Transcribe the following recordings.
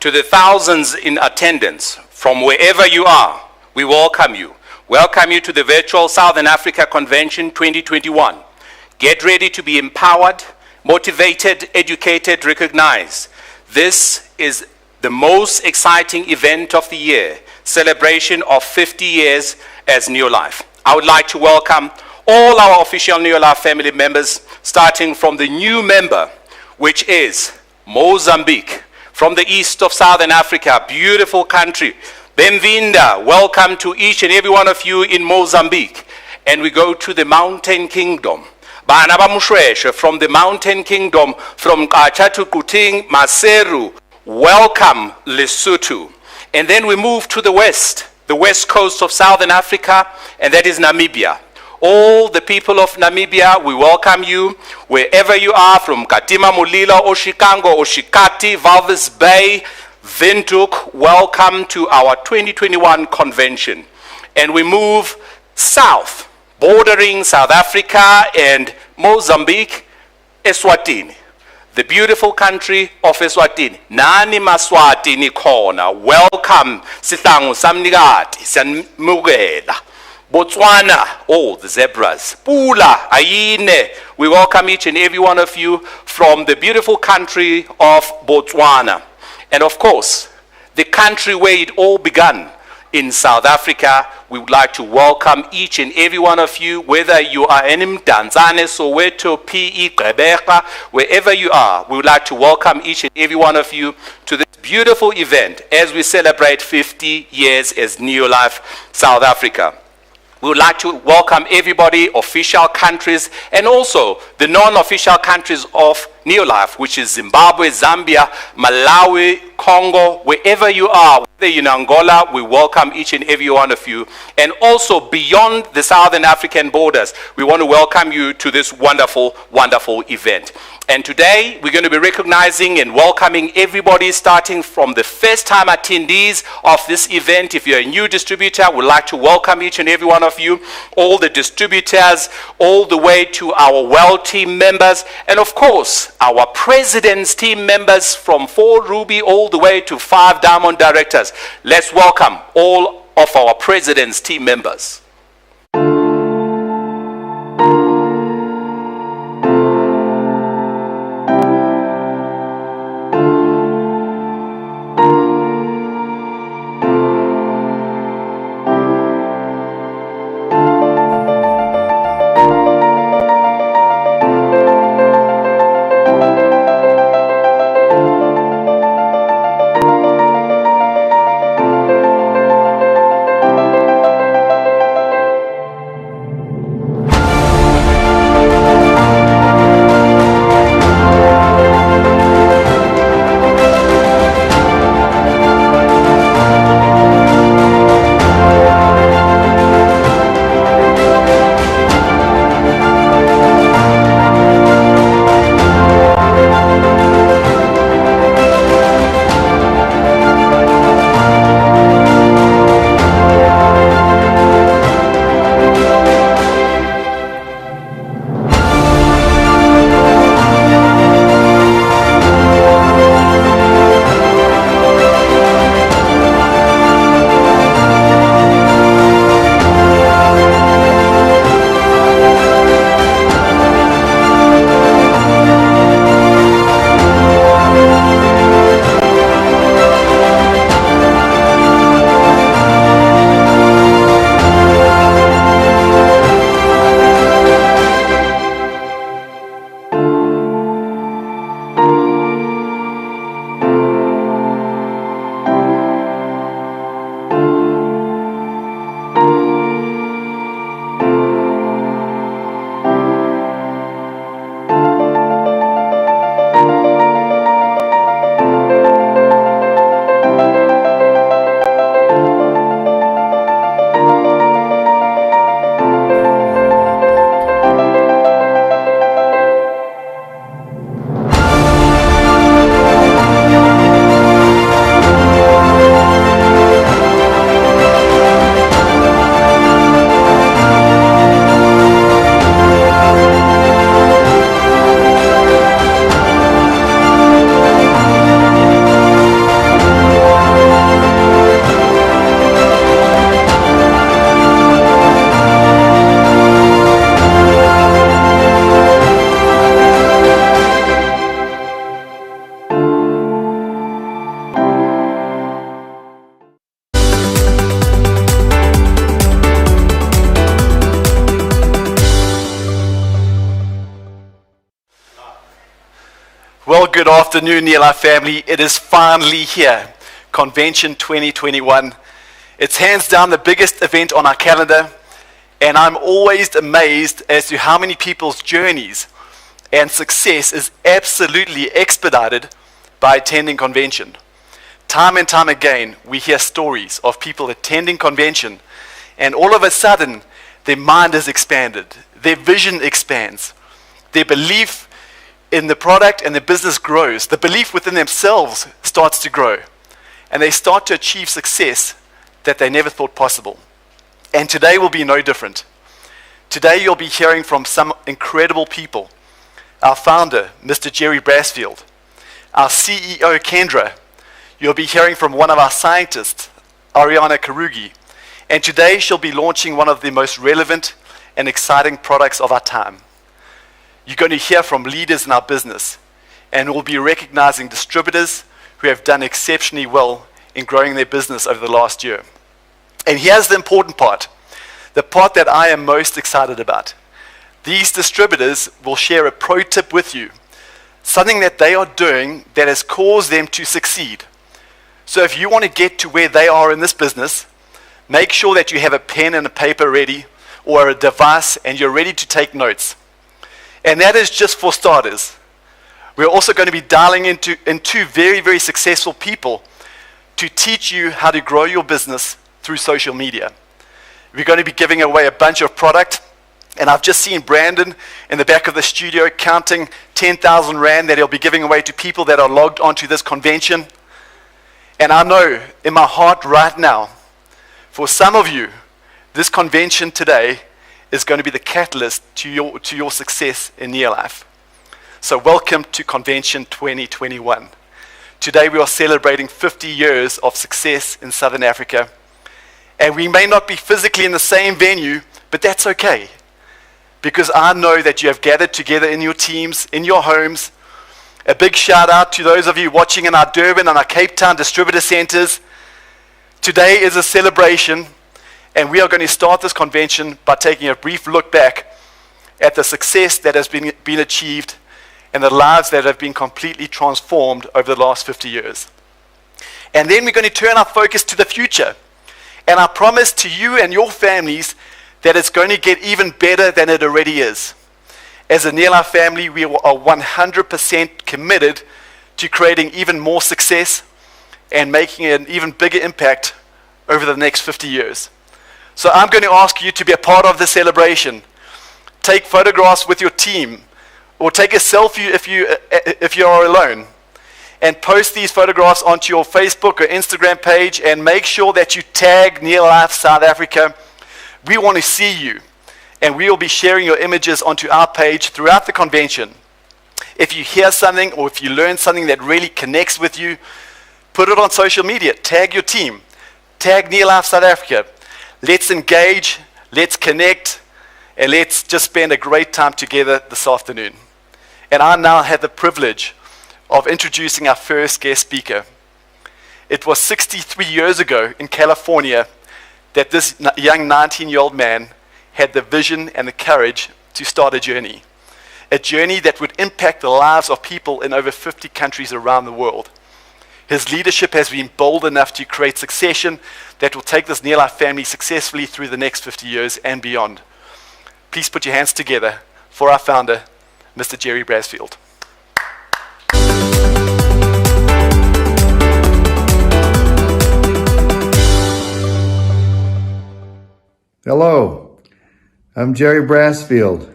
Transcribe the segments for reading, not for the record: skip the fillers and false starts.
To the thousands in attendance from wherever you are, we welcome you. Welcome you to the virtual Southern Africa Convention 2021. Get ready to be empowered, motivated, educated, recognized. This is the most exciting event of the year, celebration of 50 years as New Life. I would like to welcome all our official New Life family members, starting from the new member, which is Mozambique, from the east of Southern Africa, beautiful country. Benvinda, welcome to each and every one of you in Mozambique. And we go to the Mountain Kingdom. Bana Bamushweshe from the Mountain Kingdom, from Qacha to Kuting, Maseru, welcome Lesotho. And then we move to the west coast of Southern Africa, and that is Namibia. All the people of Namibia, we welcome you wherever you are, from Katima Mulilo, Oshikango, Oshikati, Walvis Bay, Windhoek. Welcome to our 2021 convention. And we move south, bordering South Africa and Mozambique, Eswatini, the beautiful country of Eswatini. Nani Maswatini Kona, welcome, Sihlangu Samnikati, Sanmugela. Botswana, oh, the zebras. Pula, Ayine, we welcome each and every one of you from the beautiful country of Botswana. And of course, the country where it all began, in South Africa. We would like to welcome each and every one of you, whether you are in Mdantsane, Soweto, PE, Gqeberha, wherever you are. We would like to welcome each and every one of you to this beautiful event as we celebrate 50 years as New Life South Africa. We would like to welcome everybody, official countries, and also the non-official countries of New Life, which is Zimbabwe, Zambia, Malawi, Congo, wherever you are, whether you're in Angola, we welcome each and every one of you. And also beyond the Southern African borders, we want to welcome you to this wonderful, wonderful event. And today, we're going to be recognizing and welcoming everybody, starting from the first-time attendees of this event. If you're a new distributor, we'd like to welcome each and every one of you, all the distributors, all the way to our WELL team members, and of course, our president's team members from 4 Ruby all the way to 5 Diamond directors. Let's welcome all of our president's team members. good afternoon, Neil Life family. It is finally here, Convention 2021. It's hands down the biggest event on our calendar, and I'm always amazed as to how many people's journeys and success is absolutely expedited by attending convention. Time and time again, we hear stories of people attending convention, and all of a sudden, their mind is expanded, their vision expands, their belief in the product and the business grows, the belief within themselves starts to grow, and they start to achieve success that they never thought possible. And today will be no different. Today you'll be hearing from some incredible people. Our founder, Mr. Jerry Brasfield, our CEO, Kendra. You'll be hearing from one of our scientists, Ariana Karugi, and today she'll be launching one of the most relevant and exciting products of our time. You're going to hear from leaders in our business, and we'll be recognizing distributors who have done exceptionally well in growing their business over the last year. And here's the important part, the part that I am most excited about. These distributors will share a pro tip with you, something that they are doing that has caused them to succeed. So if you want to get to where they are in this business, make sure that you have a pen and a paper ready, or a device, and you're ready to take notes. And that is just for starters. We're also going to be dialing into very, very successful people to teach you how to grow your business through social media. We're going to be giving away a bunch of product, and I've just seen Brandon in the back of the studio counting 10,000 Rand that he'll be giving away to people that are logged onto this convention. And I know in my heart right now, for some of you, this convention today is going to be the catalyst to your success in Near Life. So welcome to Convention 2021. Today we are celebrating 50 years of success in Southern Africa. And we may not be physically in the same venue, but that's okay. Because I know that you have gathered together in your teams, in your homes. A big shout out to those of you watching in our Durban and our Cape Town distributor centers. Today is a celebration, and we are going to start this convention by taking a brief look back at the success that has been achieved and the lives that have been completely transformed over the last 50 years. And then we're going to turn our focus to the future. And I promise to you and your families that it's going to get even better than it already is. As a Near Life family, we are 100% committed to creating even more success and making an even bigger impact over the next 50 years. So I'm going to ask you to be a part of the celebration. Take photographs with your team, or take a selfie if you are alone, and post these photographs onto your Facebook or Instagram page, and make sure that you tag Near Life South Africa. We want to see you, and we will be sharing your images onto our page throughout the convention. If you hear something or if you learn something that really connects with you, put it on social media. Tag your team. Tag Near Life South Africa. Let's engage, let's connect, and let's just spend a great time together this afternoon. And I now have the privilege of introducing our first guest speaker. It was 63 years ago in California that this young 19-year-old man had the vision and the courage to start a journey that would impact the lives of people in over 50 countries around the world. His leadership has been bold enough to create succession that will take this Near Life family successfully through the next 50 years and beyond. Please put your hands together for our founder, Mr. Jerry Brasfield. Hello, I'm Jerry Brasfield.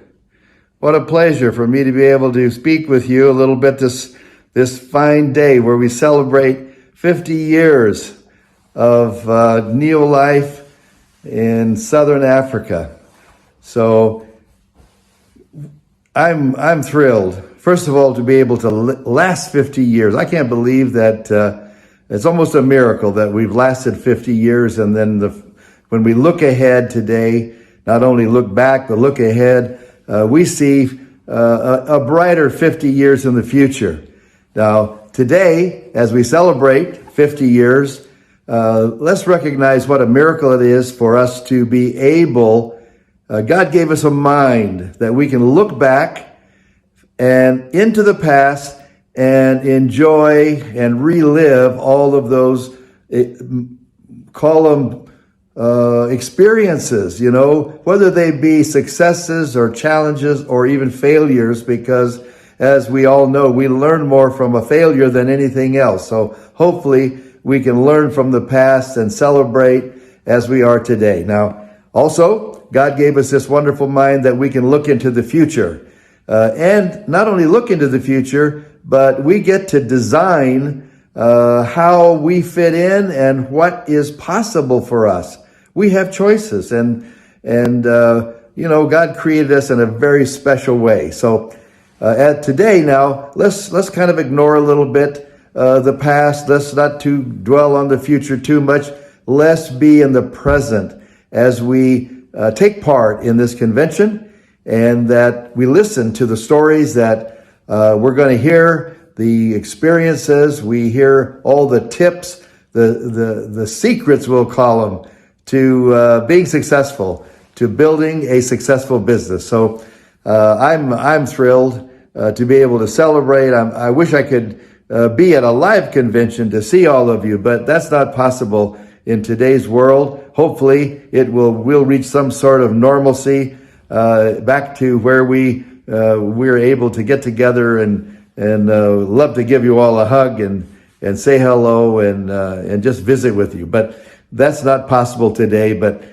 What a pleasure for me to be able to speak with you a little bit this fine day where we celebrate 50 years of Neo Life in Southern Africa. So I'm thrilled, first of all, to be able to last 50 years. I can't believe that it's almost a miracle that we've lasted 50 years, and then when we look ahead today, not only look back, but look ahead, we see a brighter 50 years in the future. Now, today, as we celebrate 50 years, let's recognize what a miracle it is for us to be able, God gave us a mind that we can look back and into the past and enjoy and relive all of those, call them experiences, whether they be successes or challenges or even failures, because as we all know, we learn more from a failure than anything else. So hopefully we can learn from the past and celebrate as we are today. Now, also, God gave us this wonderful mind that we can look into the future. And not only look into the future, but we get to design how we fit in and what is possible for us. We have choices, and God created us in a very special way. So at today now, let's kind of ignore a little bit the past. Let's not dwell on the future too much. Let's be in the present as we take part in this convention, and that we listen to the stories that we're going to hear, the experiences. We hear all the tips, the secrets, we'll call them, to being successful, to building a successful business. So I'm thrilled to be able to celebrate. I wish I could be at a live convention to see all of you, but that's not possible in today's world. Hopefully we'll reach some sort of normalcy back to where we're able to get together and love to give you all a hug and say hello and just visit with you. But that's not possible today. But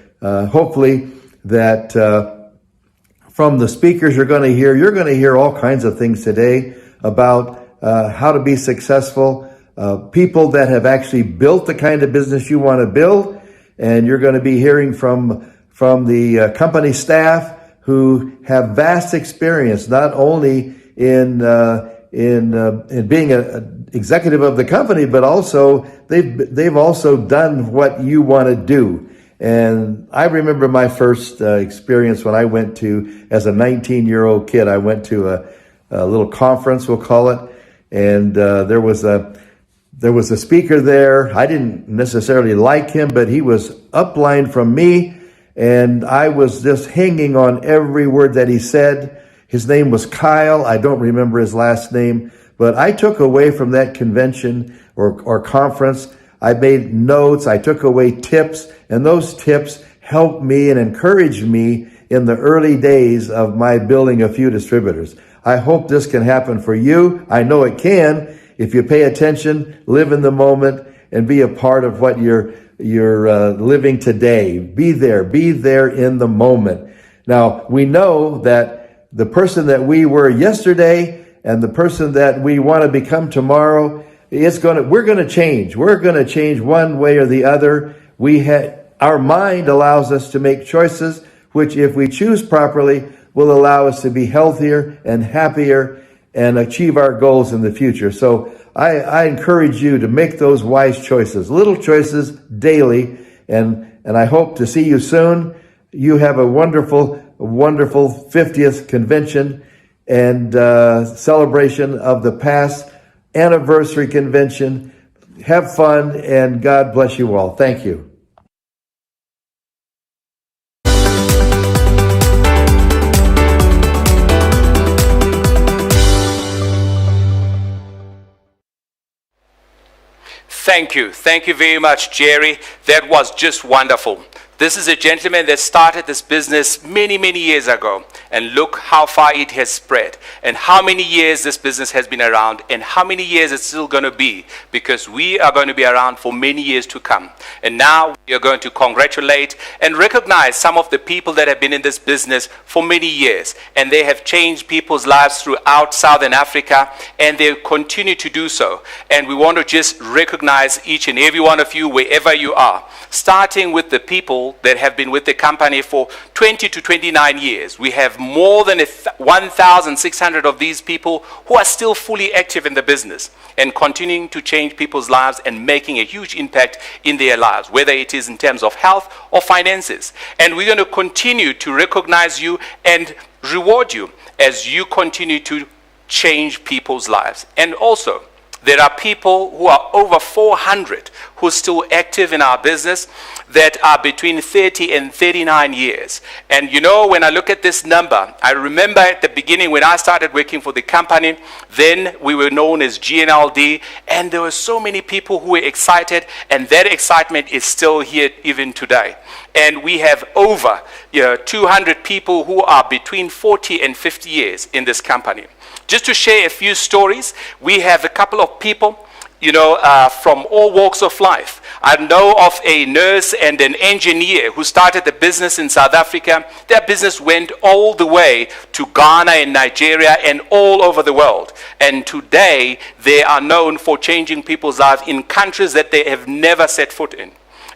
hopefully that from the speakers you're going to hear all kinds of things today about how to be successful, people that have actually built the kind of business you want to build. And you're going to be hearing from the company staff who have vast experience, not only in being an executive of the company, but also they've also done what you want to do. And I remember my first experience when I went to, as a 19-year-old kid, I went to a little conference, we'll call it, and there was a speaker there. I didn't necessarily like him, but he was upline from me, and I was just hanging on every word that he said. His name was Kyle. I don't remember his last name, but I took away from that convention or conference, I made notes, I took away tips, and those tips helped me and encouraged me in the early days of my building a few distributors. I hope this can happen for you. I know it can if you pay attention, live in the moment, and be a part of what you're living today. Be there in the moment. Now, we know that the person that we were yesterday and the person that we want to become tomorrow, we're going to change. We're going to change one way or the other. Our mind allows us to make choices, which if we choose properly, will allow us to be healthier and happier and achieve our goals in the future. So I encourage you to make those wise choices, little choices daily. And I hope to see you soon. You have a wonderful 50th convention and celebration of the past anniversary convention. Have fun, and God bless you all. Thank you. Thank you. Thank you very much, Jerry. That was just wonderful. This is a gentleman that started this business many, many years ago. And look how far it has spread. And how many years this business has been around. And how many years it's still going to be. Because we are going to be around for many years to come. And now we are going to congratulate and recognize some of the people that have been in this business for many years. And they have changed people's lives throughout Southern Africa. And they continue to do so. And we want to just recognize each and every one of you wherever you are. Starting with the people that have been with the company for 20 to 29 years. We have more than 1,600 of these people who are still fully active in the business and continuing to change people's lives and making a huge impact in their lives, whether it is in terms of health or finances. And we're going to continue to recognize you and reward you as you continue to change people's lives. And also, There are people who are over 400 who are still active in our business that are between 30 and 39 years. And you know, when I look at this number, I remember at the beginning when I started working for the company, then we were known as GNLD, and there were so many people who were excited, and that excitement is still here even today. And we have over 200 people who are between 40 and 50 years in this company. Just to share a few stories, we have a couple of people, from all walks of life. I know of a nurse and an engineer who started a business in South Africa. Their business went all the way to Ghana and Nigeria and all over the world. And today, they are known for changing people's lives in countries that they have never set foot in.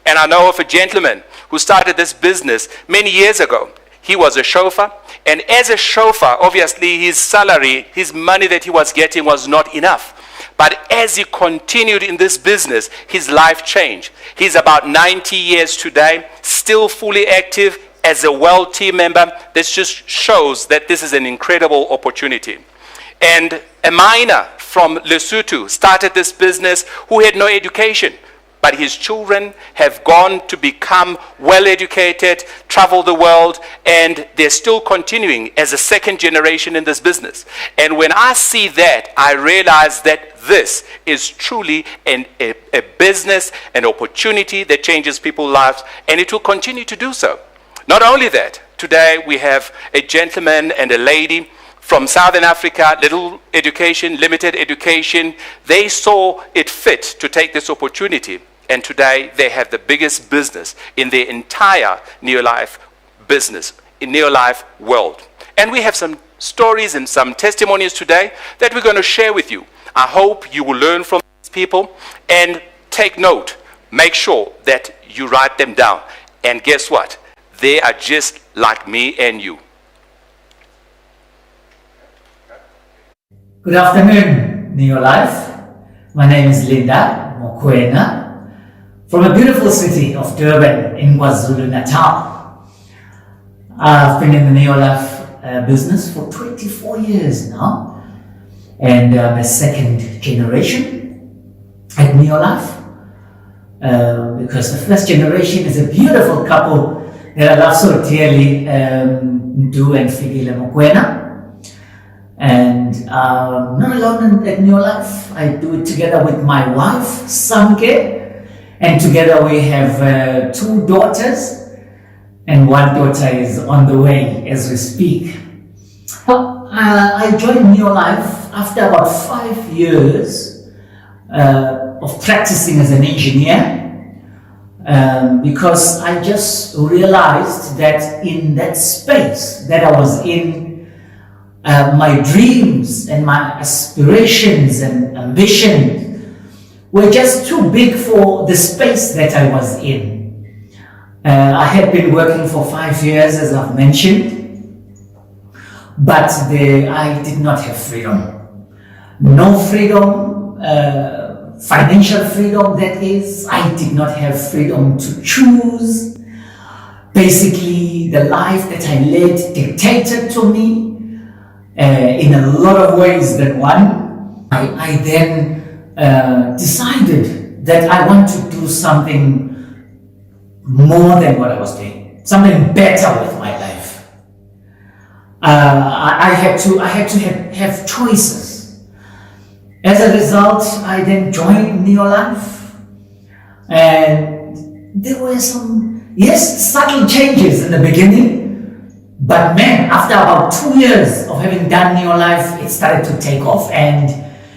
And I know of a gentleman who started this business many years ago. He was a chauffeur, and as a chauffeur, obviously his salary, his money that he was getting was not enough. But as he continued in this business, his life changed. He's about 90 years today, still fully active as a WELL team member. This just shows that this is an incredible opportunity. And a miner from Lesotho started this business who had no education. But his children have gone to become well-educated, travel the world, and they're still continuing as a second generation in this business. And when I see that, I realize that this is truly a business, an opportunity that changes people's lives, and it will continue to do so. Not only that, today we have a gentleman and a lady from Southern Africa, little education, limited education. They saw it fit to take this opportunity. And today, they have the biggest business in the entire Neolife business, in Neolife world. And we have some stories and some testimonies today that we're going to share with you. I hope you will learn from these people and take note. Make sure that you write them down. And guess what? They are just like me and you. Good afternoon, Neolife. My name is Linda Mokoena, from a beautiful city of Durban in KwaZulu-Natal. I've been in the Neolife business for 24 years now, and I'm a second generation at Neolife, because the first generation is a beautiful couple that I love so dearly, Ndu and Fikile Mokoena. And not alone at Neolife, I do it together with my wife, Samke. And together we have 2 daughters, and 1 daughter is on the way as we speak. I joined Neolife after about 5 years of practicing as an engineer, because I just realized that in that space that I was in, my dreams and my aspirations and ambitions were just too big for the space that I was in. I had been working for 5 years, as I've mentioned, but I did not have freedom. No freedom, financial freedom that is. I did not have freedom to choose. Basically, the life that I led dictated to me in a lot of ways than one. I then decided that I want to do something more than what I was doing, something better with my life. I had to have choices. As a result, I then joined Neolife, and there were some, subtle changes in the beginning, but man, after about 2 years of having done Neolife, it started to take off, and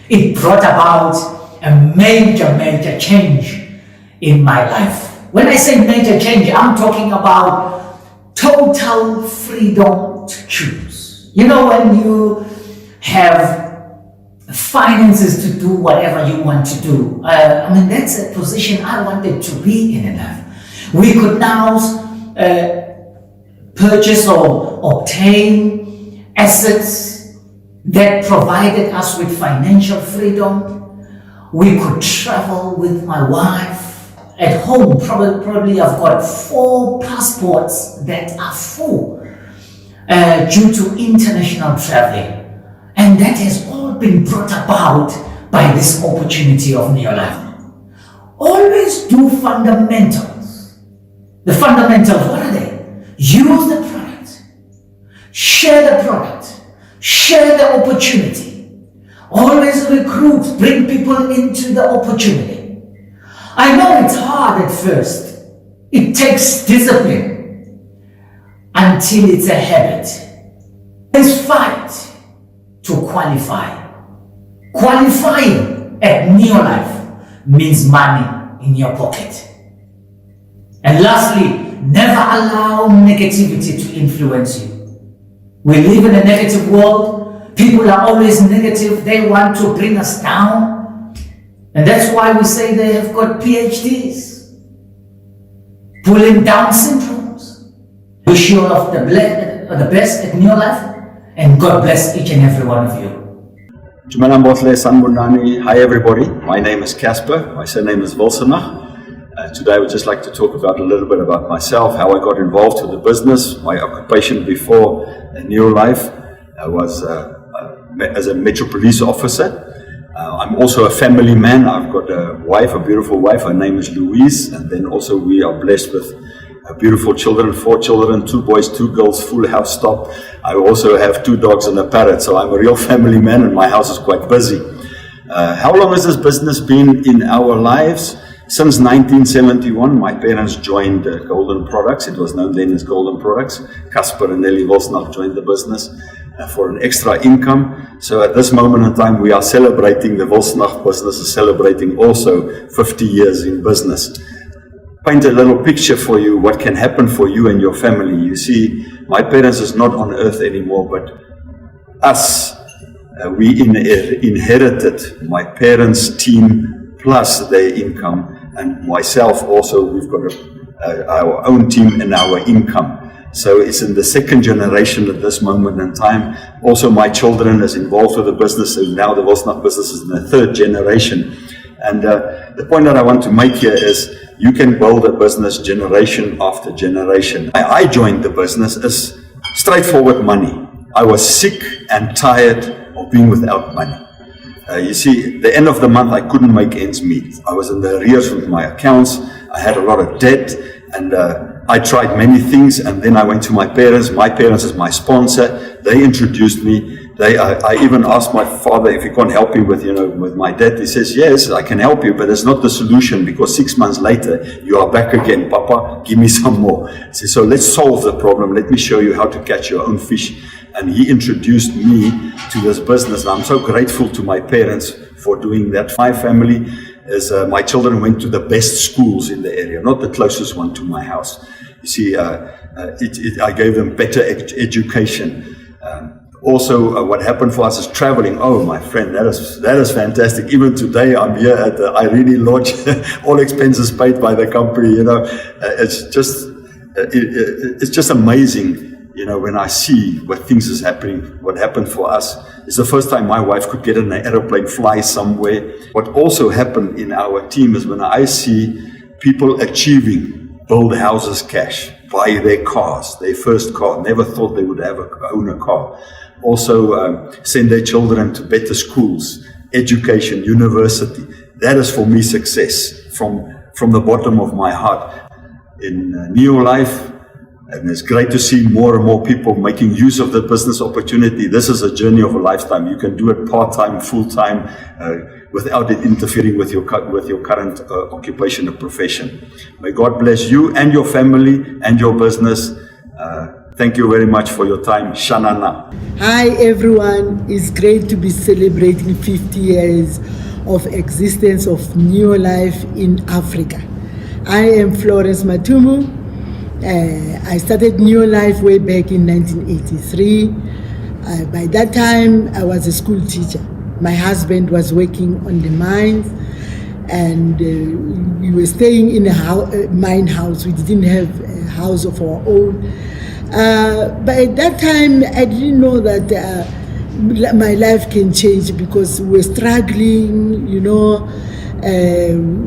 it brought about a major change in my life. When I say major change, I'm talking about total freedom to choose. You know, when you have finances to do whatever you want to do, that's a position I wanted to be in life. We could now purchase or obtain assets that provided us with financial freedom. We could travel with my wife. At home, probably I've got 4 passports that are full due to international traveling. And that has all been brought about by this opportunity of Neolife. Always do fundamentals. The fundamentals, what are they? Use the product. Share the product. Share the opportunity. Always recruit, bring people into the opportunity. I know it's hard at first. It takes discipline until it's a habit. Let's fight to qualify. Qualifying at Neolife means money in your pocket. And lastly, never allow negativity to influence you. We live in a negative world. People are always negative. They want to bring us down. And that's why we say they have got PhDs. Pulling down syndromes. Wish you all of the best at Neolife. And God bless each and every one of you. Hi everybody, my name is Casper, my surname is Wilsenach. Today I would just like to talk about a little bit about myself, how I got involved with the business. My occupation before Neolife was as a Metro Police officer. I'm also a family man. I've got a wife, a beautiful wife, her name is Louise, and then also we are blessed with beautiful children, 4 children, 2 boys, 2 girls, full house stop. I also have 2 dogs and a parrot, so I'm a real family man and my house is quite busy. How long has this business been in our lives? Since 1971, my parents joined Golden Products. It was known then as Golden Products. Casper and Nelly Wilsenach joined the business for an extra income. So at this moment in time, we are celebrating, the Wilsenach business is celebrating also 50 years in business. Paint a little picture for you, what can happen for you and your family. You see, my parents is not on earth anymore, but us, we inherited my parents' team plus their income, and myself also, we've got our own team and our income. So it's in the 2nd generation at this moment in time. Also my children is involved with the business, and now the Wilsenach business is in the 3rd generation. And the point that I want to make here is you can build a business generation after generation. I joined the business as straightforward money. I was sick and tired of being without money. You see, the end of the month, I couldn't make ends meet. I was in the arrears with my accounts. I had a lot of debt, and I tried many things, and then I went to my parents. My parents is my sponsor. They introduced me. I even asked my father if he can't help me with my debt. He says, yes, I can help you, but it's not the solution, because 6 months later, you are back again. Papa, give me some more. He says, so let's solve the problem. Let me show you how to catch your own fish. And he introduced me to this business. And I'm so grateful to my parents for doing that. My family is, my children went to the best schools in the area, not the closest one to my house. You see, I gave them better education. Also, what happened for us is traveling. Oh, my friend, that is fantastic. Even today, I'm here at the Irene Lodge, all expenses paid by the company. It's just amazing. When I see what things is happening, what happened for us. It's the first time my wife could get in an aeroplane, fly somewhere. What also happened in our team is when I see people achieving, build houses cash, buy their cars, their first car, never thought they would own a car. Also send their children to better schools, education, university. That is for me success from the bottom of my heart. In Neolife, and it's great to see more and more people making use of the business opportunity. This is a journey of a lifetime. You can do it part-time, full-time, without it interfering with your current occupation or profession. May God bless you and your family and your business. Thank you very much for your time. Shanana. Hi everyone, it's great to be celebrating 50 years of existence of Neolife in Africa. I am Florence Matumu. I started Neolife way back in 1983. By that time, I was a school teacher. My husband was working on the mines, and we were staying in a mine house. We didn't have a house of our own. But at that time, I didn't know that my life can change, because we were struggling,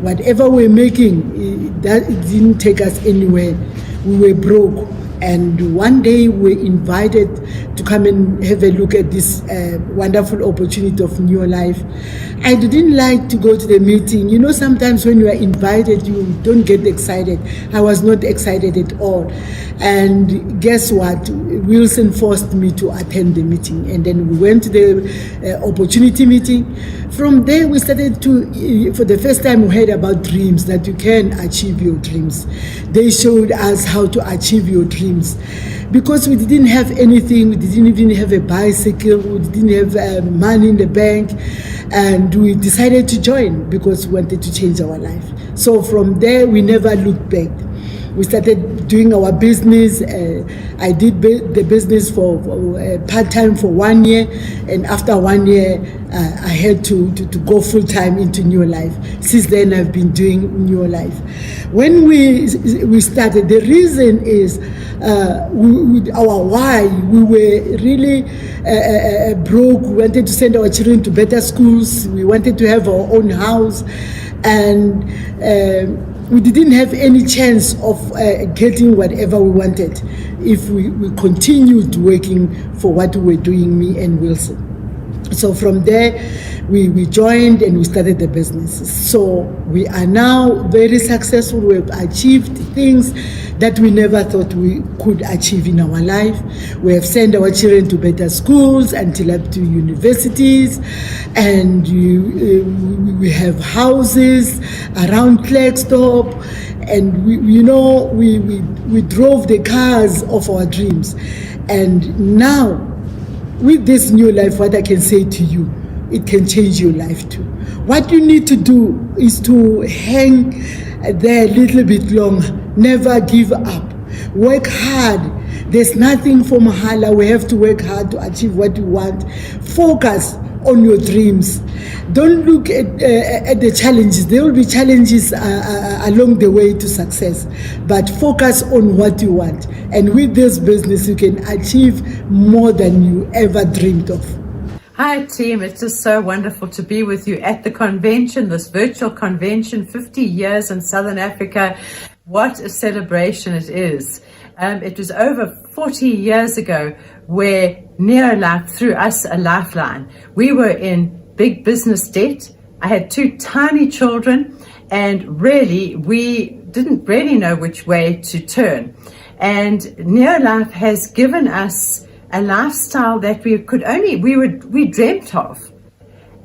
whatever we're making, that it didn't take us anywhere. We were broke, and one day we were invited to come and have a look at this wonderful opportunity of Neolife. I didn't like to go to the meeting. You know, sometimes when you are invited, you don't get excited. I was not excited at all. And guess what? Wilson forced me to attend the meeting. And then we went to the opportunity meeting. From there, we started to, for the first time, we heard about dreams, that you can achieve your dreams. They showed us how to achieve your dreams. Because we didn't have anything, we didn't even have a bicycle, we didn't have money in the bank, and we decided to join because we wanted to change our life. So from there, we never looked back. We started doing our business. I did the business for part-time for 1 year, and after 1 year, I had to go full-time into New Life. Since then, I've been doing New Life. When we started, the reason is our why. We were really broke. We wanted to send our children to better schools. We wanted to have our own house, and we didn't have any chance of getting whatever we wanted if we continued working for what we were doing, me and Wilson. So from there, we joined and we started the business. So we are now very successful. We've achieved things that we never thought we could achieve in our life. We have sent our children to better schools until up to universities, and we have houses around Klerksdorp, and we drove the cars of our dreams. And now, with this New Life, what I can say to you, it can change your life too. What you need to do is to hang there a little bit longer. Never give up. Work hard. There's nothing for mahala. We have to work hard to achieve what we want. Focus on your dreams. Don't look at the challenges. There will be challenges along the way to success, but focus on what you want. And with this business, you can achieve more than you ever dreamed of. Hi team, it's just so wonderful to be with you at the convention, this virtual convention, 50 years in Southern Africa. What a celebration it is. It was over 40 years ago where Neolife threw us a lifeline. We were in big business debt. I had 2 tiny children, and really we didn't really know which way to turn. And Neolife has given us a lifestyle that we dreamt of.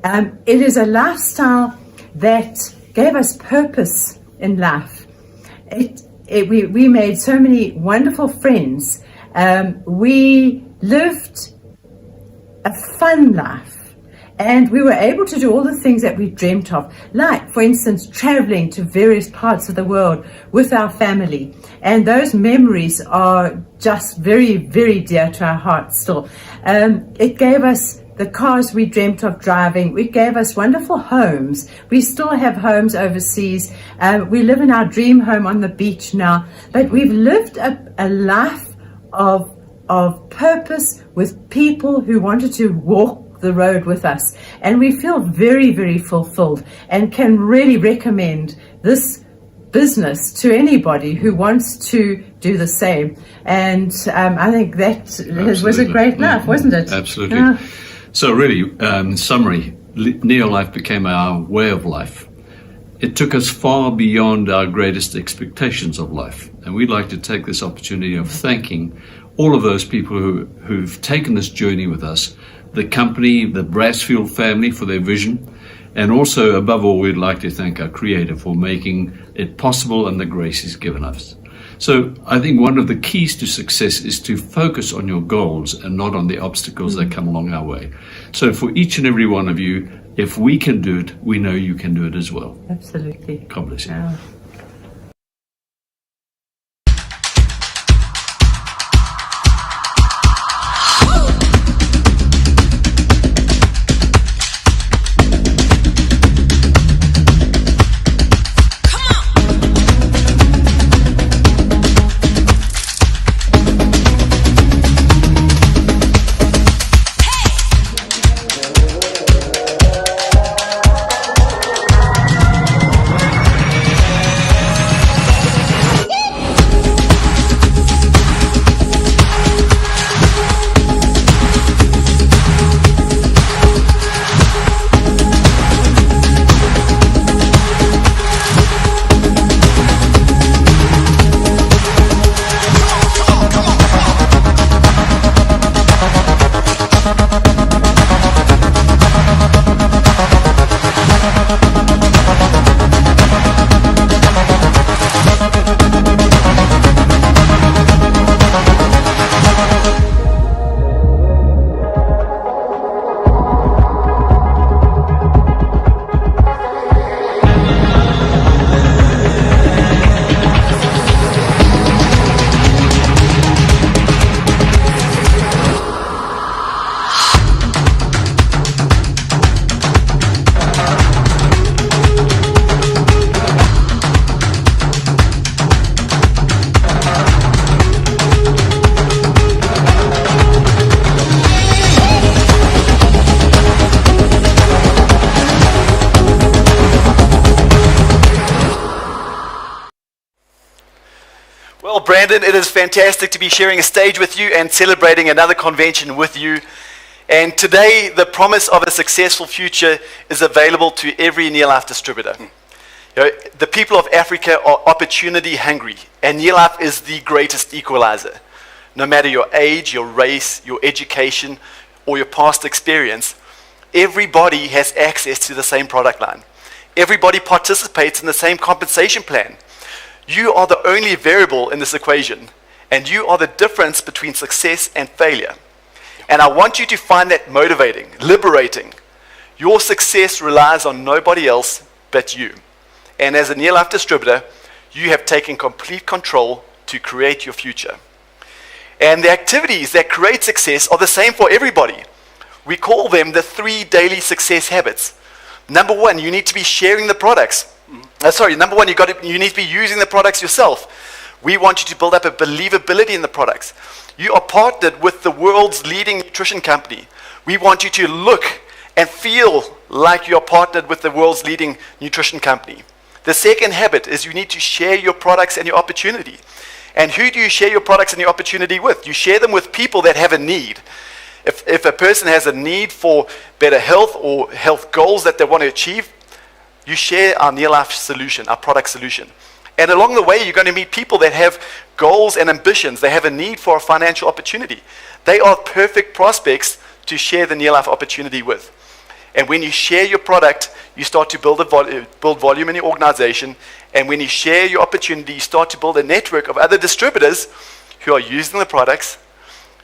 It is a lifestyle that gave us purpose in life. We made so many wonderful friends. We lived a fun life. And we were able to do all the things that we dreamt of, like, for instance, traveling to various parts of the world with our family. And those memories are just very, very dear to our hearts still. It gave us the cars we dreamt of driving. It gave us wonderful homes. We still have homes overseas. We live in our dream home on the beach now. But we've lived a life of purpose with people who wanted to walk the road with us, and we feel very, very fulfilled and can really recommend this business to anybody who wants to do the same. And I think that was a great life, wasn't it? Absolutely. Yeah. So really, in summary, Neolife became our way of life. It took us far beyond our greatest expectations of life, and we'd like to take this opportunity of thanking all of those people who've taken this journey with us, the company, the Brassfield family for their vision, and also, above all, we'd like to thank our Creator for making it possible and the grace He's given us. So I think one of the keys to success is to focus on your goals and not on the obstacles that come along our way. So for each and every one of you, if we can do it, we know you can do it as well. Absolutely. God bless you. Yeah. Well, Brandon, it is fantastic to be sharing a stage with you and celebrating another convention with you. And today, the promise of a successful future is available to every Neolife distributor. You know, the people of Africa are opportunity hungry, and Neolife is the greatest equalizer. No matter your age, your race, your education, or your past experience, everybody has access to the same product line. Everybody participates in the same compensation plan. You are the only variable in this equation, and you are the difference between success and failure. And I want you to find that motivating, liberating. Your success relies on nobody else but you. And as a Neolife distributor, you have taken complete control to create your future. And the activities that create success are the same for everybody. We call them the 3 daily success habits. Number 1, you need to be sharing the products. Number 1, you need to be using the products yourself. We want you to build up a believability in the products. You are partnered with the world's leading nutrition company. We want you to look and feel like you're partnered with the world's leading nutrition company. The second habit is you need to share your products and your opportunity. And who do you share your products and your opportunity with? You share them with people that have a need. If a person has a need for better health or health goals that they want to achieve, you share our Neolife solution, our product solution. And along the way, you're going to meet people that have goals and ambitions. They have a need for a financial opportunity. They are perfect prospects to share the Neolife opportunity with. And when you share your product, you start to build volume in your organization. And when you share your opportunity, you start to build a network of other distributors who are using the products,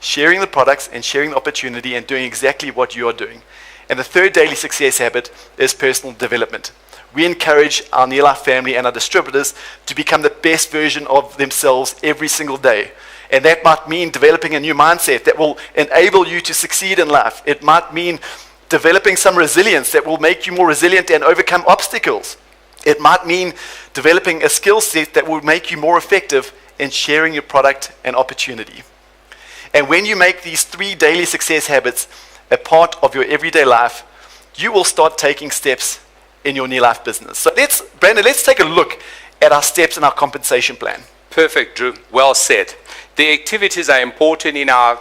sharing the products, and sharing the opportunity and doing exactly what you are doing. And the third daily success habit is personal development. We encourage our Neolife family and our distributors to become the best version of themselves every single day. And that might mean developing a new mindset that will enable you to succeed in life. It might mean developing some resilience that will make you more resilient and overcome obstacles. It might mean developing a skill set that will make you more effective in sharing your product and opportunity. And when you make these 3 daily success habits a part of your everyday life, you will start taking steps in your Neolife business. So Brandon, let's take a look at our steps in our compensation plan. Perfect, Drew. Well said. The activities are important in our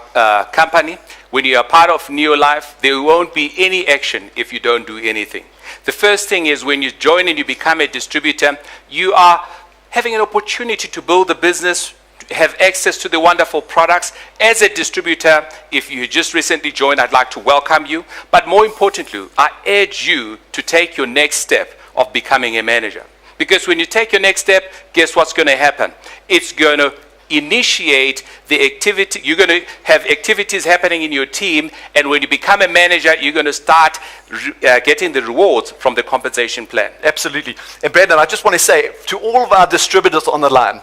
company. When you are part of Neolife, there won't be any action if you don't do anything. The first thing is when you join and you become a distributor, you are having an opportunity to build a business, have access to the wonderful products. As a distributor, if you just recently joined, I'd like to welcome you. But more importantly, I urge you to take your next step of becoming a manager. Because when you take your next step, guess what's going to happen? It's going to initiate the activity. You're going to have activities happening in your team, and when you become a manager, you're going to start getting the rewards from the compensation plan. Absolutely. And Brandon, I just want to say to all of our distributors on the line,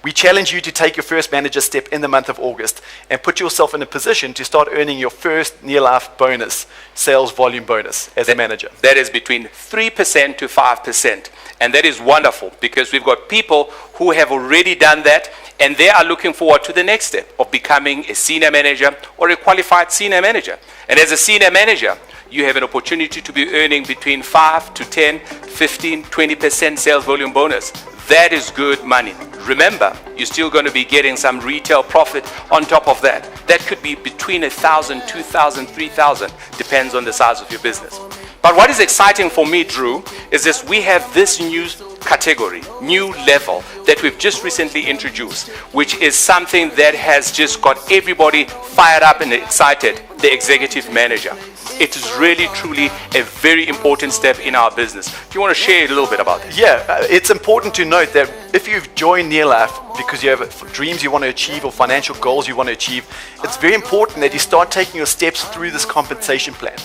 we challenge you to take your first manager step in the month of August and put yourself in a position to start earning your first Neolife bonus, sales volume bonus as a manager. That is between 3% to 5%. And that is wonderful because we've got people who have already done that and they are looking forward to the next step of becoming a senior manager or a qualified senior manager. And as a senior manager, you have an opportunity to be earning between 5 to 10, 15, 20% sales volume bonus. That is good money. Remember, you're still going to be getting some retail profit on top of that. That could be between 1,000, 2,000, 3,000, depends on the size of your business. But what is exciting for me, Drew, is this: we have this new category, new level that we've just recently introduced, which is something that has just got everybody fired up and excited, the executive manager. It is really, truly a very important step in our business. Do you want to share a little bit about this? Yeah, it's important to note that if you've joined Neolife because you have dreams you want to achieve or financial goals you want to achieve, it's very important that you start taking your steps through this compensation plan.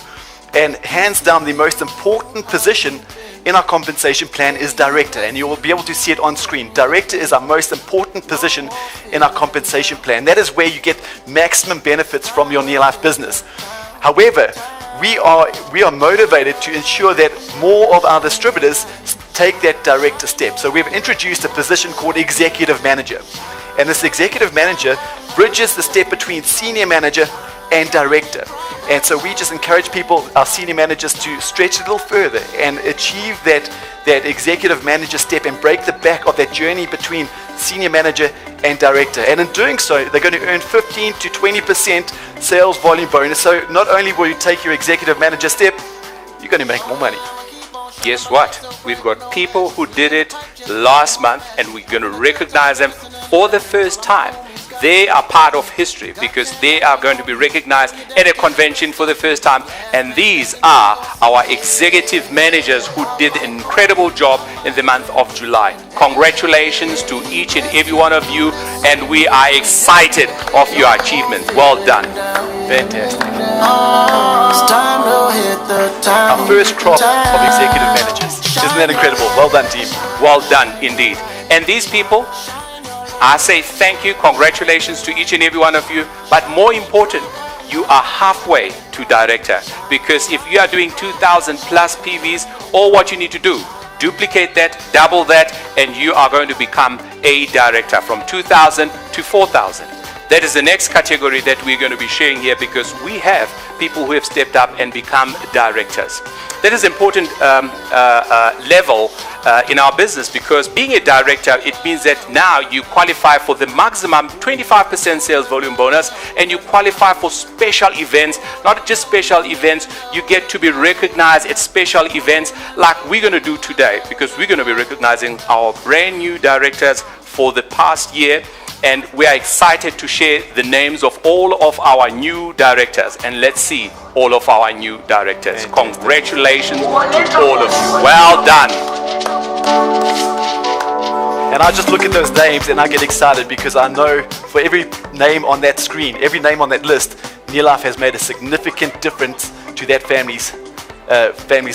And hands down, the most important position in our compensation plan is director, and you will be able to see it on screen. Director is our most important position in our compensation plan. That is where you get maximum benefits from your Neolife business. However, we are motivated to ensure that more of our distributors take that director step. So we've introduced a position called executive manager. And this executive manager bridges the step between senior manager and director. And so we just encourage people, our senior managers, to stretch a little further and achieve that executive manager step and break the back of that journey between senior manager and director. And in doing so, they're going to earn 15 to 20% sales volume bonus. So not only will you take your executive manager step, you're going to make more money. Guess what? We've got people who did it last month, and we're going to recognize them for the first time. They are part of history because they are going to be recognized at a convention for the first time. And these are our executive managers who did an incredible job in the month of July. Congratulations to each and every one of you, and we are excited of your achievements. Well done. Fantastic. Our first crop of executive managers. Isn't that incredible? Well done, team. Well done indeed. And these people, I say thank you, congratulations to each and every one of you. But more important, you are halfway to director. Because if you are doing 2,000 plus PVs, all what you need to do, duplicate that, double that, and you are going to become a director from 2,000 to 4,000. That is the next category that we're going to be sharing here, because we have people who have stepped up and become directors. That is an important level in our business, because being a director, it means that now you qualify for the maximum 25% sales volume bonus, and you qualify for special events. Not just special events, you get to be recognized at special events like we're going to do today, because we're going to be recognizing our brand new directors for the past year. And we are excited to share the names of all of our new directors. And let's see all of our new directors. Congratulations to all of you. Well done. And I just look at those names and I get excited, because I know for every name on that screen, every name on that list, Neolife has made a significant difference to that family's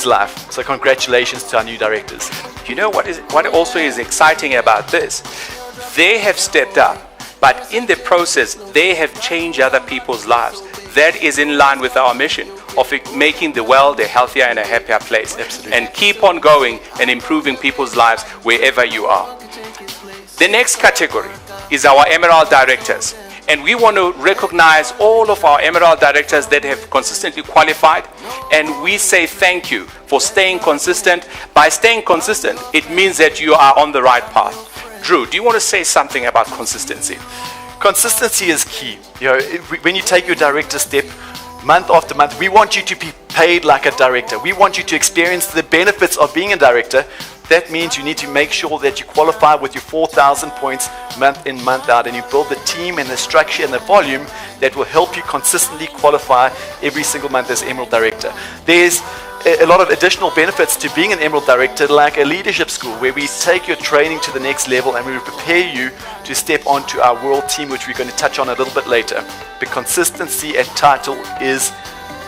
life. So congratulations to our new directors. You know what also is exciting about this? They have stepped up, but in the process, they have changed other people's lives. That is in line with our mission of making the world a healthier and a happier place. Absolutely. And keep on going and improving people's lives wherever you are. The next category is our Emerald Directors. And we want to recognize all of our Emerald Directors that have consistently qualified. And we say thank you for staying consistent. By staying consistent, it means that you are on the right path. Drew, do you want to say something about consistency? Consistency is key. You know, when you take your director step, month after month, we want you to be paid like a director. We want you to experience the benefits of being a director. That means you need to make sure that you qualify with your 4,000 points month in, month out, and you build the team and the structure and the volume that will help you consistently qualify every single month as Emerald Director. There's a lot of additional benefits to being an Emerald Director, like a leadership school where we take your training to the next level and we prepare you to step onto our world team, which we're going to touch on a little bit later. But consistency and title is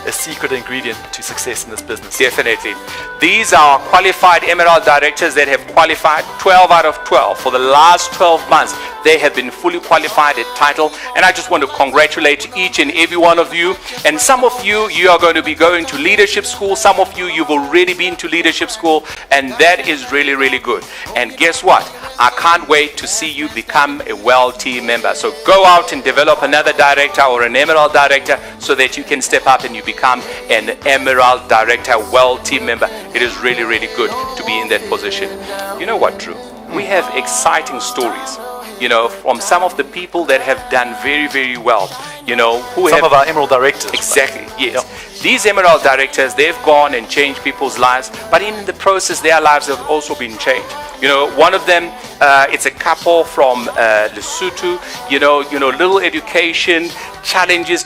a secret ingredient to success in this business. Definitely. These are qualified Emerald Directors that have qualified 12 out of 12. For the last 12 months, they have been fully qualified at title. And I just want to congratulate each and every one of you. And some of you, you are going to be going to leadership school. Some of you, you've already been to leadership school. And that is really, really good. And guess what? I can't wait to see you become a WELL team member. So go out and develop another director or an Emerald Director so that you can step up and you become an Emerald Director WELL team member. It is really, really good to be in that position. You know what, Drew? We have exciting stories, you know, from some of the people that have done very, very well, you know, who Some have of our Emerald Directors. Exactly, yes. Yep. These Emerald Directors, they've gone and changed people's lives, but in the process, their lives have also been changed. You know, one of them, it's a couple from Lesotho, you know, little education, challenges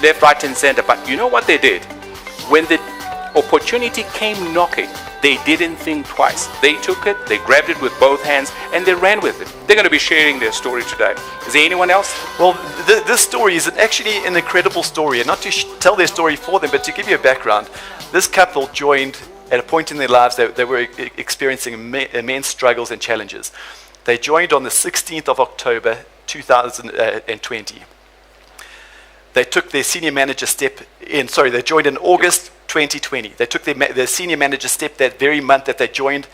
left, right, and center. But you know what they did? When the opportunity came knocking, they didn't think twice. They took it, they grabbed it with both hands, and they ran with it. They're going to be sharing their story today. Is there anyone else? Well, this story is actually an incredible story, and not to tell their story for them, but to give you a background. This couple joined at a point in their lives that they were experiencing immense struggles and challenges. They joined on the 16th of October 2020. They took their senior manager step in, they joined in August 2020. They took their senior manager step that very month that they joined.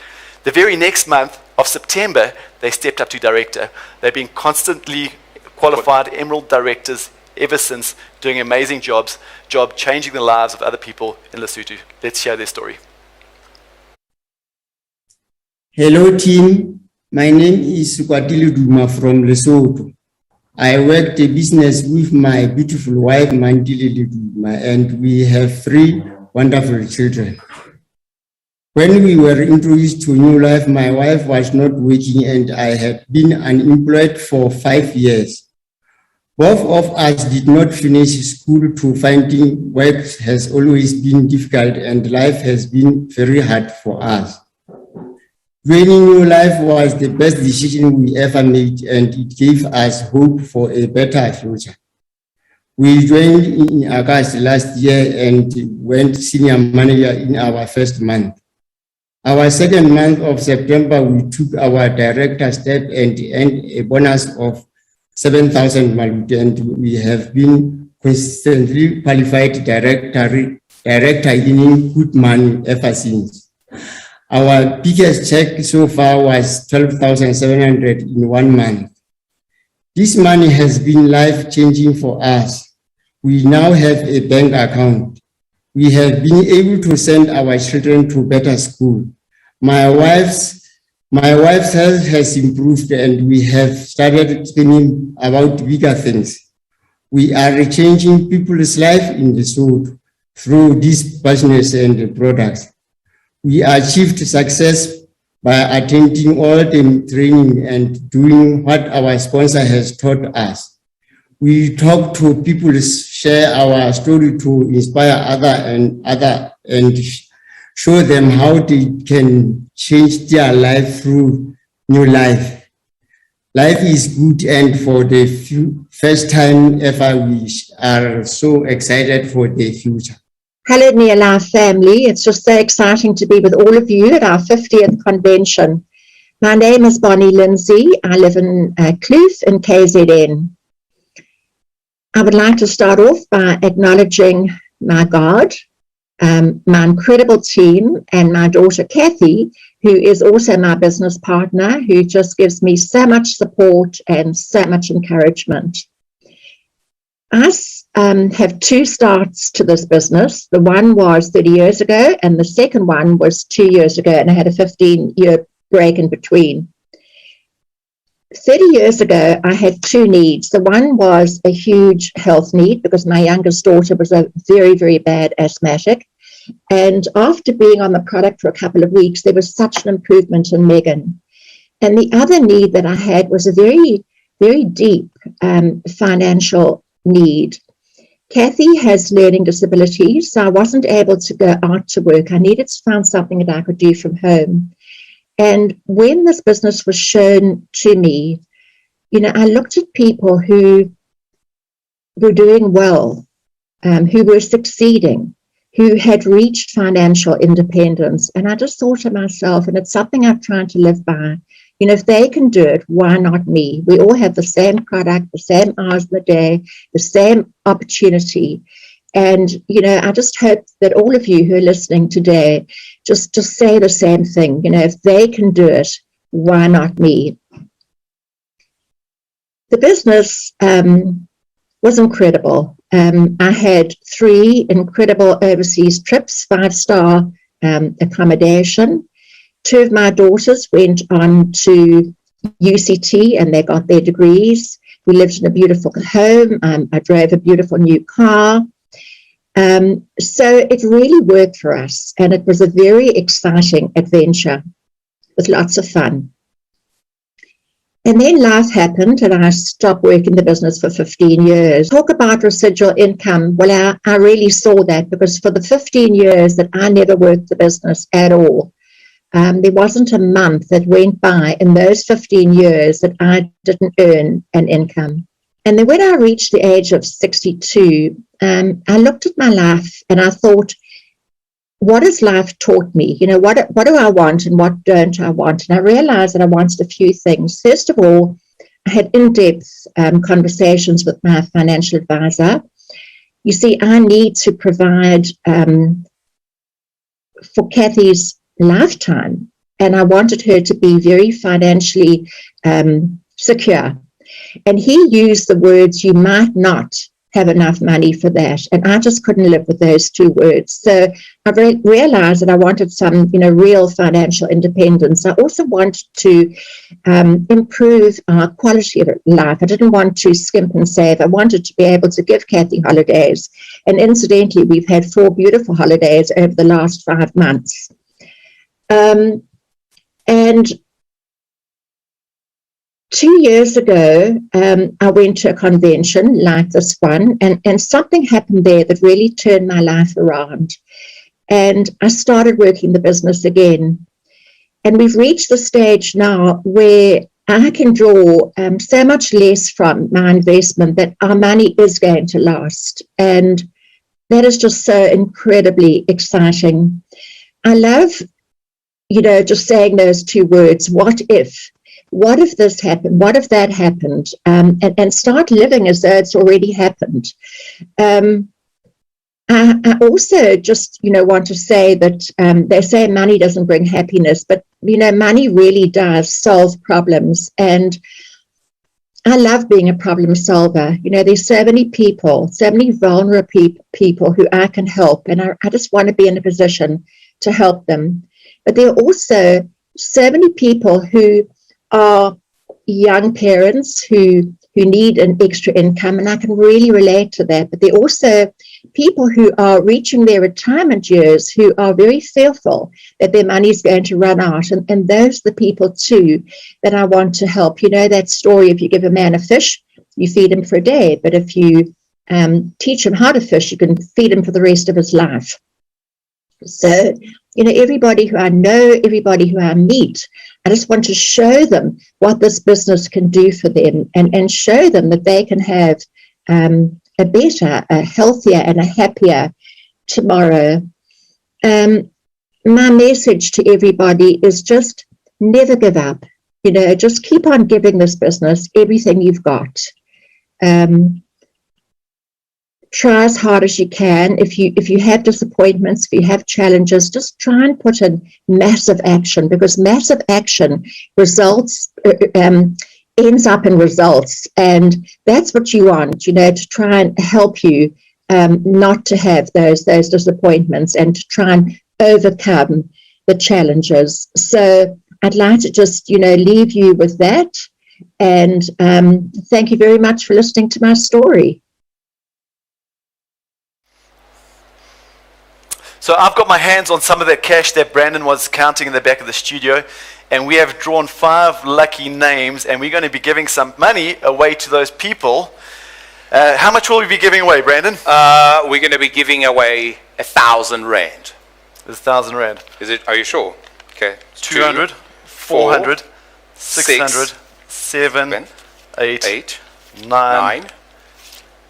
The very next month of September, they stepped up to director. They've been constantly qualified Emerald Directors ever since, doing amazing job changing the lives of other people in Lesotho. Let's share their story. Hello team, My name is Kwatili Duma from Lesotho. I worked a business with my beautiful wife, Mandili Duma, and we have 3 wonderful children. When we were introduced to New Life, my wife was not working and I had been unemployed for 5 years. Both of us did not finish school, to finding work has always been difficult and life has been very hard for us. Joining New Life was the best decision we ever made and it gave us hope for a better future. We joined in August last year and went senior manager in our first month. Our second month of September, we took our director step and earned a bonus of 7,000 Malut, and we have been consistently qualified director in good money ever since. Our biggest check so far was 12,700 in 1 month. This money has been life-changing for us. We now have a bank account. We have been able to send our children to better school. My wife's health has improved and we have started thinking about bigger things. We are changing people's life in Lesotho through this business and products. We achieved success by attending all the training and doing what our sponsor has taught us. We talk to people, share our story to inspire other and show them how they can change their life through New Life. Life is good, and for the first time ever, we are so excited for the future. Hello, Neo Life family. It's just so exciting to be with all of you at our 50th convention. My name is Bonnie Lindsay. I live in Kloof in KZN. I would like to start off by acknowledging my God, my incredible team, and my daughter Kathy, who is also my business partner, who just gives me so much support and so much encouragement. I have 2 starts to this business. The one was 30 years ago, and the second one was 2 years ago, and I had a 15-year break in between. 30 years ago, I had 2 needs. The one was a huge health need because my youngest daughter was a very, very bad asthmatic. And after being on the product for a couple of weeks, there was such an improvement in Megan. And the other need that I had was a very, very deep financial need. Kathy has learning disabilities, so I wasn't able to go out to work. I needed to find something that I could do from home. And when this business was shown to me, I looked at people who were doing well, who were succeeding, who had reached financial independence. And I just thought to myself, and it's something I've tried to live by, if they can do it, why not me? We all have the same product, the same hours of the day, the same opportunity. And, I just hope that all of you who are listening today just say the same thing. If they can do it, why not me? The business was incredible. I had 3 incredible overseas trips, 5-star accommodation. 2 of my daughters went on to UCT and they got their degrees. We lived in a beautiful home. I drove a beautiful new car. So it really worked for us, and it was a very exciting adventure with lots of fun. And then life happened and I stopped working the business for 15 years. Talk about residual income. Well, I really saw that because for the 15 years that I never worked the business at all, there wasn't a month that went by in those 15 years that I didn't earn an income. And then when I reached the age of 62, I looked at my life and I thought, what has life taught me? What do I want and what don't I want? And I realized that I wanted a few things. First of all, I had in-depth conversations with my financial advisor. You see, I need to provide for Kathy's lifetime, and I wanted her to be very financially secure. And he used the words, you might not have enough money for that. And I just couldn't live with those two words. So I realized that I wanted some, real financial independence. I also wanted to improve our quality of life. I didn't want to skimp and save. I wanted to be able to give Kathy holidays. And incidentally, we've had 4 beautiful holidays over the last 5 months. And 2 years ago, I went to a convention like this one, and something happened there that really turned my life around. And I started working the business again. And we've reached the stage now where I can draw so much less from my investment that our money is going to last. And that is just so incredibly exciting. I love, just saying those 2 words, what if? What if this happened? What if that happened? And start living as though it's already happened. I also just, want to say that they say money doesn't bring happiness, but, money really does solve problems. And I love being a problem solver. There's so many people, so many vulnerable people who I can help. And I just want to be in a position to help them. But there are also so many people who are young parents who need an extra income, and I can really relate to that. But there are also people who are reaching their retirement years who are very fearful that their money is going to run out, and those are the people too that I want to help. That story, if you give a man a fish, you feed him for a day, but if you teach him how to fish, you can feed him for the rest of his life. So, everybody who I know, everybody who I meet, I just want to show them what this business can do for them, and show them that they can have a better, a healthier, and a happier tomorrow. My message to everybody is just never give up. Just keep on giving this business everything you've got. Try as hard as you can. If you have disappointments, if you have challenges, just try and put in massive action, because massive action results ends up in results, and that's what you want. To try and help you not to have those disappointments, and to try and overcome the challenges. So I'd like to just leave you with that, and thank you very much for listening to my story. So I've got my hands on some of that cash that Brandon was counting in the back of the studio, and we have drawn 5 lucky names, and we're going to be giving some money away to those people. How much will we be giving away, Brandon? We're going to be giving away 1,000 rand. 1,000 rand. Is it? Are you sure? Okay. 200, 400, 600, 7, 8, 9,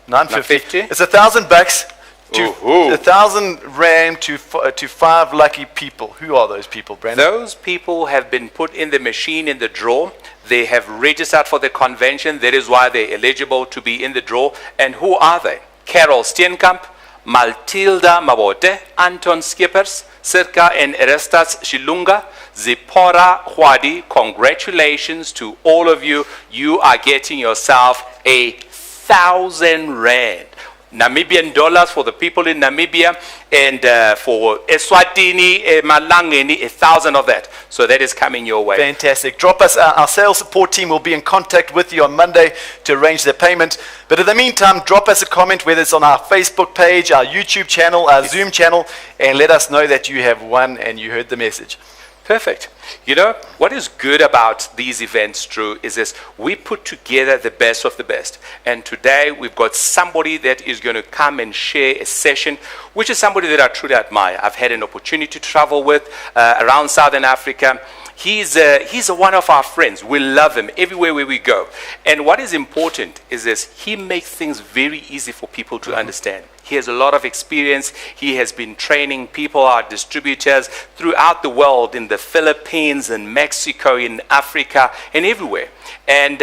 950. It's $1,000 to 1,000 rand to 5 lucky people. Who are those people, Brandon? Those people have been put in the machine in the draw. They have registered for the convention. That is why they're eligible to be in the draw. And who are they? Carol Steenkamp, Matilda Mabote, Anton Skippers, Sirka and Erestas Shilunga, Zipporah Hwadi. Congratulations to all of you. You are getting yourself 1,000 rand. Namibian dollars for the people in Namibia, and for Eswatini, Malangeni, 1,000 of that. So that is coming your way. Fantastic. Drop us, our sales support team will be in contact with you on Monday to arrange the payment. But in the meantime, drop us a comment, whether it's on our Facebook page, our YouTube channel, our Zoom channel, and let us know that you have won and you heard the message. Perfect. What is good about these events, Drew, is this: we put together the best of the best. And today we've got somebody that is going to come and share a session, which is somebody that I truly admire. I've had an opportunity to travel with around Southern Africa. He's one of our friends. We love him everywhere where we go. And what is important is this: he makes things very easy for people to understand. He has a lot of experience. He has been training people, our distributors, throughout the world, in the Philippines and Mexico, in Africa, and everywhere. And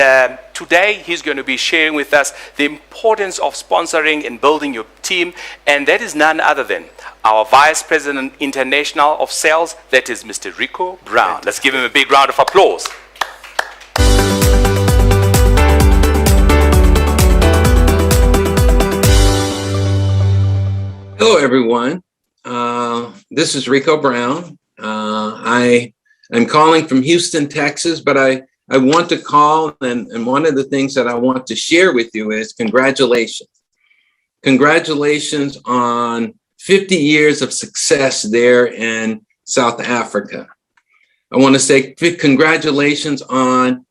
today he's going to be sharing with us the importance of sponsoring and building your team. And that is none other than our Vice President International of Sales, that is Mr. Rico Brown. Let's give him a big round of applause. Hello, everyone. This is Rico Brown. I am calling from Houston, Texas, but I want to call, and one of the things that I want to share with you is congratulations. Congratulations on 50 years of success there in South Africa. I want to say congratulations on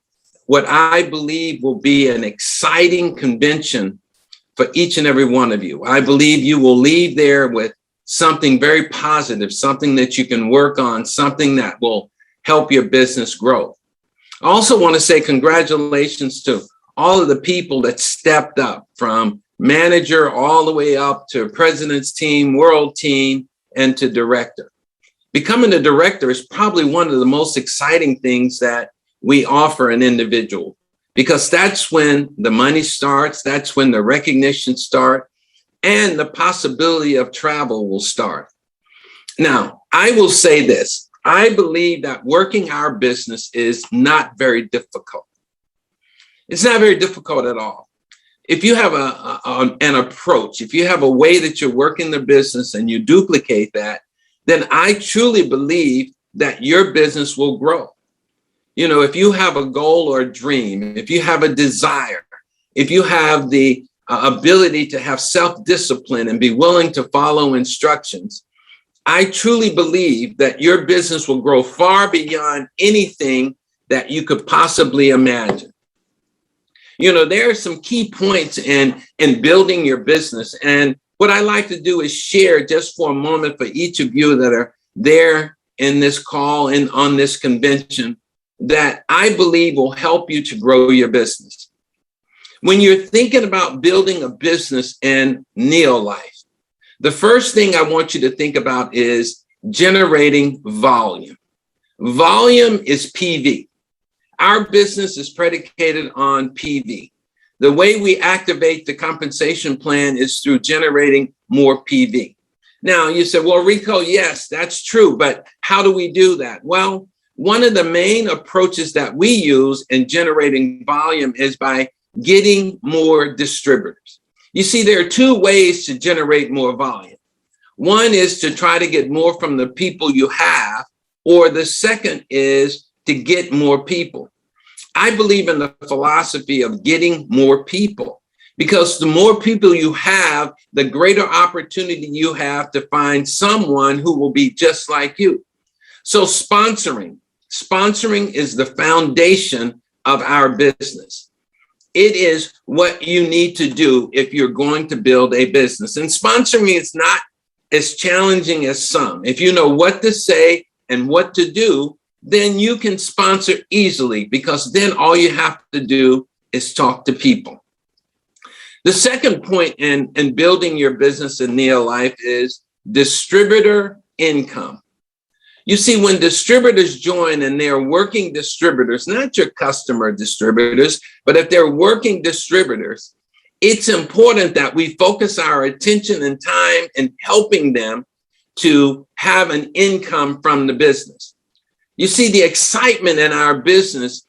what I believe will be an exciting convention for each and every one of you. I believe you will leave there with something very positive, something that you can work on, something that will help your business grow. I also want to say congratulations to all of the people that stepped up, from manager all the way up to president's team, world team, and to director. Becoming a director is probably one of the most exciting things that we offer an individual, because that's when the money starts, that's when the recognition starts, and the possibility of travel will start. Now, I will say this. I believe that working our business is not very difficult. It's not very difficult at all. If you have an approach, if you have a way that you're working the business and you duplicate that, then I truly believe that your business will grow. You know, if you have a goal or a dream, if you have a desire, if you have the ability to have self-discipline and be willing to follow instructions, I truly believe that your business will grow far beyond anything that you could possibly imagine. You know, there are some key points in building your business. And what I like to do is share just for a moment for each of you that are there in this call and on this convention, that I believe will help you to grow your business. When you're thinking about building a business in Neolife, the first thing I want you to think about is generating volume. Volume is PV. Our business is predicated on PV. The way we activate the compensation plan is through generating more PV. Now you said, well, Rico, yes, that's true, but how do we do that? Well, one of the main approaches that we use in generating volume is by getting more distributors. You see, there are two ways to generate more volume. One is to try to get more from the people you have, or the second is to get more people. I believe in the philosophy of getting more people, because the more people you have, the greater opportunity you have to find someone who will be just like you. So sponsoring is the foundation of our business. It is what you need to do if you're going to build a business. And sponsoring is not as challenging as some. If you know what to say and what to do, then you can sponsor easily, because then all you have to do is talk to people. The second point in building your business in Neolife is distributor income. You see, when distributors join and they're working distributors, not your customer distributors, but if they're working distributors, it's important that we focus our attention and time in helping them to have an income from the business. You see, the excitement in our business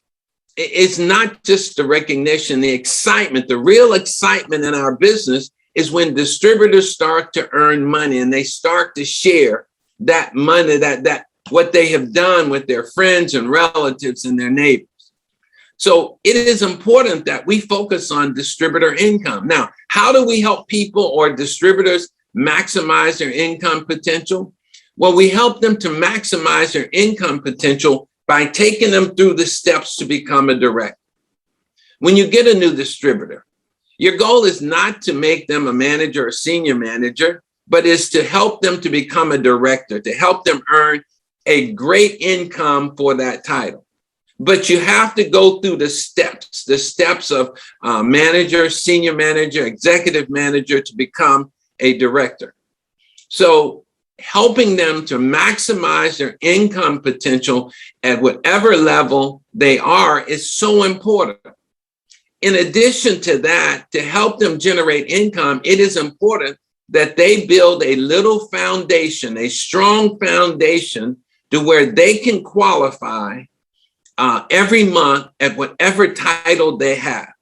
is not just the recognition, the excitement, the real excitement in our business is when distributors start to earn money and they start to share that money, that what they have done with their friends and relatives and their neighbors. So it is important that we focus on distributor income. Now, how do we help people or distributors maximize their income potential? Well, we help them to maximize their income potential by taking them through the steps to become a director. When you get a new distributor, your goal is not to make them a manager or senior manager, but is to help them to become a director, to help them earn a great income for that title. But you have to go through the steps of manager, senior manager, executive manager to become a director. So helping them to maximize their income potential at whatever level they are is so important. In addition to that, to help them generate income, it is important that they build a little foundation, a strong foundation, to where they can qualify every month at whatever title they have.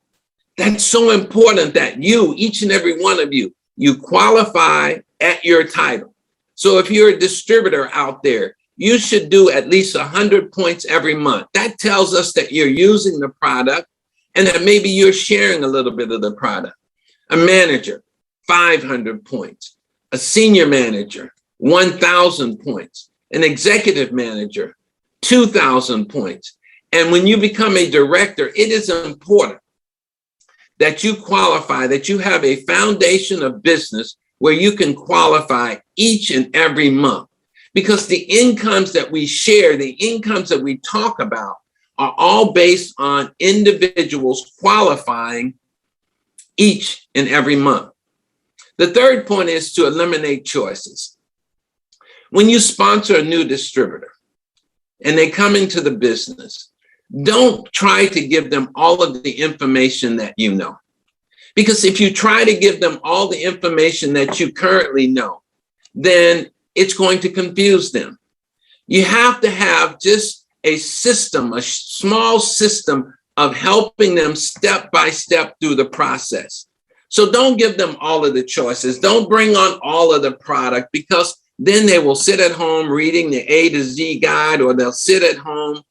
That's so important that you, each and every one of you, you qualify at your title. So if you're a distributor out there, you should do at least 100 points every month. That tells us that you're using the product and that maybe you're sharing a little bit of the product. A manager, 500 points. A senior manager, 1,000 points. An executive manager, 2,000 points. And when you become a director, it is important that you qualify, that you have a foundation of business where you can qualify each and every month. Because the incomes that we share, the incomes that we talk about, are all based on individuals qualifying each and every month. The third point is to eliminate choices. When you sponsor a new distributor and they come into the business, don't try to give them all of the information that you know. Because if you try to give them all the information that you currently know, then it's going to confuse them. You have to have just a system, a small system of helping them step by step through the process. So don't give them all of the choices. Don't bring on all of the product, because then they will sit at home reading the A to Z guide, or they'll sit at home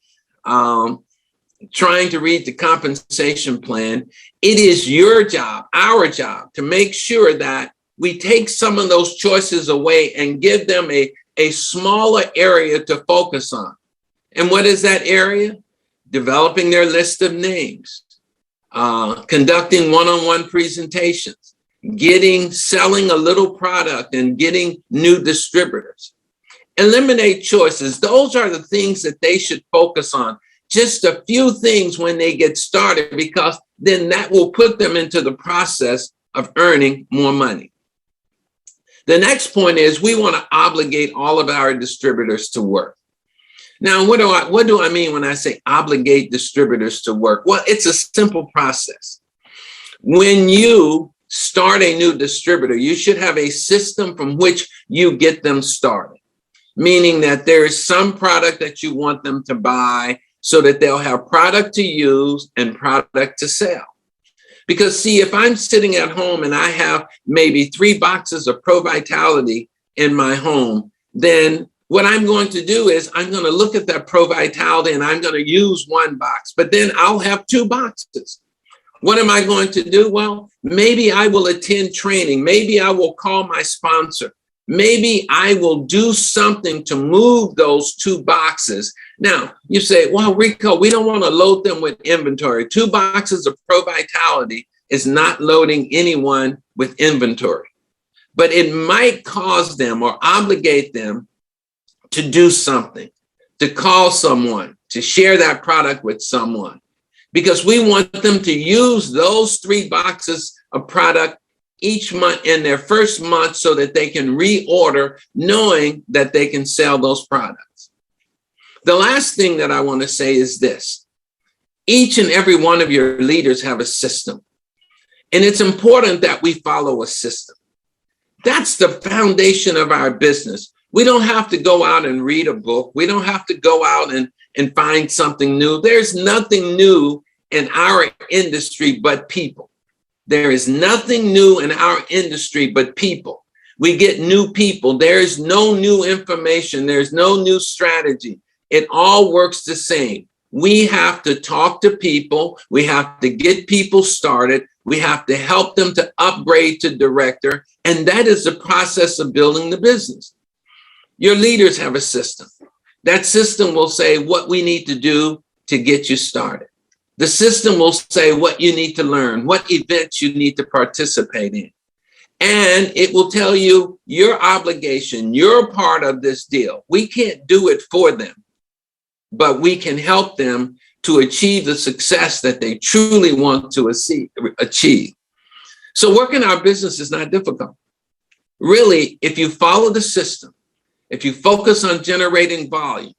trying to read the compensation plan. It is your job, our job, to make sure that we take some of those choices away and give them a smaller area to focus on. And what is that area? Developing their list of names, conducting one-on-one presentations, selling a little product and getting new distributors. Eliminate choices. Those are the things that they should focus on. Just a few things when they get started, because then that will put them into the process of earning more money. The next point is we want to obligate all of our distributors to work. Now, what do I mean when I say obligate distributors to work? Well, it's a simple process. When you start a new distributor, you should have a system from which you get them started, meaning that there is some product that you want them to buy so that they'll have product to use and product to sell. Because see, if I'm sitting at home and I have maybe 3 boxes of Pro Vitality in my home, then what I'm going to do is I'm going to look at that Pro Vitality and I'm going to use 1 box, but then I'll have 2 boxes. What am I going to do? Well, maybe I will attend training. Maybe I will call my sponsor. Maybe I will do something to move those 2 boxes. Now, you say, well, Rico, we don't want to load them with inventory. 2 boxes of Pro Vitality is not loading anyone with inventory. But it might cause them or obligate them to do something, to call someone, to share that product with someone, because we want them to use those 3 boxes of product each month in their first month so that they can reorder, knowing that they can sell those products. The last thing that I want to say is this. Each and every one of your leaders have a system, and it's important that we follow a system. That's the foundation of our business. We don't have to go out and read a book. We don't have to go out and find something new. There's nothing new in our industry but people. There is nothing new in our industry but people. We get new people. There is no new information. There's no new strategy. It all works the same. We have to talk to people. We have to get people started. We have to help them to upgrade to director. And that is the process of building the business. Your leaders have a system. That system will say what we need to do to get you started. The system will say what you need to learn, what events you need to participate in. And it will tell you your obligation, your part of this deal. We can't do it for them, but we can help them to achieve the success that they truly want to achieve. So working our business is not difficult. Really, if you follow the system, if you focus on generating volume,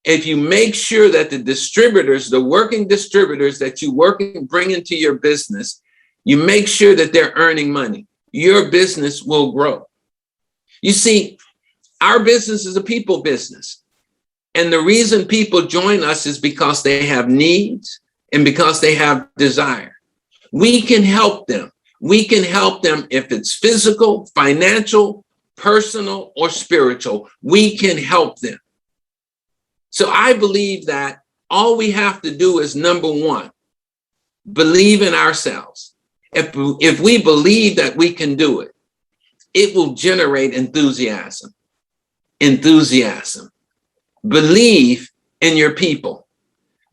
if you make sure that the distributors, the working distributors that you work and bring into your business, you make sure that they're earning money, your business will grow. You see, our business is a people business. And the reason people join us is because they have needs and because they have desire. We can help them. We can help them if it's physical, financial, personal or spiritual, we can help them. So I believe that all we have to do is, number one, believe in ourselves. If we believe that we can do it, it will generate enthusiasm. Enthusiasm. Believe in your people.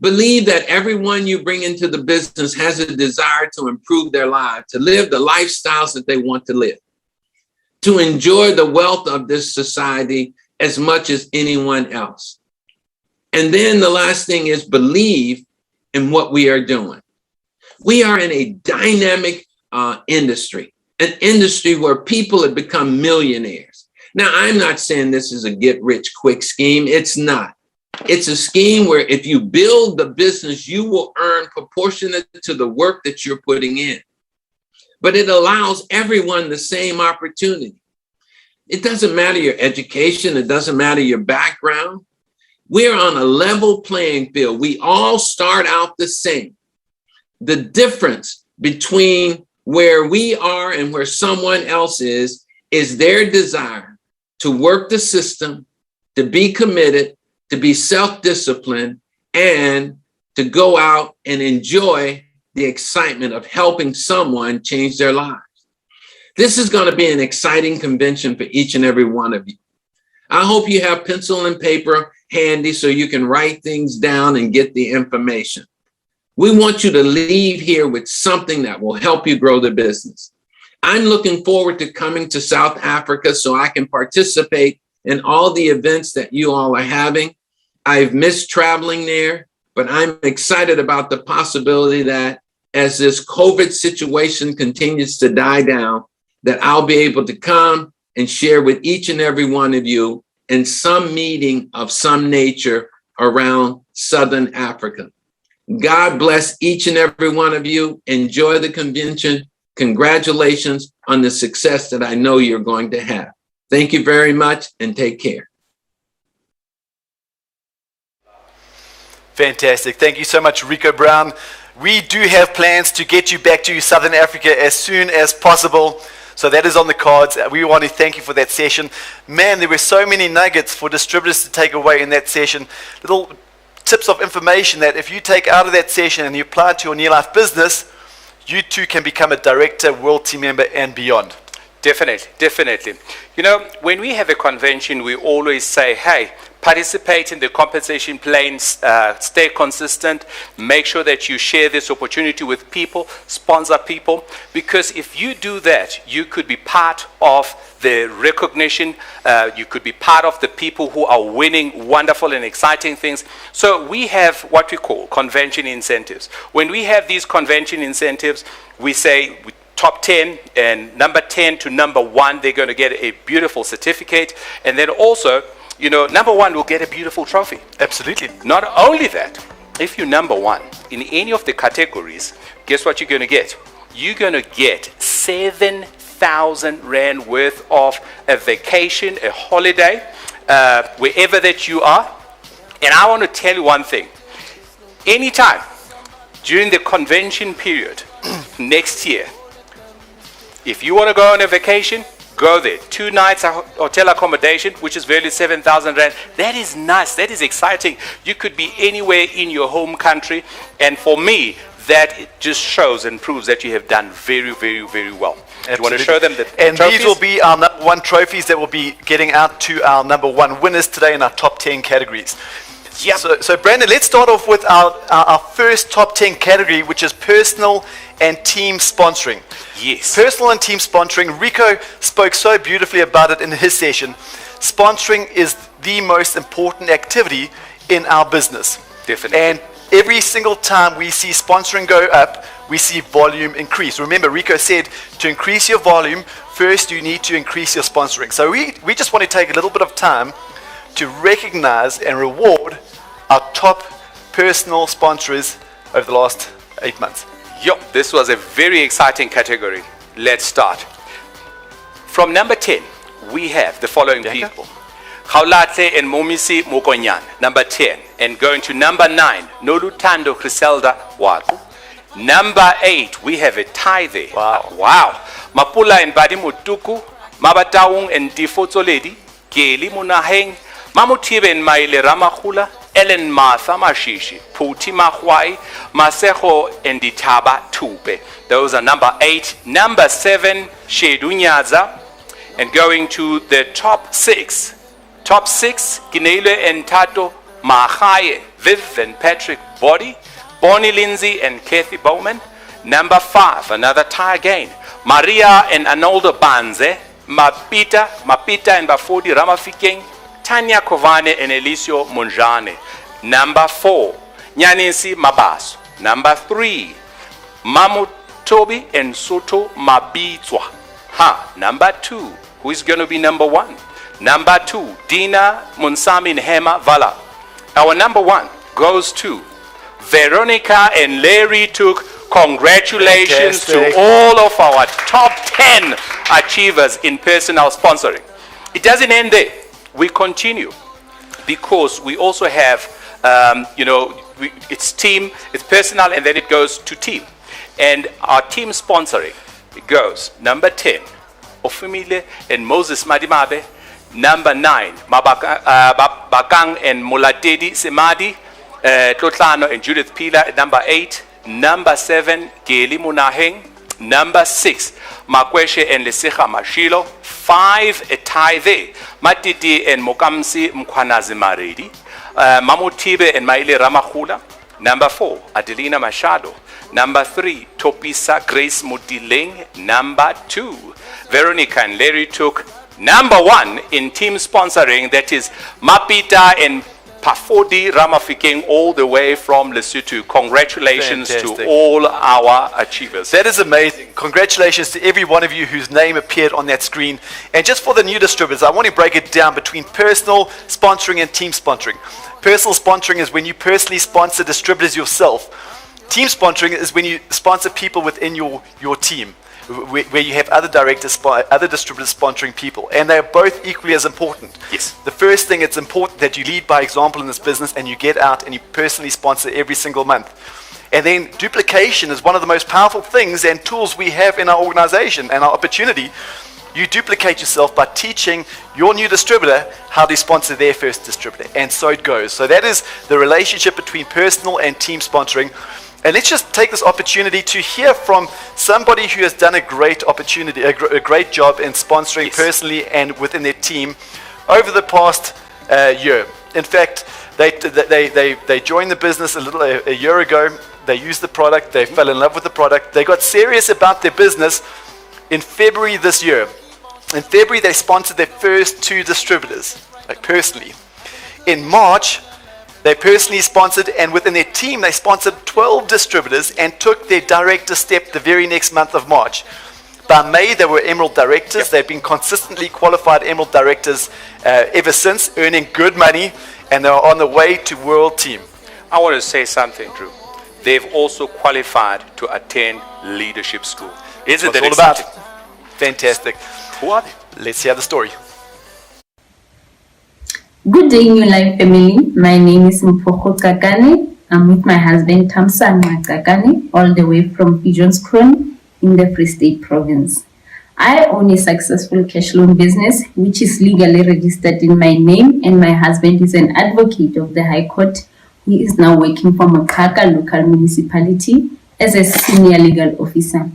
Believe that everyone you bring into the business has a desire to improve their lives, to live the lifestyles that they want to live, to enjoy the wealth of this society as much as anyone else. And then the last thing is believe in what we are doing. We are in a dynamic industry, an industry where people have become millionaires. Now, I'm not saying this is a get-rich-quick scheme. It's not. It's a scheme where if you build the business, you will earn proportionate to the work that you're putting in. But it allows everyone the same opportunity. It doesn't matter your education. It doesn't matter your background. We're on a level playing field. We all start out the same. The difference between where we are and where someone else is their desire to work the system, to be committed, to be self-disciplined, and to go out and enjoy the excitement of helping someone change their lives. This is going to be an exciting convention for each and every one of you. I hope you have pencil and paper handy so you can write things down and get the information. We want you to leave here with something that will help you grow the business. I'm looking forward to coming to South Africa so I can participate in all the events that you all are having. I've missed traveling there, but I'm excited about the possibility that as this COVID situation continues to die down, that I'll be able to come and share with each and every one of you in some meeting of some nature around Southern Africa. God bless each and every one of you. Enjoy the convention. Congratulations on the success that I know you're going to have. Thank you very much and take care. Fantastic. Thank you so much, Rico Brown. We do have plans to get you back to Southern Africa as soon as possible. So that is on the cards. We want to thank you for that session. Man, there were so many nuggets for distributors to take away in that session. Little tips of information that if you take out of that session and you apply it to your Neolife business, you too can become a director, world team member, and beyond. Definitely, definitely. You know, when we have a convention, we always say, hey, participate in the compensation plane, stay consistent, make sure that you share this opportunity with people, sponsor people, because if you do that, you could be part of the recognition, you could be part of the people who are winning wonderful and exciting things. So we have what we call convention incentives. When we have these convention incentives, we say, top 10 and number 10 to number 1, they're going to get a beautiful certificate. And then also, you know, number 1 will get a beautiful trophy. Absolutely. Not only that, if you're number 1 in any of the categories, guess what you're going to get? You're going to get 7,000 Rand worth of a vacation, a holiday, wherever that you are. And I want to tell you one thing. Anytime during the convention period next year, if you want to go on a vacation, go there. 2 nights hotel accommodation, which is valued 7,000 Rand. That is nice. That is exciting. You could be anywhere in your home country. And for me, that it just shows and proves that you have done very, very, very well. You want to show them the and trophies? These will be our number 1 trophies that will be getting out to our number 1 winners today in our top 10 categories. Yep. So Brandon, let's start off with our first top 10 category, which is personal and team sponsoring. Yes. Personal and team sponsoring. Rico spoke so beautifully about it in his session. Sponsoring is the most important activity in our business. Definitely. And every single time we see sponsoring go up, we see volume increase. Remember, Rico said to increase your volume, first you need to increase your sponsoring. So we just want to take a little bit of time to recognize and reward our top personal sponsors over the last 8 months. Yep, this was a very exciting category. Let's start. From number 10, we have the following people. Gaulatle and Momisi Mokonyan, number 10. And going to number 9, Nolutando Griselda Waku. Number 8, we have a tie there. Wow. Wow. Mapula and Badimutuku, Mabataung and Tifotso Lady, Geli Munaheng, Mamutibe and Maile Ramahula, Ellen Martha Mashishi, Puti Mahwai, Masejo and Ditaba Tupe. Those are number 8. Number 7, Shedunyaza. And going to the top 6. Top 6, Ginele and Tato Mahaye, Viv and Patrick Body, Bonnie Lindsay and Kathy Bowman. Number 5, another tie again. Maria and Arnoldo Banze, Mapita and Bafodi Ramafikeng, Tanya Kovane and Elisio Munjane. Number 4, Nyaninsi Mabaso. Number 3, Mamu Toby and Soto Mabitswa. Number 2, who is going to be number 1? Number 2, Dina Munsami Hema Vala. Our number 1 goes to Veronica and Larry Took. Congratulations to all of our top 10 achievers in personal sponsoring. It doesn't end there. We continue because we also have, it's team, it's personal, and then it goes to team. And our team sponsoring, it goes number 10, Ofumile and Moses Madimabe. Number 9, Bakang and Muladedi Semadi, Tlotlano and Judith Pila. Number 8, Number 7, Geli Munaheng. Number 6, Makweshe and Lesecha Mashilo. 5, a tie there. Matiti and Mokamsi Mkwanazi Maridi. Mamutibe and Maile Ramahula. Number 4, Adelina Machado. Number 3, Topisa Grace Mutileng. Number 2, Veronica and Larry Took. Number 1 in team sponsoring, that is Mapita and Pafodi Ramafikeng, all the way from Lesotho. Congratulations to all our achievers. That is amazing. Congratulations to every one of you whose name appeared on that screen. And just for the new distributors, I want to break it down between personal sponsoring and team sponsoring. Personal sponsoring is when you personally sponsor distributors yourself. Team sponsoring is when you sponsor people within your team, where you have other directors, other distributors sponsoring people, and they're both equally as important. Yes. The first thing, it's important that you lead by example in this business and you get out and you personally sponsor every single month. And then duplication is one of the most powerful things and tools we have in our organization and our opportunity. You duplicate yourself by teaching your new distributor how to sponsor their first distributor, and so it goes. So that is the relationship between personal and team sponsoring. And let's just take this opportunity to hear from somebody who has done a great opportunity, a great job in sponsoring personally and within their team over the past year. In fact, they joined the business a year ago. They used the product. They fell in love with the product. They got serious about their business in February this year. In February, they sponsored their first 2 distributors, like personally. In March, they personally sponsored, and within their team, they sponsored 12 distributors and took their director step the very next month of March. By May, they were Emerald Directors. They've been consistently qualified Emerald Directors ever since, earning good money, and they're on the way to World Team. I want to say something, Drew. They've also qualified to attend leadership school. Isn't that all exciting? about? Fantastic. Who are they? Let's hear the story. Good day, New Life family. My name is Mpoko Kakane. I'm with my husband Tamsana Kakane, all the way from Pigeonskron in the Free State Province. I own a successful cash loan business which is legally registered in my name, and my husband is an advocate of the High Court. He is now working for Makaka local municipality as a senior legal officer.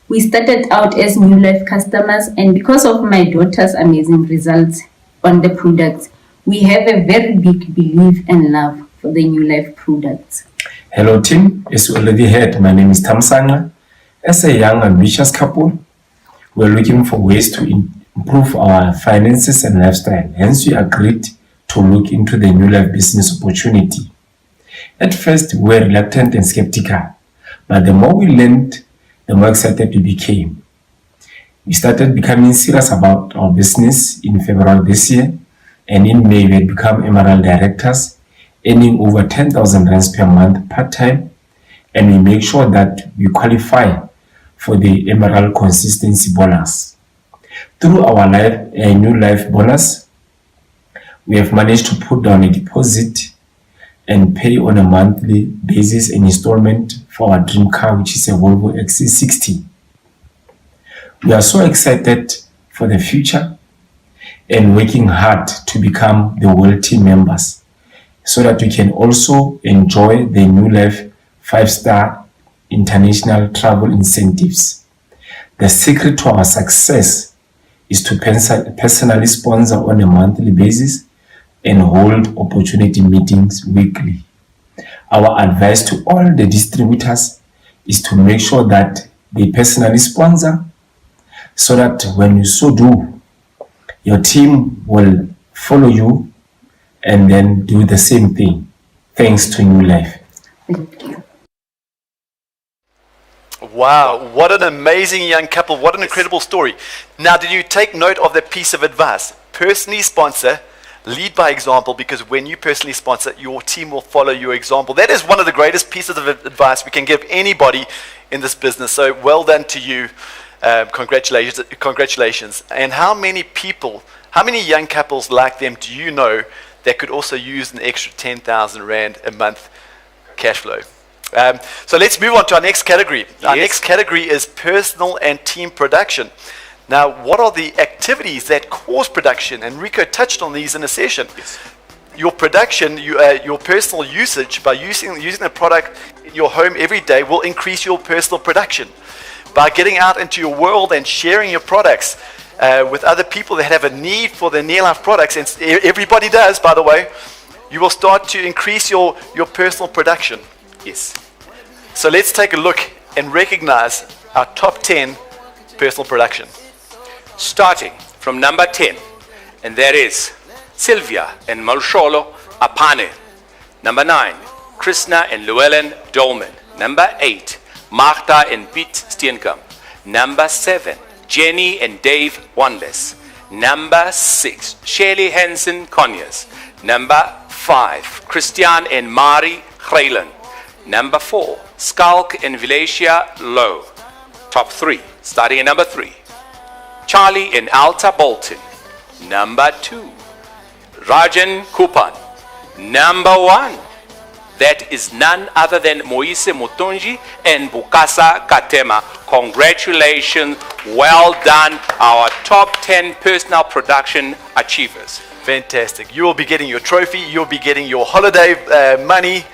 We started out as New Life customers, and because of my daughter's amazing results on the products, we have a very big belief and love for the New Life products. Hello team, as you already heard, my name is Tamsanga. As a young ambitious couple, we're looking for ways to improve our finances and lifestyle. Hence, we agreed to look into the New Life business opportunity. At first, we were reluctant and skeptical, but the more we learned, the more excited we became. We started becoming serious about our business in February this year, and in May, we had become Emerald Directors, earning over 10,000 rands per month part-time, and we make sure that we qualify for the Emerald Consistency Bonus. Through our New Life bonus, we have managed to put down a deposit and pay on a monthly basis an installment for our dream car, which is a Volvo XC60. We are so excited for the future and working hard to become the World Team members so that we can also enjoy the New Life 5-star international travel incentives. The secret to our success is to personally sponsor on a monthly basis and hold opportunity meetings weekly. Our advice to all the distributors is to make sure that they personally sponsor so that when you so do, your team will follow you and then do the same thing. Thanks to New Life. Wow, what an amazing young couple. What an incredible story. Now, did you take note of the piece of advice? Personally sponsor, lead by example, because when you personally sponsor, your team will follow your example. That is one of the greatest pieces of advice we can give anybody in this business. So well done to you. Congratulations. And how many people, how many young couples like them do you know that could also use an extra 10,000 Rand a month cash flow? So let's move on to our next category. Our next category is personal and team production. Now, what are the activities that cause production? And Rico touched on these in a session. Your production, your personal usage, by using the product in your home every day will increase your personal production. By getting out into your world and sharing your products with other people that have a need for the Neolife products, and everybody does, by the way, you will start to increase your personal production. Yes. So let's take a look and recognize our top 10 personal production. Starting from number 10, and that is Sylvia and Malsholo Apane. Number 9, Krishna and Llewellyn Dolman. Number 8, Martha and Piet Steenkamp. Number 7, Jenny and Dave Wanless. Number 6, Shirley Hansen Conyers. Number 5, Christian and Mari Greylen. Number 4, Skalk and Vilacia Lowe. Top 3, starting at number 3, Charlie and Alta Bolton. Number 2, Rajan Kupan. Number 1, that is none other than Moise Mutonji and Bukasa Katema. Congratulations, well done, our top 10 personal production achievers. Fantastic. You will be getting your trophy, you'll be getting your holiday money,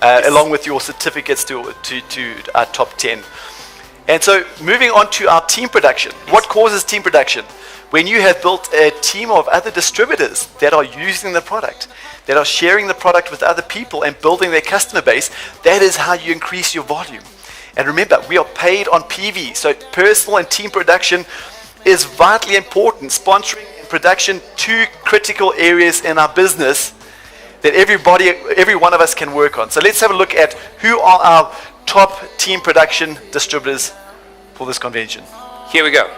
along with your certificates to our top 10. And so moving on to our team production. What causes team production? When you have built a team of other distributors that are using the product, that are sharing the product with other people and building their customer base, that is how you increase your volume. And remember, we are paid on PV, so personal and team production is vitally important. Sponsoring and production, 2 critical areas in our business that every one of us can work on. So let's have a look at who are our top team production distributors for this convention. Here we go.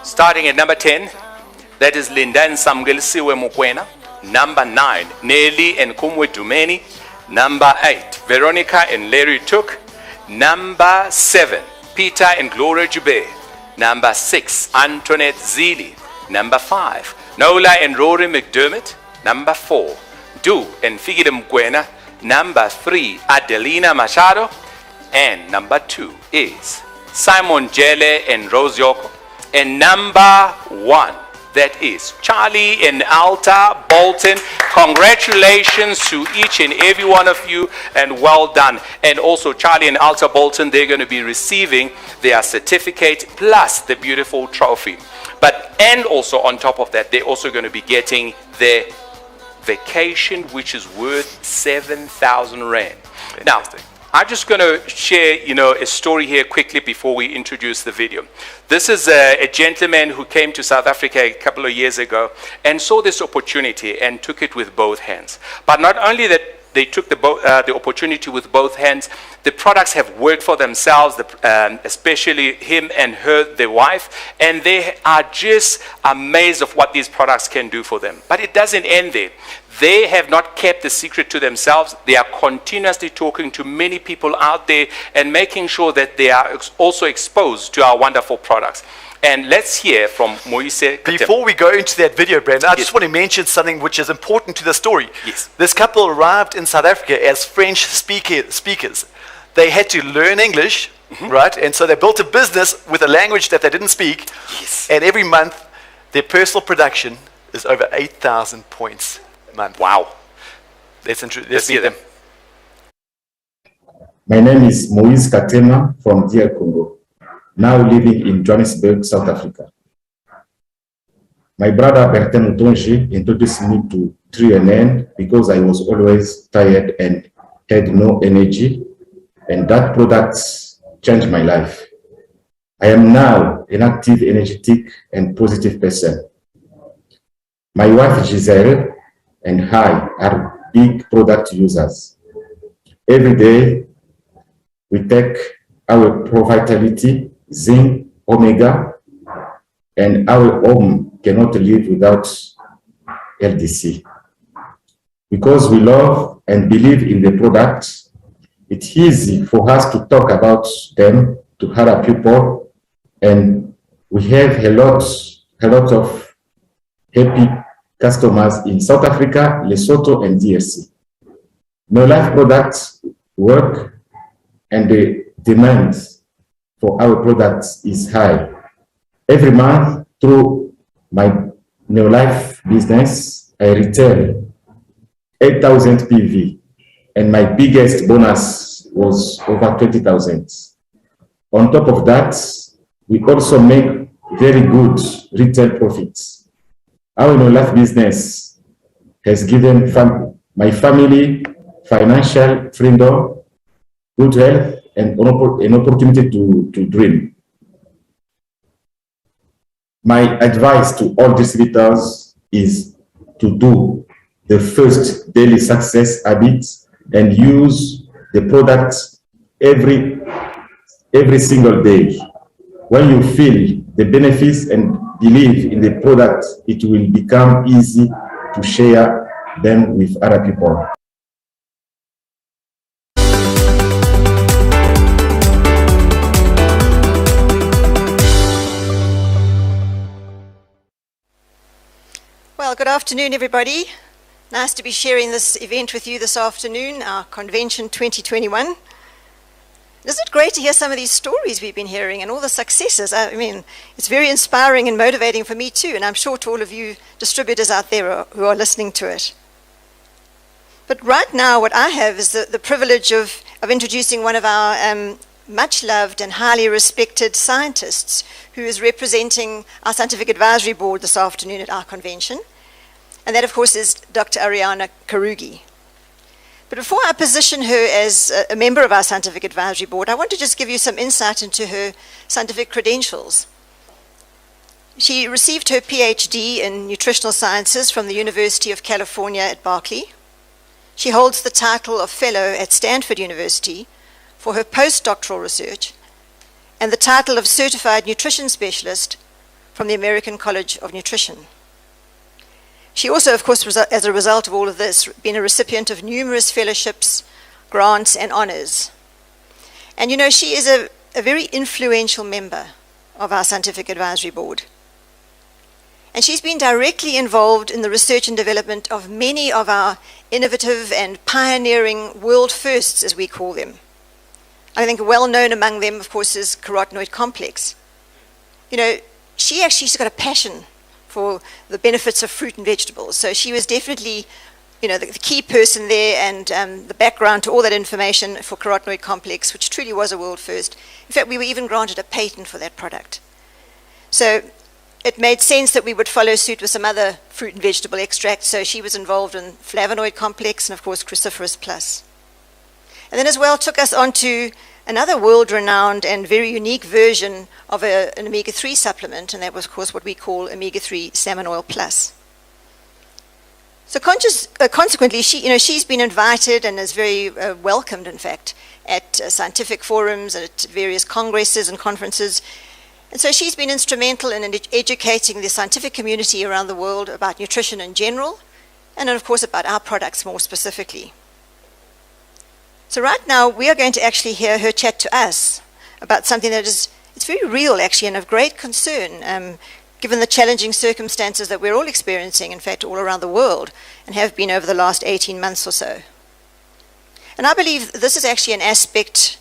Starting at number 10, that is Linda and Samgelisiwe Mokwena. Number 9, Nelly and Kumwe Dumeni. Number 8, Veronica and Larry Took. Number 7, Peter and Gloria Jube. Number 6, Antoinette Zili. Number 5, Nola and Rory McDermott. Number 4, Du and Figide Mkwena. Number 3, Adelina Machado. And number 2 is Simon Jele and Rose Yoko. And number 1, that is Charlie and Alta Bolton. Congratulations to each and every one of you, and well done. And also Charlie and Alta Bolton, they're going to be receiving their certificate plus the beautiful trophy. And also on top of that, they're also going to be getting their vacation, which is worth 7,000 Rand. Now, I'm just going to share, a story here quickly before we introduce the video. This is a gentleman who came to South Africa a couple of years ago and saw this opportunity and took it with both hands. But not only that they took the opportunity with both hands, the products have worked for themselves, especially him and their wife, and they are just amazed of what these products can do for them. But it doesn't end there. They have not kept the secret to themselves. They are continuously talking to many people out there and making sure that they are also exposed to our wonderful products. And let's hear from Moise. Before we go into that video, Brandon, I just want to mention something which is important to the story. Yes. This couple arrived in South Africa as French speakers. They had to learn English, right? And so they built a business with a language that they didn't speak. Yes. And every month Their personal production is over 8,000 points a month. Wow. Let's hear meet them. My name is Moise Katema from DR Congo, now living in Johannesburg, South Africa. My brother Bertin Mutonji introduced me to 3NN because I was always tired and had no energy, and that product changed my life. I am now an active, energetic, and positive person. My wife Giselle and I are big product users. Every day, we take our Pro Vitality, Zinc, Omega, and our home cannot live without LDC. Because we love and believe in the product, it's easy for us to talk about them to other people, and we have a lot of happy customers in South Africa, Lesotho, and DRC. Neolife products work, and the demand for our products is high. Every month, through my Neolife business, I retail 8,000 PV, and my biggest bonus was over 20,000. On top of that, we also make very good retail profits. Our Neolife business has given my family financial freedom, good health, and an opportunity to dream. My advice to all distributors is to do the first daily success habits and use the product every single day. When you feel the benefits and believe in the product, it will become easy to share them with other people. Well, good afternoon, everybody. Nice to be sharing this event with you this afternoon, our Convention 2021. Isn't it great to hear some of these stories we've been hearing and all the successes? I mean, it's very inspiring and motivating for me too, and I'm sure to all of you distributors out there who are listening to it. But right now, what I have is the privilege of introducing one of our much loved and highly respected scientists who is representing our Scientific Advisory Board this afternoon at our convention. And that, of course, is Dr. Ariana Karugi. But before I position her as a member of our Scientific Advisory Board, I want to just give you some insight into her scientific credentials. She received her PhD in Nutritional Sciences from the University of California at Berkeley. She holds the title of Fellow at Stanford University for her postdoctoral research, and the title of Certified Nutrition Specialist from the American College of Nutrition. She also, of course, as a result of all of this, been a recipient of numerous fellowships, grants, and honors. And you know, she is a very influential member of our Scientific Advisory Board. And she's been directly involved in the research and development of many of our innovative and pioneering world firsts, as we call them. I think well known among them, of course, is carotenoid complex. You know, she's got a passion for the benefits of fruit and vegetables. So she was definitely, you know, the key person there, and the background to all that information for carotenoid complex, which truly was a world first. In fact, we were even granted a patent for that product. So it made sense that we would follow suit with some other fruit and vegetable extracts. So she was involved in flavonoid complex and, of course, cruciferous plus. And then as well took us on to another world-renowned and very unique version of an omega-3 supplement, and that was, of course, what we call omega-3 salmon oil plus. So consequently, she's been invited and is very welcomed, in fact, at scientific forums and at various congresses and conferences. And so she's been instrumental in educating the scientific community around the world about nutrition in general, and then, of course, about our products more specifically. So right now, we are going to actually hear her chat to us about something that it's very real, actually, and of great concern, given the challenging circumstances that we're all experiencing, in fact, all around the world, and have been over the last 18 months or so. And I believe this is actually an aspect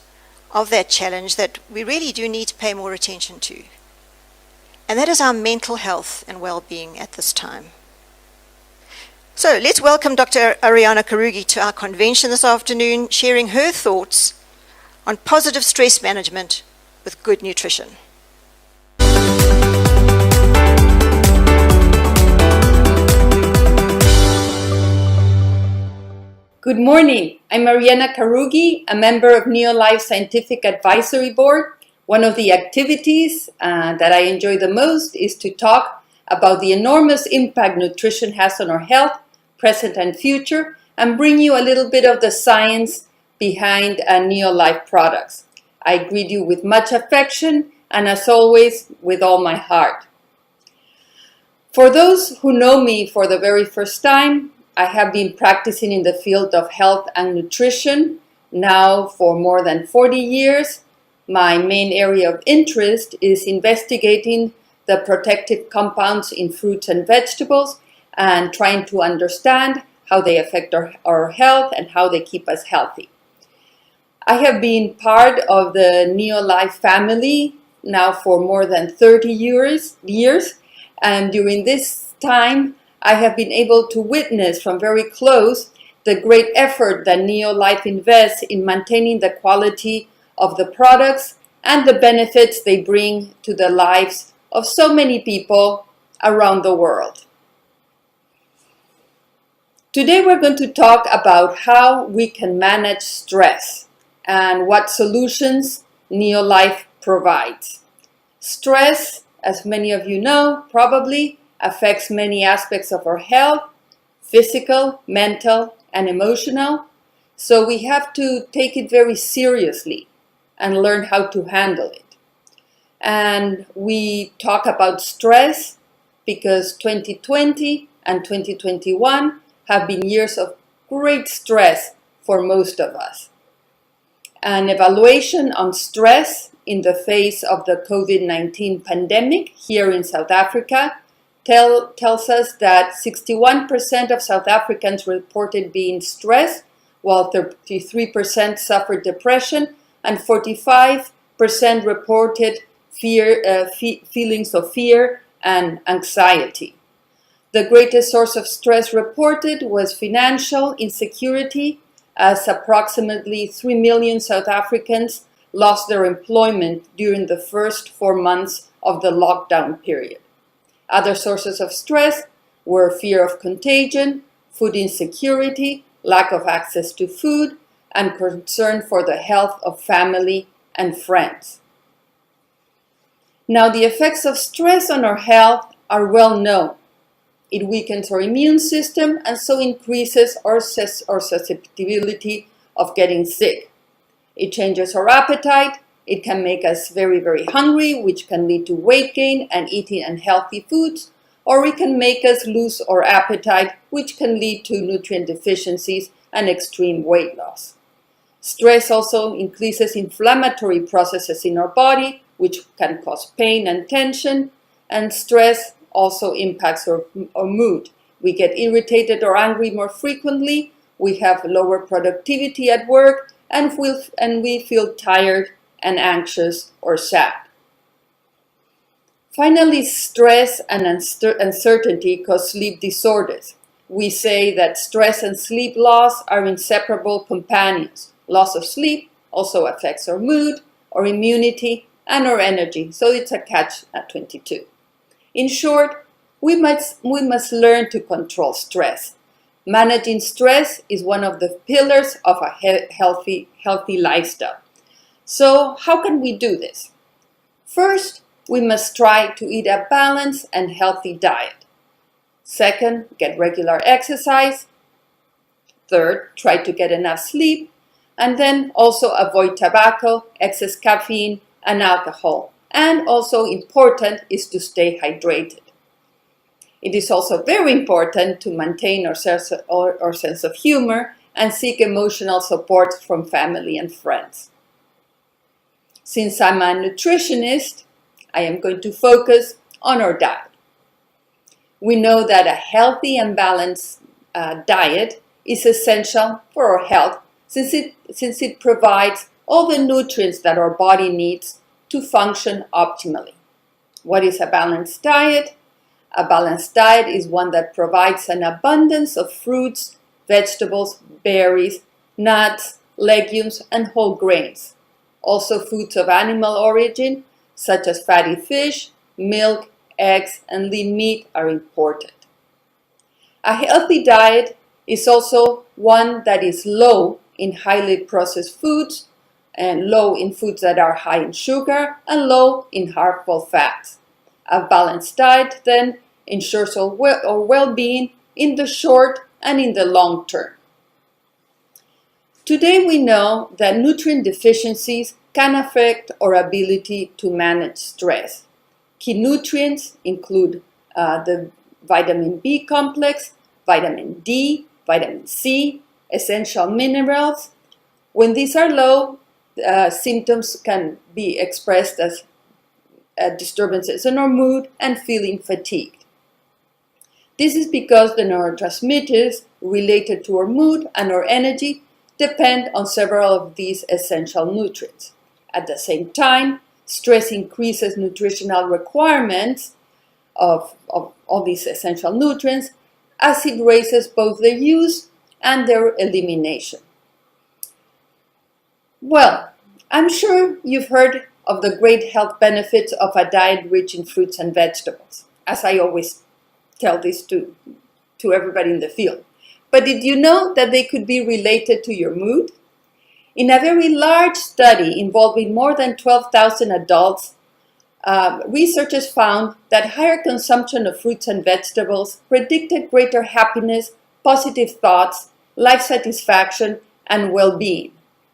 of that challenge that we really do need to pay more attention to. and that is our mental health and well-being at this time. So let's welcome Dr. Ariana Karugi to our convention this afternoon, sharing her thoughts on positive stress management with good nutrition. Good morning. I'm Ariana Karugi, a member of NeoLife Scientific Advisory Board. One of the activities that I enjoy the most is to talk about the enormous impact nutrition has on our health, present and future, and bring you a little bit of the science behind NeoLife products. I greet you with much affection and, as always, with all my heart. For those who know me for the very first time, I have been practicing in the field of health and nutrition now for more than 40 years. My main area of interest is investigating the protective compounds in fruits and vegetables and trying to understand how they affect our health and how they keep us healthy. I have been part of the NeoLife family now for more than 30 years, and during this time I have been able to witness from very close the great effort that NeoLife invests in maintaining the quality of the products and the benefits they bring to the lives of so many people around the world. Today we're going to talk about how we can manage stress and what solutions NeoLife provides. Stress, as many of you know, probably affects many aspects of our health, physical, mental, and emotional. So we have to take it very seriously and learn how to handle it. And we talk about stress because 2020 and 2021 have been years of great stress for most of us. An evaluation on stress in the face of the COVID-19 pandemic here in South Africa tells us that 61% of South Africans reported being stressed, while 33% suffered depression and 45% reported feelings of fear and anxiety. The greatest source of stress reported was financial insecurity, as approximately 3 million South Africans lost their employment during the first 4 months of the lockdown period. Other sources of stress were fear of contagion, food insecurity, lack of access to food, and concern for the health of family and friends. Now, the effects of stress on our health are well known. It weakens our immune system and so increases our susceptibility of getting sick. It changes our appetite. It can make us very, very hungry, which can lead to weight gain and eating unhealthy foods, or it can make us lose our appetite, which can lead to nutrient deficiencies and extreme weight loss. Stress also increases inflammatory processes in our body, which can cause pain and tension, and stress also impacts our mood. We get irritated or angry more frequently, we have lower productivity at work, and we feel tired and anxious or sad. Finally, stress and uncertainty cause sleep disorders. We say that stress and sleep loss are inseparable companions. Loss of sleep also affects our mood, our immunity, and our energy, so it's a catch-22. In short, we must learn to control stress. Managing stress is one of the pillars of a healthy lifestyle. So how can we do this? First, we must try to eat a balanced and healthy diet. Second, get regular exercise. Third, try to get enough sleep. And then also avoid tobacco, excess caffeine, and alcohol. And also important is to stay hydrated. It is also very important to maintain our sense of humor and seek emotional support from family and friends. Since I'm a nutritionist, I am going to focus on our diet. We know that a healthy and balanced diet is essential for our health since it provides all the nutrients that our body needs to function optimally. What is a balanced diet? A balanced diet is one that provides an abundance of fruits, vegetables, berries, nuts, legumes, and whole grains. Also foods of animal origin, such as fatty fish, milk, eggs, and lean meat are important. A healthy diet is also one that is low in highly processed foods and low in foods that are high in sugar and low in harmful fats. A balanced diet then ensures our well-being in the short and in the long term. Today we know that nutrient deficiencies can affect our ability to manage stress. Key nutrients include the vitamin B complex, vitamin D, vitamin C, essential minerals. When these are low, symptoms can be expressed as disturbances in our mood and feeling fatigued. This is because the neurotransmitters related to our mood and our energy depend on several of these essential nutrients. At the same time, stress increases nutritional requirements of all these essential nutrients as it raises both their use and their elimination. Well, I'm sure you've heard of the great health benefits of a diet rich in fruits and vegetables, as I always tell this to everybody in the field. But did you know that they could be related to your mood? In a very large study involving more than 12,000 adults, researchers found that higher consumption of fruits and vegetables predicted greater happiness, positive thoughts, life satisfaction, and well-being.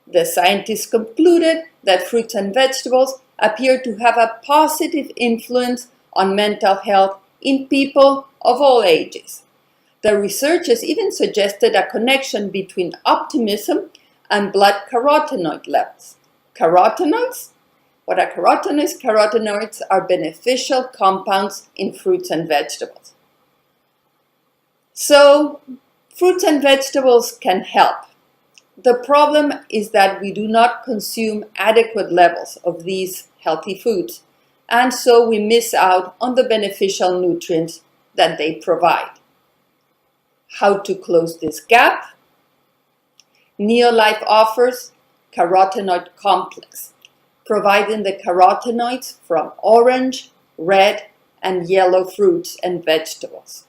The scientists concluded that fruits and vegetables appear to have a positive influence on mental health in people of all ages. The researchers even suggested a connection between optimism and blood carotenoid levels. Carotenoids? What are carotenoids? Carotenoids are beneficial compounds in fruits and vegetables. So, fruits and vegetables can help. The problem is that we do not consume adequate levels of these healthy foods, and so we miss out on the beneficial nutrients that they provide. How to close this gap? Neolife offers carotenoid complex, providing the carotenoids from orange, red, and yellow fruits and vegetables.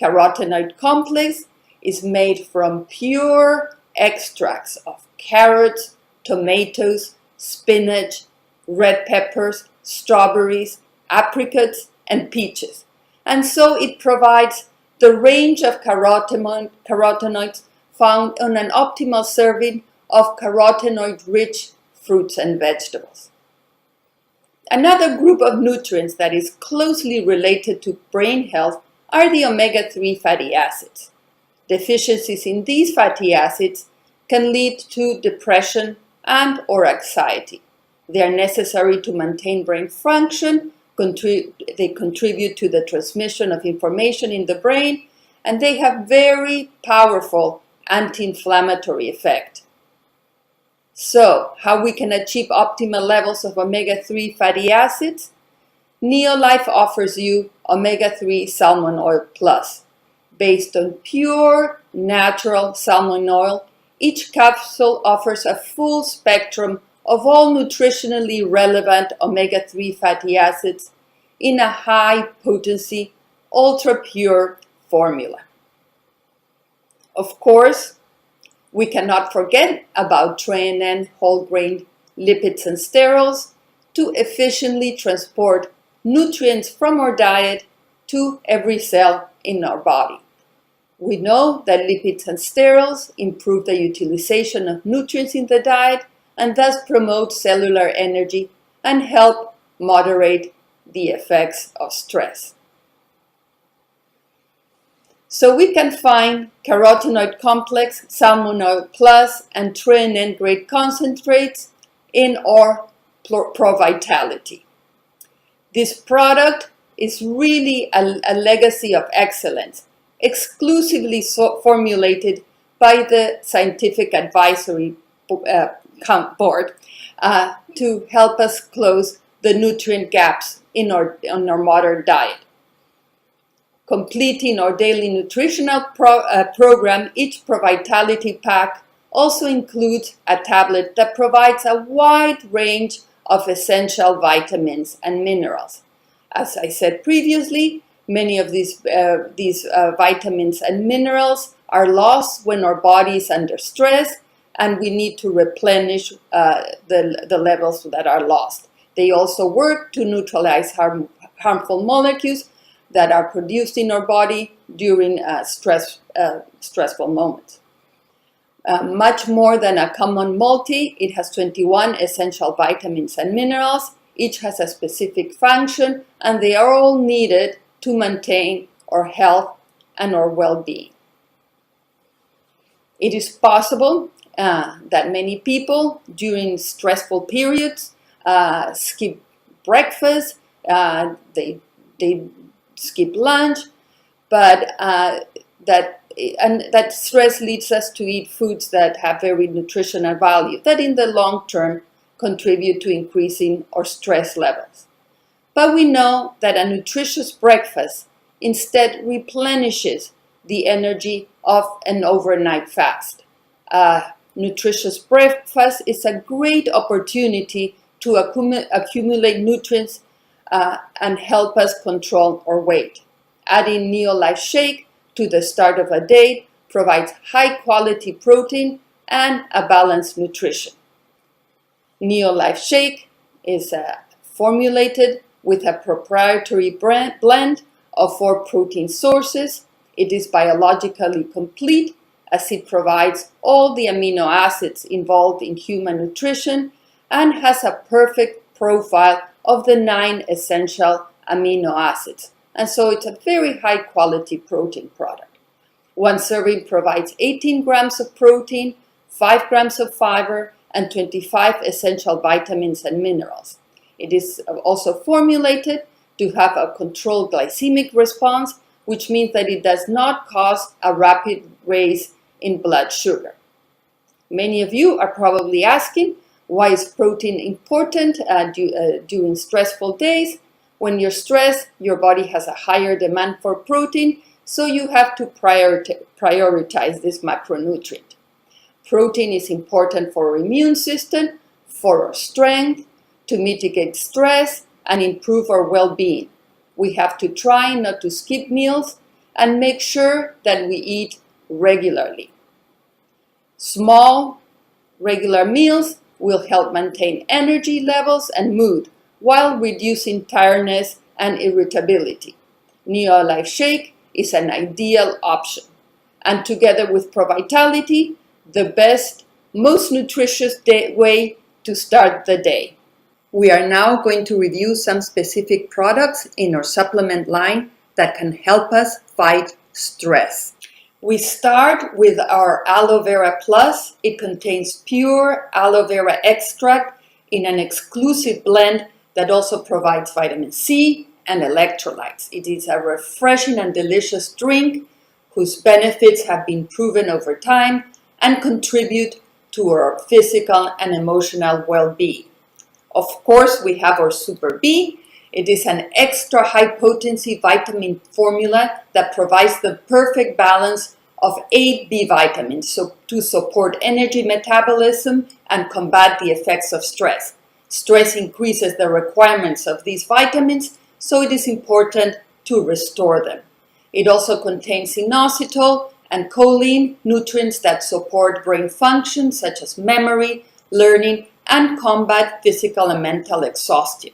Carotenoid complex is made from pure extracts of carrots, tomatoes, spinach, red peppers, strawberries, apricots, and peaches. And so it provides the range of carotenoids found on an optimal serving of carotenoid-rich fruits and vegetables. Another group of nutrients that is closely related to brain health are the omega-3 fatty acids. Deficiencies in these fatty acids can lead to depression and or anxiety. They are necessary to maintain brain function, they contribute to the transmission of information in the brain, and they have very powerful anti-inflammatory effect. So, how we can achieve optimal levels of omega-3 fatty acids? Neolife offers you omega-3 salmon oil plus. Based on pure, natural salmon oil, each capsule offers a full spectrum of all nutritionally relevant omega-3 fatty acids in a high-potency, ultra-pure formula. Of course, we cannot forget about TreaNN whole grain lipids and sterols to efficiently transport nutrients from our diet to every cell in our body. We know that lipids and sterols improve the utilization of nutrients in the diet and thus promote cellular energy and help moderate the effects of stress. So we can find carotenoid complex, salmon oil plus, and TreaNN grade concentrates in our ProVitality. This product is really a legacy of excellence, exclusively formulated by the Scientific Advisory Board to help us close the nutrient gaps in our modern diet. Completing our daily nutritional program, each ProVitality pack also includes a tablet that provides a wide range of essential vitamins and minerals. As I said previously, many of these vitamins and minerals are lost when our body is under stress, and we need to replenish the levels that are lost. They also work to neutralize harmful molecules that are produced in our body during stressful moments. Much more than a common multi, it has 21 essential vitamins and minerals. Each has a specific function, and they are all needed to maintain our health and our well-being. It is possible that many people during stressful periods skip breakfast, they skip lunch, but that stress leads us to eat foods that have very nutritional value, that in the long term contribute to increasing our stress levels. But we know that a nutritious breakfast instead replenishes the energy of an overnight fast. Nutritious breakfast is a great opportunity to accumulate nutrients and help us control our weight. Adding Neolife Shake to the start of a day provides high quality protein and a balanced nutrition. Neolife Shake is formulated with a proprietary blend of 4 protein sources. It is biologically complete as it provides all the amino acids involved in human nutrition and has a perfect profile of the 9 essential amino acids. And so it's a very high quality protein product. 1 serving provides 18 grams of protein, 5 grams of fiber, and 25 essential vitamins and minerals. It is also formulated to have a controlled glycemic response, which means that it does not cause a rapid raise in blood sugar. Many of you are probably asking, why is protein important during stressful days? When you're stressed, your body has a higher demand for protein, so you have to prioritize this macronutrient. Protein is important for our immune system, for our strength, to mitigate stress, and improve our well-being. We have to try not to skip meals and make sure that we eat regularly. Small, regular meals will help maintain energy levels and mood while reducing tiredness and irritability. Neolife Shake is an ideal option, and together with ProVitality, the best, most nutritious way to start the day. We are now going to review some specific products in our supplement line that can help us fight stress. We start with our Aloe Vera Plus. It contains pure aloe vera extract in an exclusive blend that also provides vitamin C and electrolytes. It is a refreshing and delicious drink whose benefits have been proven over time and contribute to our physical and emotional well-being. Of course, we have our Super B. It is an extra high potency vitamin formula that provides the perfect balance of 8 B vitamins to support energy metabolism and combat the effects of stress. Stress increases the requirements of these vitamins, so it is important to restore them. It also contains inositol and choline, nutrients that support brain function such as memory, learning, and combat physical and mental exhaustion.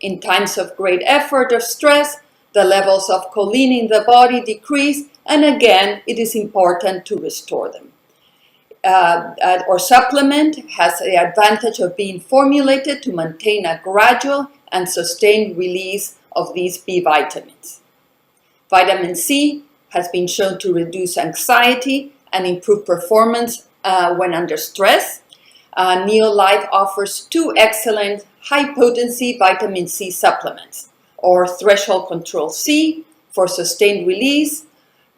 In times of great effort or stress, the levels of choline in the body decrease, and again, it is important to restore them. Our supplement has the advantage of being formulated to maintain a gradual and sustained release of these B vitamins. Vitamin C has been shown to reduce anxiety and improve performance when under stress. Neolife offers 2 excellent high-potency vitamin C supplements, or Threshold Control C for sustained release,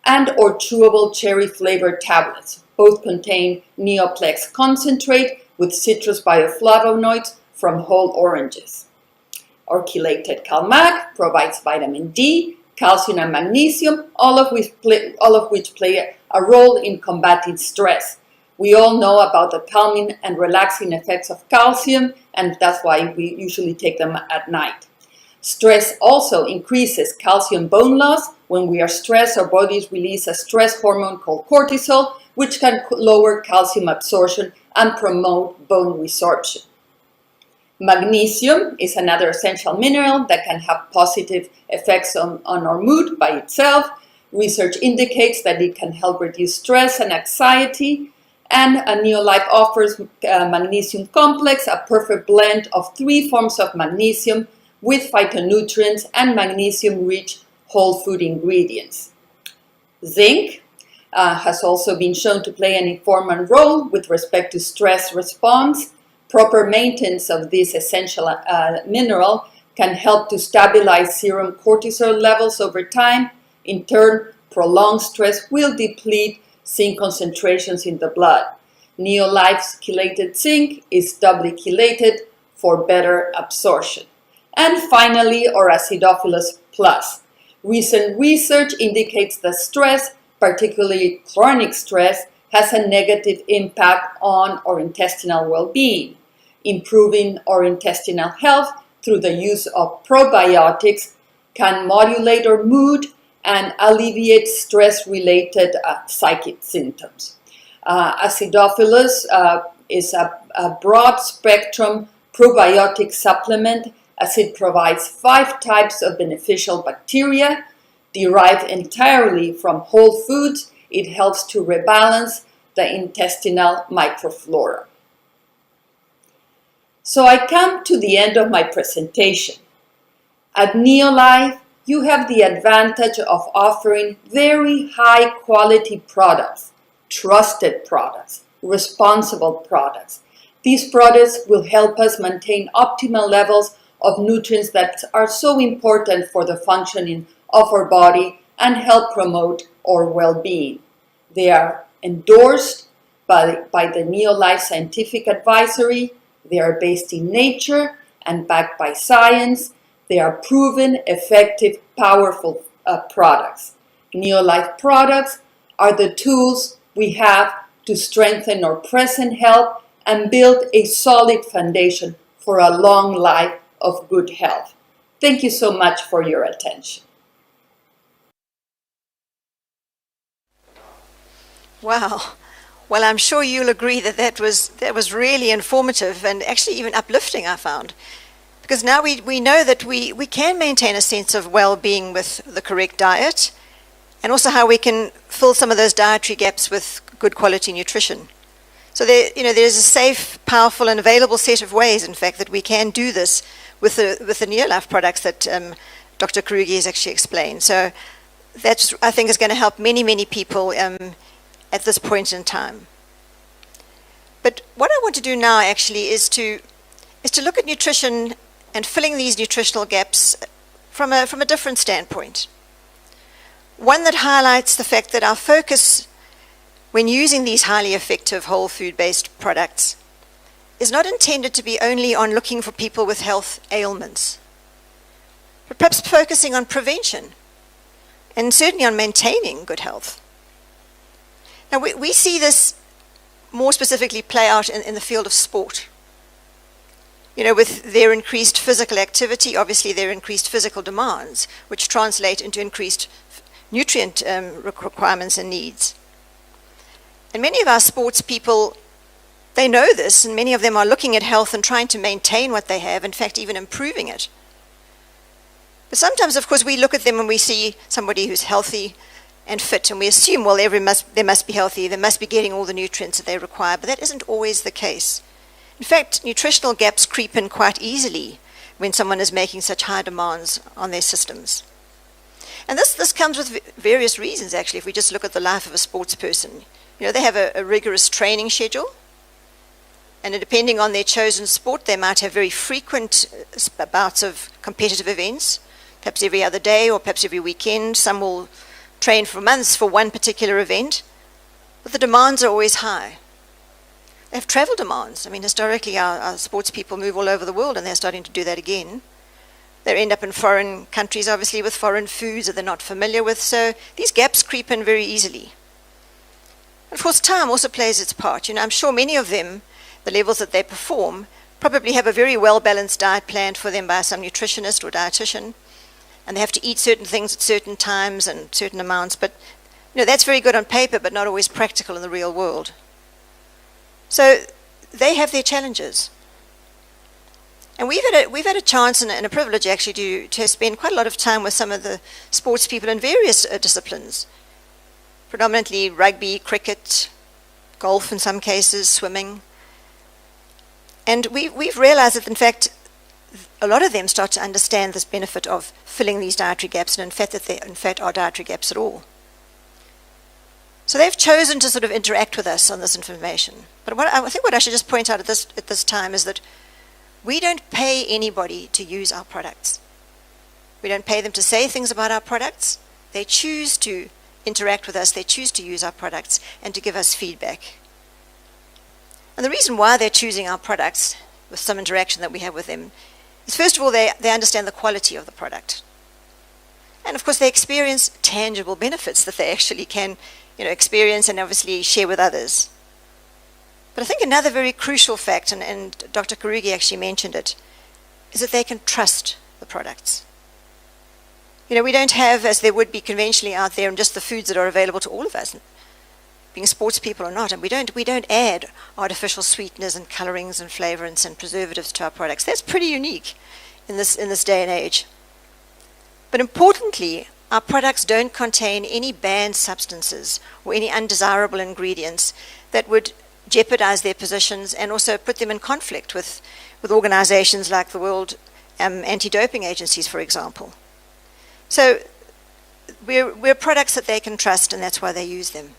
and or chewable cherry-flavored tablets. Both contain Neoplex concentrate with citrus bioflavonoids from whole oranges. or chelated CalMag provides vitamin D, calcium and magnesium, all of which play a role in combating stress. We all know about the calming and relaxing effects of calcium, and that's why we usually take them at night. Stress also increases calcium bone loss. When we are stressed, our bodies release a stress hormone called cortisol, which can lower calcium absorption and promote bone resorption. Magnesium is another essential mineral that can have positive effects on our mood by itself. Research indicates that it can help reduce stress and anxiety. And Neolife offers magnesium complex, a perfect blend of 3 forms of magnesium with phytonutrients and magnesium-rich whole food ingredients. Zinc has also been shown to play an important role with respect to stress response. Proper maintenance of this essential mineral can help to stabilize serum cortisol levels over time. In turn, prolonged stress will deplete zinc concentrations in the blood. Neolife's chelated zinc is doubly chelated for better absorption. And finally, our Acidophilus Plus. Recent research indicates that stress, particularly chronic stress, has a negative impact on our intestinal well-being. Improving our intestinal health through the use of probiotics can modulate our mood and alleviate stress-related psychic symptoms. Acidophilus is a broad-spectrum probiotic supplement, as it provides 5 types of beneficial bacteria derived entirely from whole foods. It helps to rebalance the intestinal microflora. So I come to the end of my presentation. At Neolife, you have the advantage of offering very high quality products, trusted products, responsible products. These products will help us maintain optimal levels of nutrients that are so important for the functioning of our body and help promote our well-being. They are endorsed by the Neolife Scientific Advisory. They are based in nature and backed by science. They are proven, effective, powerful products. Neolife products are the tools we have to strengthen our present health and build a solid foundation for a long life of good health. Thank you so much for your attention. Wow. Well, I'm sure you'll agree that that was really informative and actually even uplifting, I found. Because now we know that we can maintain a sense of well-being with the correct diet, and also how we can fill some of those dietary gaps with good quality nutrition. So there's a safe, powerful, and available set of ways, in fact, that we can do this with the Neolife products that Dr. Karugi has actually explained. So that, I think, is going to help many, many people at this point in time. But what I want to do now actually is to look at nutrition and filling these nutritional gaps from a different standpoint. One that highlights the fact that our focus when using these highly effective whole food-based products is not intended to be only on looking for people with health ailments, but perhaps focusing on prevention and certainly on maintaining good health. Now, we see this more specifically play out in the field of sport. With their increased physical activity, obviously their increased physical demands, which translate into increased nutrient requirements and needs. And many of our sports people, they know this, and many of them are looking at health and trying to maintain what they have, in fact, even improving it. But sometimes, of course, we look at them and we see somebody who's healthy and fit, and we assume, well, they must be healthy, they must be getting all the nutrients that they require, but that isn't always the case. In fact, nutritional gaps creep in quite easily when someone is making such high demands on their systems. And this comes with various reasons, actually, if we just look at the life of a sports person. They have a rigorous training schedule, and depending on their chosen sport, they might have very frequent bouts of competitive events, perhaps every other day or perhaps every weekend. Some will train for months for one particular event, but the demands are always high. They have travel demands. Historically, our sports people move all over the world, and they're starting to do that again. They end up in foreign countries, obviously, with foreign foods that they're not familiar with. So these gaps creep in very easily. And of course, time also plays its part. I'm sure many of them, the levels that they perform, probably have a very well-balanced diet planned for them by some nutritionist or dietitian. And they have to eat certain things at certain times and certain amounts. But that's very good on paper, but not always practical in the real world. So they have their challenges. And we've had a chance and a privilege actually to spend quite a lot of time with some of the sports people in various disciplines, predominantly rugby, cricket, golf in some cases, swimming. And we've realized that, in fact, a lot of them start to understand this benefit of filling these dietary gaps, and in fact that there in fact are dietary gaps at all. So they've chosen to sort of interact with us on this information. But I think what I should just point out at this time is that we don't pay anybody to use our products. We don't pay them to say things about our products. They choose to interact with us, they choose to use our products and to give us feedback. And the reason why they're choosing our products, with some interaction that we have with them, is first of all, they understand the quality of the product. And of course, they experience tangible benefits that they actually can experience and obviously share with others. But I think another very crucial fact, and Dr. Karugi actually mentioned it, is that they can trust the products. We don't have, as there would be conventionally out there, and just the foods that are available to all of us, being sports people or not, and we don't add artificial sweeteners and colorings and flavorants and preservatives to our products. That's pretty unique in this day and age. But importantly, our products don't contain any banned substances or any undesirable ingredients that would jeopardize their positions and also put them in conflict with organizations like the World Anti-Doping Agencies, for example. So we're products that they can trust, and that's why they use them.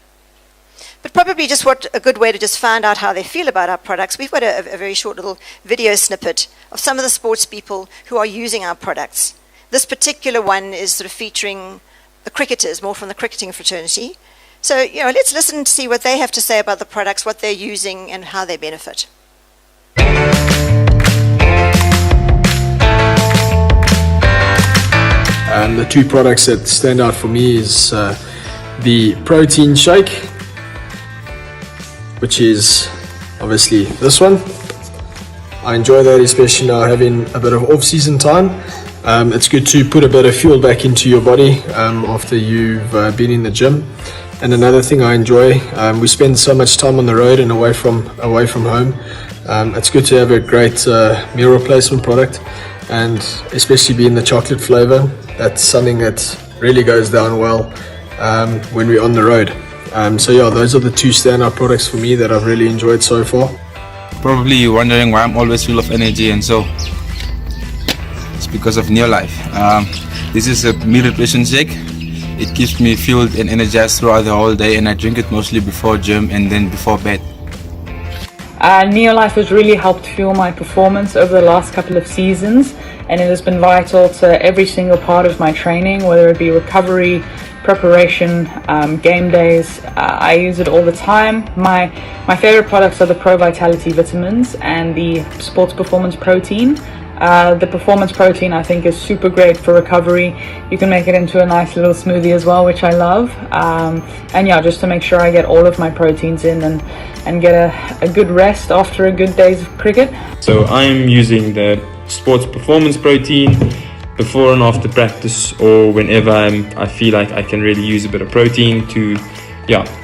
But probably just a good way to just find out how they feel about our products, we've got a very short little video snippet of some of the sports people who are using our products. This particular one is sort of featuring the cricketers, more from the cricketing fraternity. So, let's listen to see what they have to say about the products, what they're using, and how they benefit. And the two products that stand out for me is the protein shake, which is obviously this one. I enjoy that, especially now having a bit of off-season time. It's good to put a bit of fuel back into your body after you've been in the gym. And another thing I enjoy, we spend so much time on the road and away from home. It's good to have a great meal replacement product, and especially being the chocolate flavor. That's something that really goes down well when we're on the road. Those are the two standout products for me that I've really enjoyed so far. Probably you're wondering why I'm always full of energy, and so it's because of Neolife. This is a meal replacement shake. It keeps me fueled and energized throughout the whole day, and I drink it mostly before gym and then before bed. Neolife has really helped fuel my performance over the last couple of seasons, and it has been vital to every single part of my training, whether it be recovery, preparation, game days. I use it all the time. My favorite products are the Pro Vitality vitamins and the Sports Performance Protein. The Performance Protein I think is super great for recovery. You can make it into a nice little smoothie as well, which I love. Just to make sure I get all of my proteins in and get a good rest after a good day's of cricket. So I'm using the Sports Performance Protein before and after practice, or whenever I feel like I can really use a bit of protein to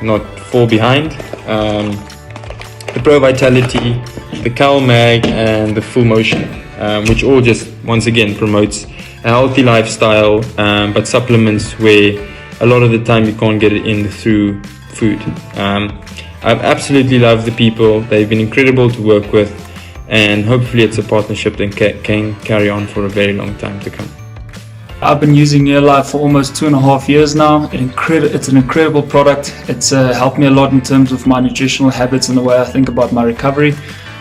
not fall behind. The Pro Vitality, the Cal Mag, and the Full Motion, which all just once again promotes a healthy lifestyle, but supplements where a lot of the time you can't get it in through food. I've absolutely loved the people. They've been incredible to work with, and hopefully it's a partnership that can carry on for a very long time to come. I've been using Neolife for almost 2.5 years now. It's an incredible product. It's helped me a lot in terms of my nutritional habits and the way I think about my recovery.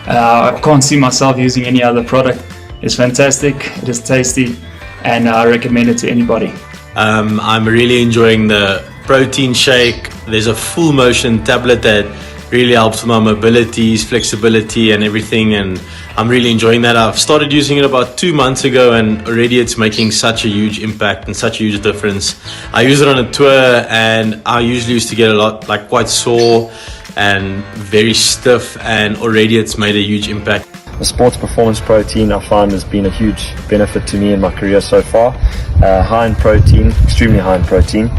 I can't see myself using any other product. It's fantastic, it is tasty, and I recommend it to anybody. I'm really enjoying the protein shake. There's a Full Motion tablet that really helps my mobilities, flexibility and everything, and I'm really enjoying that. I've started using it about 2 months ago, and already it's making such a huge impact and such a huge difference. I use it on a tour, and I usually used to get a lot, like quite sore and very stiff, and already it's made a huge impact. The sports performance protein I find has been a huge benefit to me in my career so far. High in protein, extremely high in protein,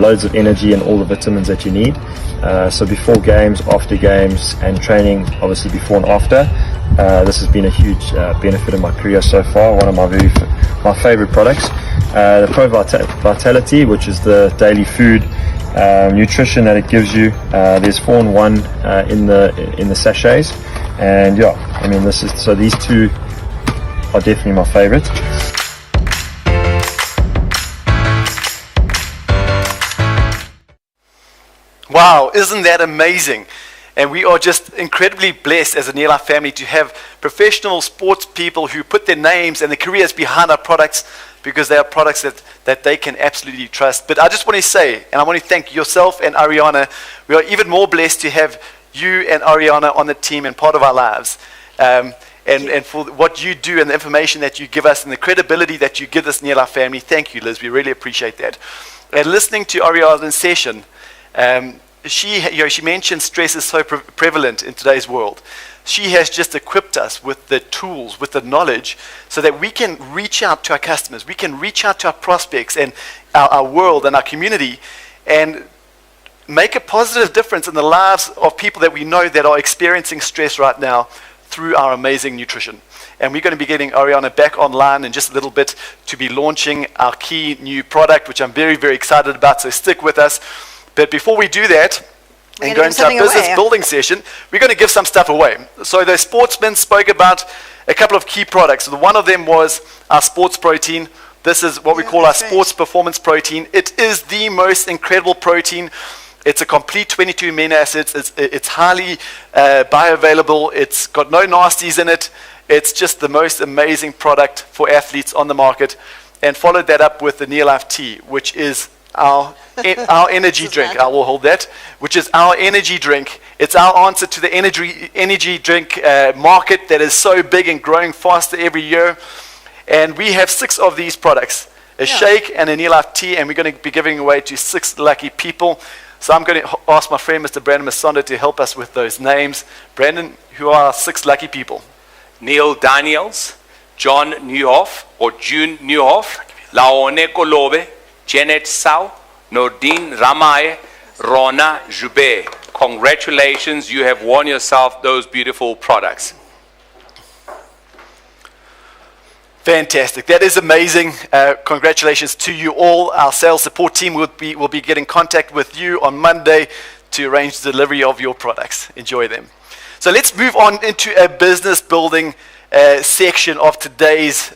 loads of energy and all the vitamins that you need. So before games, after games, and training, obviously before and after, this has been a huge benefit in my career so far. One of my favorite products. The Pro Vitality, which is the daily food nutrition that it gives you. There's 4-in-1 in the sachets, and yeah, I mean these two are definitely my favorite. Wow, isn't that amazing? And we are just incredibly blessed as a Neolife family to have professional sports people who put their names and their careers behind our products, because they are products that they can absolutely trust. But I just want to say, and I want to thank yourself and Ariana, we are even more blessed to have you and Ariana on the team and part of our lives. And for what you do and the information that you give us and the credibility that you give this Neolife family. Thank you, Liz. We really appreciate that. And listening to Ariana's session, she mentioned stress is so prevalent in today's world. She has just equipped us with the tools, with the knowledge, so that we can reach out to our customers, we can reach out to our prospects and our world and our community, and make a positive difference in the lives of people that we know that are experiencing stress right now through our amazing nutrition. And we're going to be getting Ariana back online in just a little bit to be launching our key new product, which I'm very, very excited about, so stick with us. But before we do that, and go into our business building session, we're going to give some stuff away. So the sportsmen spoke about a couple of key products. One of them was our sports protein. This is what we call our sports performance protein. It is the most incredible protein. It's a complete 22 amino acids. It's highly bioavailable. It's got no nasties in it. It's just the most amazing product for athletes on the market. And followed that up with the Neolife Tea, which is our energy drink. I will hold that, which is our energy drink. It's our answer to the energy drink market that is so big and growing faster every year. And we have 6 of these products, a shake and a Neolife Tea, and we're going to be giving away to 6 lucky people. So I'm going to ask my friend Mr. Brandon Masonda to help us with those names. Brandon, who are our 6 lucky people? Neil Daniels, John Newhoff or June Newhoff, Laone Kolobe, Janet Sau, Nordine Ramay, Rona Jube. Congratulations, you have won yourself those beautiful products. Fantastic. That is amazing. Congratulations to you all. Our sales support team will be getting contact with you on Monday to arrange the delivery of your products. Enjoy them. So let's move on into a business building section of today's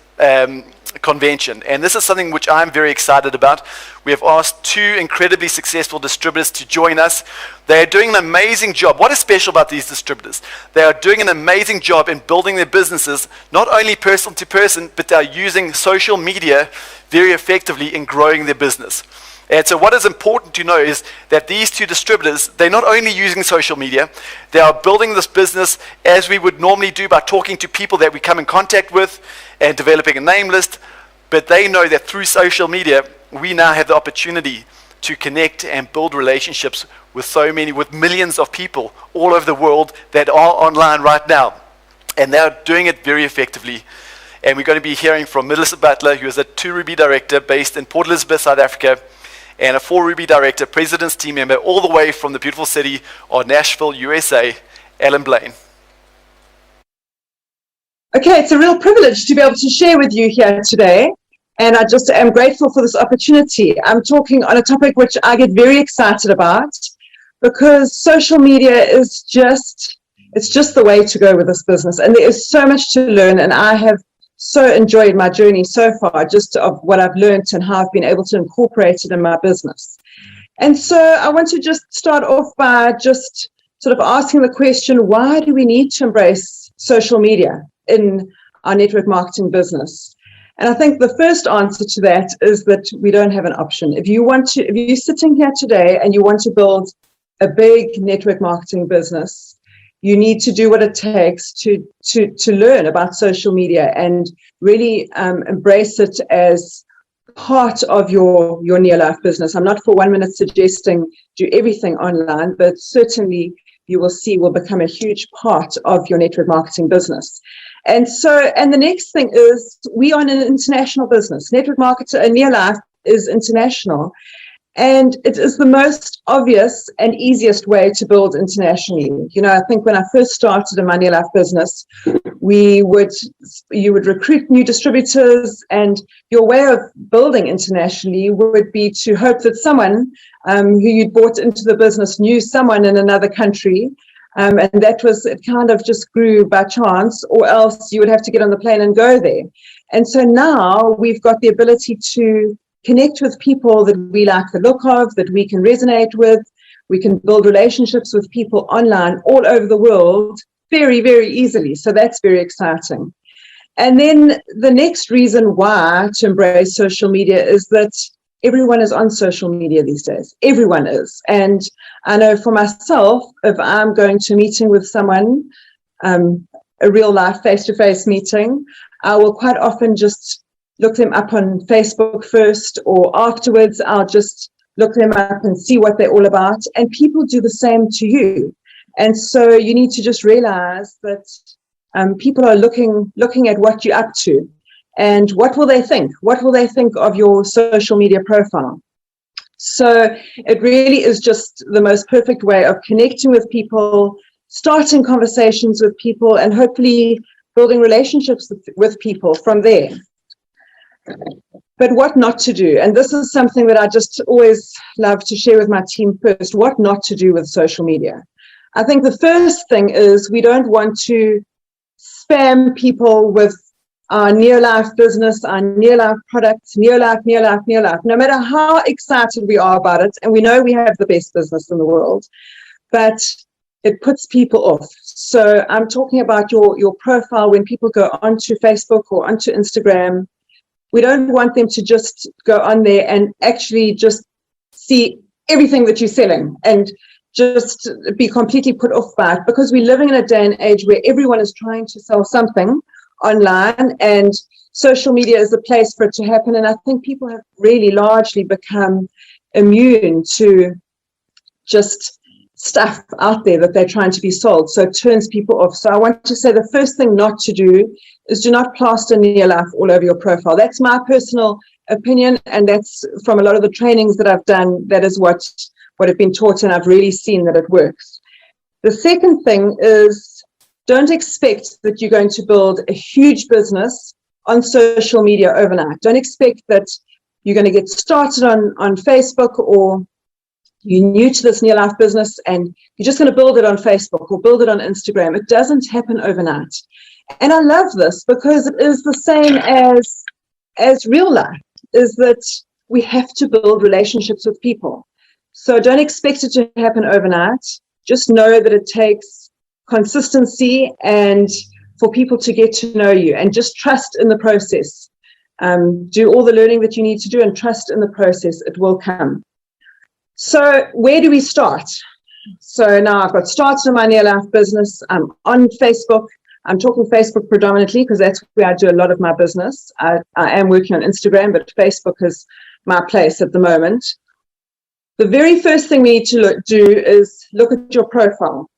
convention, and this is something which I'm very excited about. We have asked 2 incredibly successful distributors to join us. They are doing an amazing job. What is special about these distributors? They are doing an amazing job in building their businesses, not only person to person, but they are using social media very effectively in growing their business. And so what is important to know is that these 2 distributors, they're not only using social media, they are building this business as we would normally do by talking to people that we come in contact with and developing a name list, but they know that through social media, we now have the opportunity to connect and build relationships with with millions of people all over the world that are online right now. And they're doing it very effectively. And we're going to be hearing from Melissa Butler, who is a 2 Ruby director based in Port Elizabeth, South Africa, and a 4 Ruby director, president's team member, all the way from the beautiful city of Nashville, USA, Ellen Blaine. Okay, it's a real privilege to be able to share with you here today, and I just am grateful for this opportunity. I'm talking on a topic which I get very excited about, because social media is just the way to go with this business, and there is so much to learn, and I have so enjoyed my journey so far, just of what I've learned and how I've been able to incorporate it in my business. And so I want to just start off by just sort of asking the question, why do we need to embrace social media in our network marketing business? And I think the first answer to that is that we don't have an option. If you're sitting here today and you want to build a big network marketing business, you need to do what it takes to learn about social media and really embrace it as part of your near-life business. I'm not for 1 minute suggesting do everything online, but certainly you will see will become a huge part of your network marketing business. And the next thing is we are an international business. Network marketing, near-life is international. And it is the most obvious and easiest way to build internationally. You know, I think when I first started in my near-life business, you would recruit new distributors, and your way of building internationally would be to hope that someone who you'd brought into the business knew someone in another country. And it kind of just grew by chance, or else you would have to get on the plane and go there. And so now we've got the ability to connect with people that we like the look of, that we can resonate with. We can build relationships with people online all over the world very, very easily. So that's very exciting. And then the next reason why to embrace social media is that everyone is on social media these days. Everyone is. And I know for myself, if I'm going to a meeting with someone, a real life face-to-face meeting, I will quite often just look them up on Facebook first, or afterwards I'll just look them up and see what they're all about. And people do the same to you. And so you need to just realize that people are looking at what you're up to. And what will they think? What will they think of your social media profile? So it really is just the most perfect way of connecting with people, starting conversations with people, and hopefully building relationships with people from there. But what not to do, and this is something that I just always love to share with my team first, what not to do with social media. I think the first thing is we don't want to spam people with our near-life business, our near-life products, near-life. No matter how excited we are about it, and we know we have the best business in the world, but it puts people off. So I'm talking about your profile when people go onto Facebook or onto Instagram. We don't want them to just go on there and actually just see everything that you're selling and just be completely put off by it, because we're living in a day and age where everyone is trying to sell something online, and social media is the place for it to happen. And I think people have really largely become immune to just stuff out there that they're trying to be sold. So it turns people off. So I want to say the first thing not to do is do not plaster near life all over your profile. That's my personal opinion, and that's from a lot of the trainings that I've done. That is what I've been taught, and I've really seen that it works. The second thing is, don't expect that you're going to build a huge business on social media overnight. Don't expect that you're going to get started on Facebook, or you're new to this near life business and you're just going to build it on Facebook or build it on Instagram. It doesn't happen overnight. And I love this because it is the same as real life, is that we have to build relationships with people. So don't expect it to happen overnight. Just know that it takes consistency and for people to get to know you, and just trust in the process. Do all the learning that you need to do and trust in the process. It will come. So where do we start? So now I've got started in my near life business. I'm on Facebook. I'm talking Facebook predominantly because that's where I do a lot of my business. I am working on Instagram, but Facebook is my place at the moment. The very first thing we need to do is look at your profile.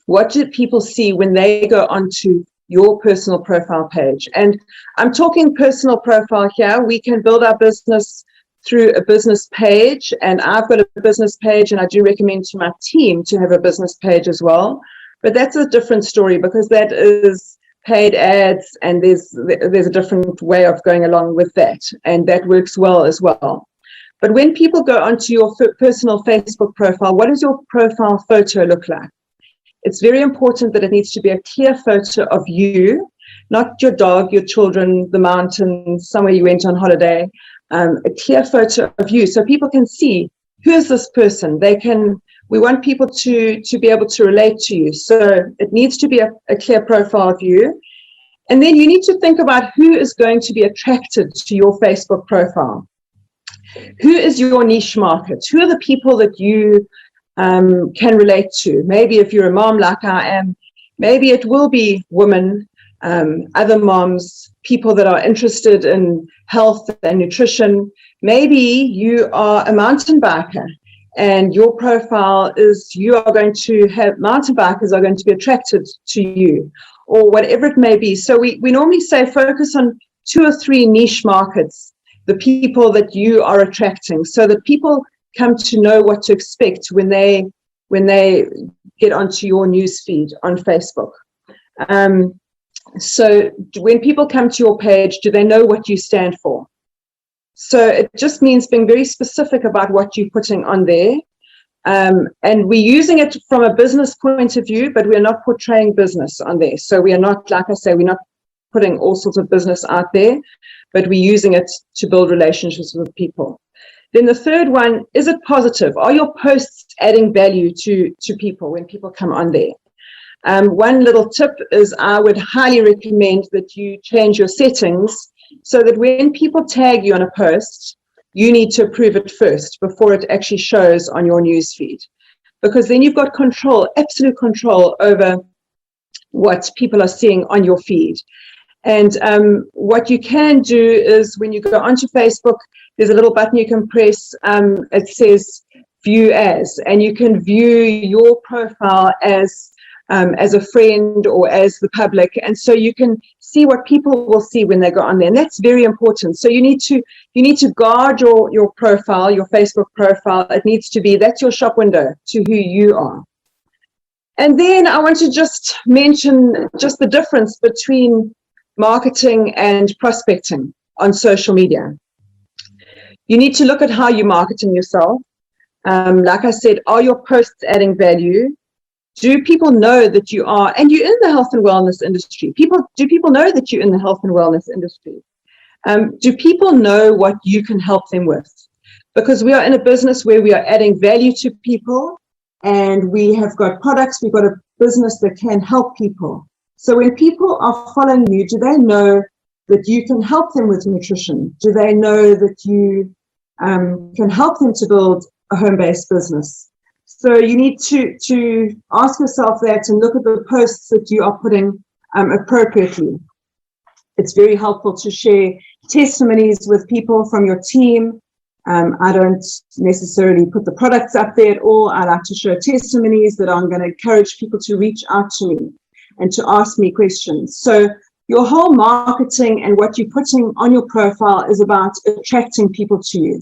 What do people see when they go onto your personal profile page? And I'm talking personal profile here. We can build our business through a business page, and I've got a business page, and I do recommend to my team to have a business page as well. But that's a different story because that is paid ads, and there's a different way of going along with that, and that works well as well. But when people go onto your personal Facebook profile, what does your profile photo look like? It's very important that it needs to be a clear photo of you, not your dog, your children, the mountains, somewhere you went on holiday. A clear photo of you so people can see who is this person. We want people to be able to relate to you. So it needs to be a clear profile of you. And then you need to think about who is going to be attracted to your Facebook profile. Who is your niche market? Who are the people that you can relate to. Maybe if you're a mom like I am, maybe it will be women, other moms, people that are interested in health and nutrition. Maybe you are a mountain biker and your profile is you are going to have mountain bikers are going to be attracted to you, or whatever it may be. So we normally say focus on 2 or 3 niche markets, the people that you are attracting, so that people come to know what to expect when they get onto your news feed on Facebook. So when people come to your page, do they know what you stand for? So it just means being very specific about what you're putting on there. And we're using it from a business point of view, but we're not portraying business on there. So we are not, like I say, we're not putting all sorts of business out there, but we're using it to build relationships with people. Then the third one, is it positive? Are your posts adding value to people when people come on there? One little tip is I would highly recommend that you change your settings so that when people tag you on a post, you need to approve it first before it actually shows on your newsfeed. Because then you've got control, absolute control over what people are seeing on your feed. And what you can do is when you go onto Facebook, there's a little button you can press. It says view as, and you can view your profile as a friend or as the public. And so you can see what people will see when they go on there. And that's very important. So you need to guard your profile, your Facebook profile. It needs to be, that's your shop window to who you are. And then I want to just mention just the difference between marketing and prospecting on social media. You need to look at how you're marketing yourself. Like I said, are your posts adding value? Do people know that you are, and you're in the health and wellness industry? Do people know that you're in the health and wellness industry? Do people know what you can help them with? Because we are in a business where we are adding value to people, and we have got products, we've got a business that can help people. So when people are following you, do they know that you can help them with nutrition? Do they know that you can help them to build a home-based business? So you need to ask yourself that and look at the posts that you are putting appropriately. It's very helpful to share testimonies with people from your team. I don't necessarily put the products up there at all. I like to show testimonies that I'm going to encourage people to reach out to me and to ask me questions. So your whole marketing and what you're putting on your profile is about attracting people to you.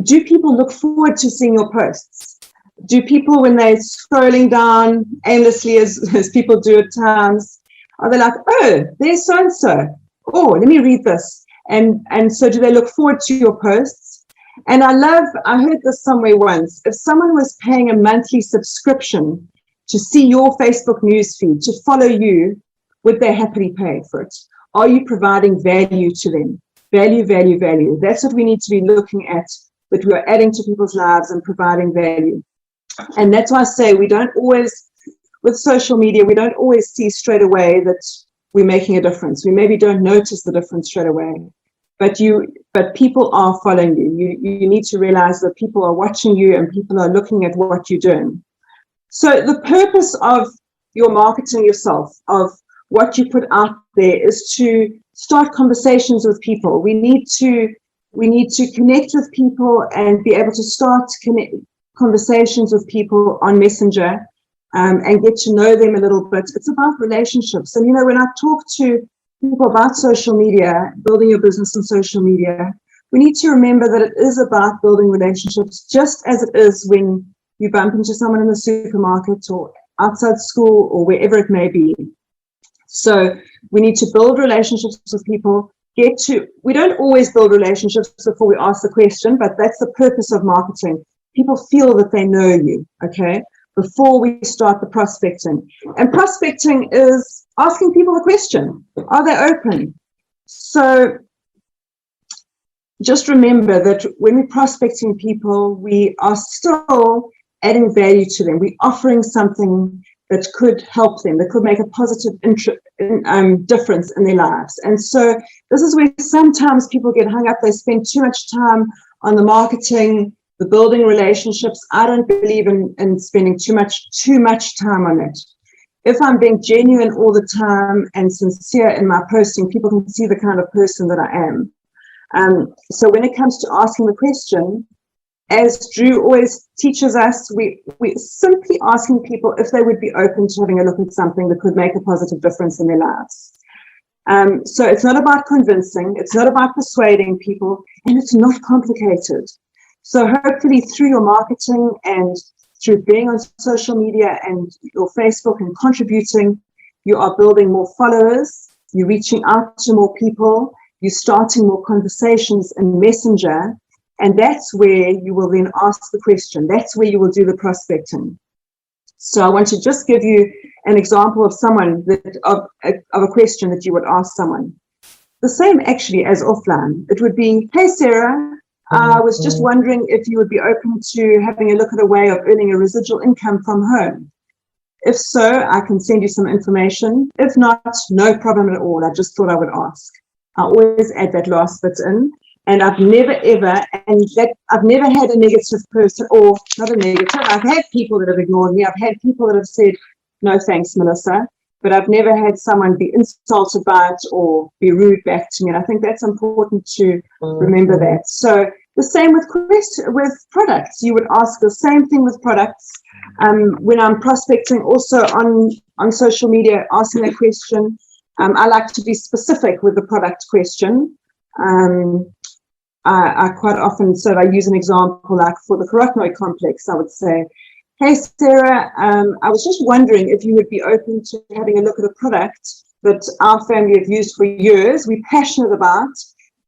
Do people look forward to seeing your posts? Do people, when they're scrolling down aimlessly, as people do at times, are they like, oh, there's so-and-so. Oh, let me read this. And so do they look forward to your posts? And I heard this somewhere once, if someone was paying a monthly subscription to see your Facebook newsfeed, to follow you, would they happily pay for it? Are you providing value to them? Value, value, value. That's what we need to be looking at, that we are adding to people's lives and providing value. And that's why I say we don't always, with social media, we don't always see straight away that we're making a difference. We maybe don't notice the difference straight away. But people are following you. You need to realize that people are watching you and people are looking at what you're doing. So the purpose of your marketing yourself, of what you put out there, is to start conversations with people. We need to connect with people and be able to start conversations with people on Messenger and get to know them a little bit. It's about relationships. And, when I talk to people about social media, building your business on social media, we need to remember that it is about building relationships, just as it is when you bump into someone in the supermarket or outside school or wherever it may be. So we need to build relationships with people. We don't always build relationships before we ask the question, but that's the purpose of marketing. People feel that they know you, okay, before we start the prospecting. And prospecting is asking people a question. Are they open? So just remember that when we're prospecting people, we are still adding value to them. We're offering something that could help them, that could make a positive difference in their lives. And so this is where sometimes people get hung up. They spend too much time on the marketing, the building relationships. I don't believe in spending too much time on it. If I'm being genuine all the time and sincere in my posting, people can see the kind of person that I am. So when it comes to asking the question, as Drew always teaches us, we're simply asking people if they would be open to having a look at something that could make a positive difference in their lives. So it's not about convincing, it's not about persuading people, and it's not complicated. So hopefully through your marketing and through being on social media and your Facebook and contributing, you are building more followers, you're reaching out to more people, you're starting more conversations in Messenger, and that's where you will then ask the question. That's where you will do the prospecting. So I want to just give you an example of someone of a question that you would ask someone. The same actually as offline. It would be, hey Sarah, I was just wondering if you would be open to having a look at a way of earning a residual income from home. If so, I can send you some information. If not, no problem at all. I just thought I would ask. I always add that last bit in. And I've never ever, I've never had a negative person, or not a negative, I've had people that have ignored me. I've had people that have said, no thanks, Melissa. But I've never had someone be insulted by it or be rude back to me. And I think that's important to remember that. So the same with products. You would ask the same thing with products. When I'm prospecting also on social media, asking that question, I like to be specific with the product question. I quite often, so I use an example like for the carotenoid complex, I would say, hey Sarah, I was just wondering if you would be open to having a look at a product that our family have used for years, we're passionate about,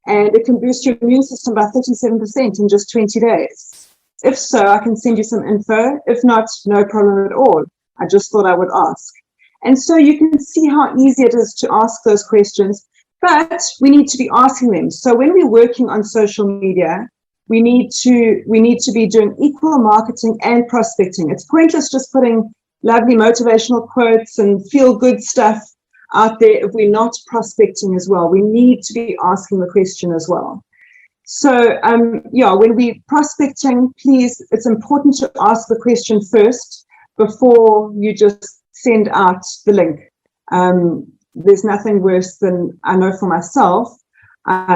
and it can boost your immune system by 37% in just 20 days. If so, I can send you some info. If not, no problem at all. I just thought I would ask. And so you can see how easy it is to ask those questions, but we need to be asking them. So when we're working on social media, we need to be doing equal marketing and prospecting. It's pointless just putting lovely motivational quotes and feel good stuff out there if we're not prospecting as well. We need to be asking the question as well. So when we're prospecting, please, it's important to ask the question first before you just send out the link. There's nothing worse than, I know for myself,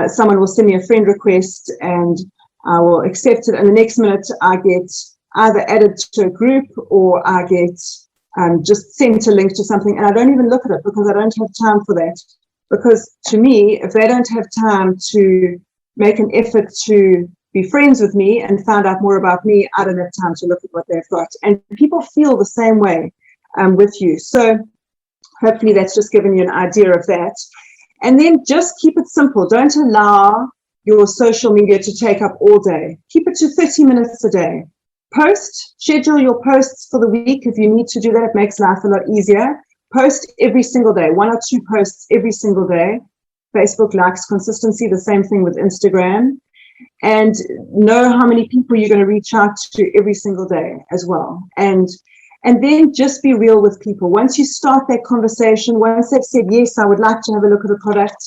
someone will send me a friend request and I will accept it, and the next minute I get either added to a group or I get just sent a link to something, and I don't even look at it because I don't have time for that. Because to me, if they don't have time to make an effort to be friends with me and find out more about me, I don't have time to look at what they've got. And people feel the same way with you. So hopefully that's just given you an idea of that. And then just keep it simple. Don't allow your social media to take up all day. Keep it to 30 minutes a day. Schedule your posts for the week if you need to do that. It makes life a lot easier. Post every single day, 1 or 2 posts every single day. Facebook likes consistency, the same thing with Instagram. And know how many people you're going to reach out to every single day as well. And then just be real with people. Once you start that conversation, once they've said, yes, I would like to have a look at a product,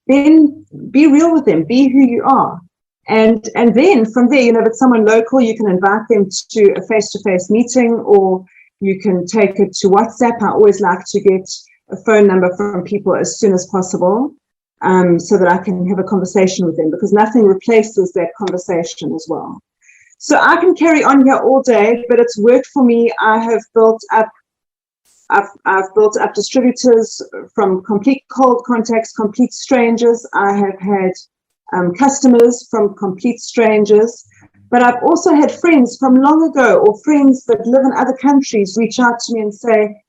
then be real with them, be who you are. And then from there, if it's someone local, you can invite them to a face-to-face meeting, or you can take it to WhatsApp. I always like to get a phone number from people as soon as possible, so that I can have a conversation with them, because nothing replaces that conversation as well. So I can carry on here all day, but it's worked for me. I've built up distributors from complete cold contacts, complete strangers. I have had customers from complete strangers, but I've also had friends from long ago, or friends that live in other countries, reach out to me and say,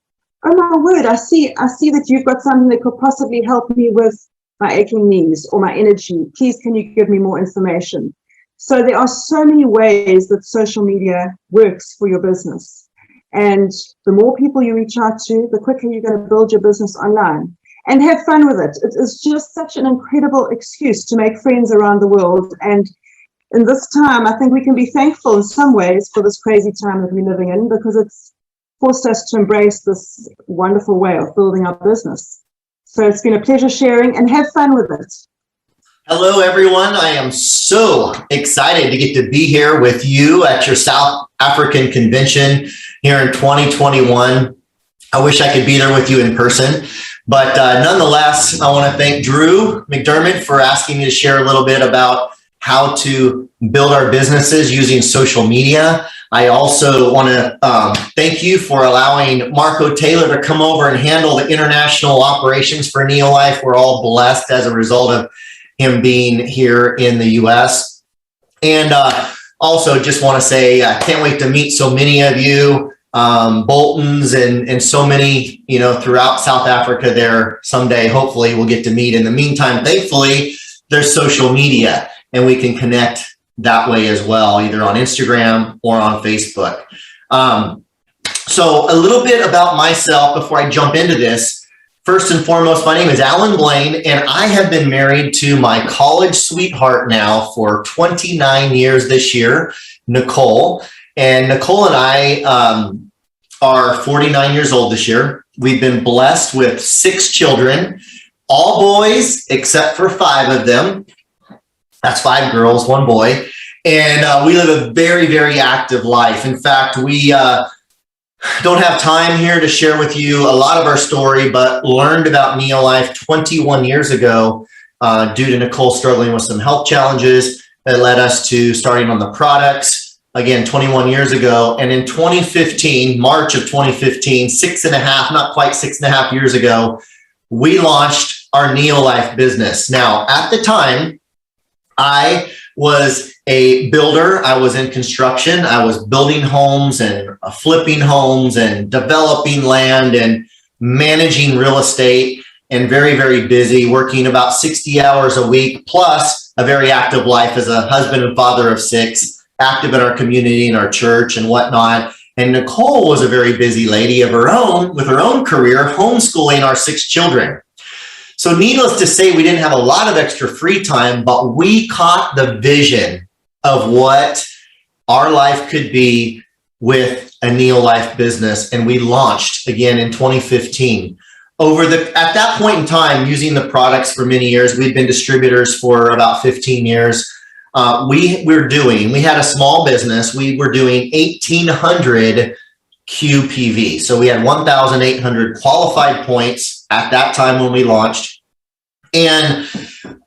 oh my word, I see that you've got something that could possibly help me with my aching knees or my energy. Please, can you give me more information? So there are so many ways that social media works for your business. And the more people you reach out to, the quicker you're going to build your business online. And have fun with it. It is just such an incredible excuse to make friends around the world. And in this time, I think we can be thankful in some ways for this crazy time that we're living in, because it's forced us to embrace this wonderful way of building our business. So it's been a pleasure sharing, and have fun with it. Hello, everyone. I am so excited to get to be here with you at your South African convention here in 2021. I wish I could be there with you in person, but nonetheless, I want to thank Drew McDermott for asking me to share a little bit about how to build our businesses using social media. I also want to thank you for allowing Marco Taylor to come over and handle the international operations for Neolife. We're all blessed as a result of him being here in the US. And also just want to say, I can't wait to meet so many of you, Boltons and so many, throughout South Africa there someday. Hopefully we'll get to meet. In the meantime, thankfully, there's social media and we can connect that way as well, either on Instagram or on Facebook. So a little bit about myself before I jump into this. First and foremost, my name is Alan Blaine, and I have been married to my college sweetheart now for 29 years this year, Nicole. And Nicole and I are 49 years old this year. We've been blessed with 6 children, all boys except for 5 of them. That's 5 girls, 1 boy. And we live a very, very active life. In fact, we don't have time here to share with you a lot of our story, but learned about Neolife 21 years ago due to Nicole struggling with some health challenges that led us to starting on the products, again, 21 years ago. And in 2015, March of 2015, 6.5, not quite 6.5 years ago, we launched our Neolife business. Now, at the time, I was a builder. I was in construction. I was building homes and flipping homes and developing land and managing real estate, and very, very busy, working about 60 hours a week, plus a very active life as a husband and father of 6, active in our community and our church and whatnot. And Nicole was a very busy lady of her own, with her own career, homeschooling our 6 children. So needless to say, we didn't have a lot of extra free time, but we caught the vision of what our life could be with a Neolife business. And we launched again in 2015. At that point in time, using the products for many years, we'd been distributors for about 15 years. We had a small business. We were doing 1,800 QPV. So we had 1,800 qualified points at that time when we launched. And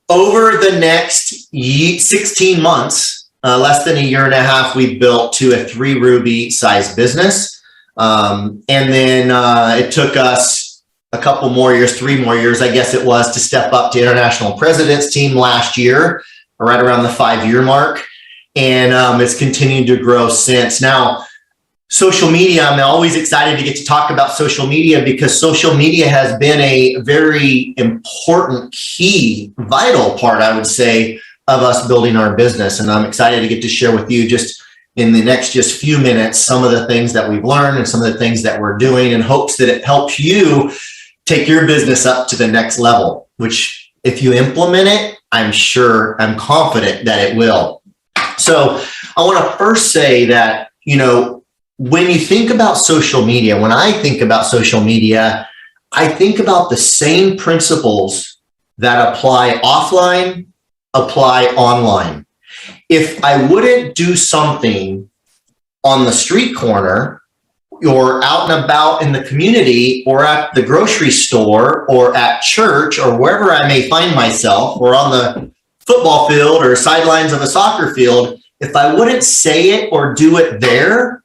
over the next 16 months, less than a year and a half, we built to a 3 Ruby size business. And then it took us a couple more years, 3 more years, I guess it was, to step up to International President's Team last year, right around the 5-year mark. And it's continued to grow since. Now, social media, I'm always excited to get to talk about social media, because social media has been a very important, key, vital part, I would say, of us building our business. And I'm excited to get to share with you just in the next few minutes some of the things that we've learned and some of the things that we're doing, in hopes that it helps you take your business up to the next level, which if you implement it, I'm confident that it will. So I want to first say that, when you think about social media, when I think about social media, I think about the same principles that apply offline, apply online. If I wouldn't do something on the street corner or out and about in the community or at the grocery store or at church or wherever I may find myself, or on the football field or sidelines of a soccer field, if I wouldn't say it or do it there,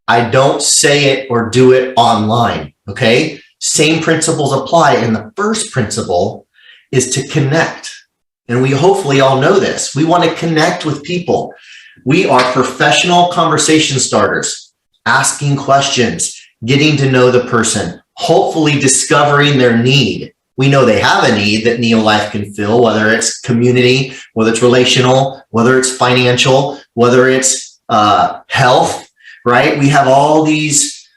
I don't say it or do it online, okay? Same principles apply. And the first principle is to connect. And we hopefully all know this. We want to connect with people. We are professional conversation starters, asking questions, getting to know the person, hopefully discovering their need. We know they have a need that Neolife can fill, whether it's community, whether it's relational, whether it's financial, whether it's health, right? We have all these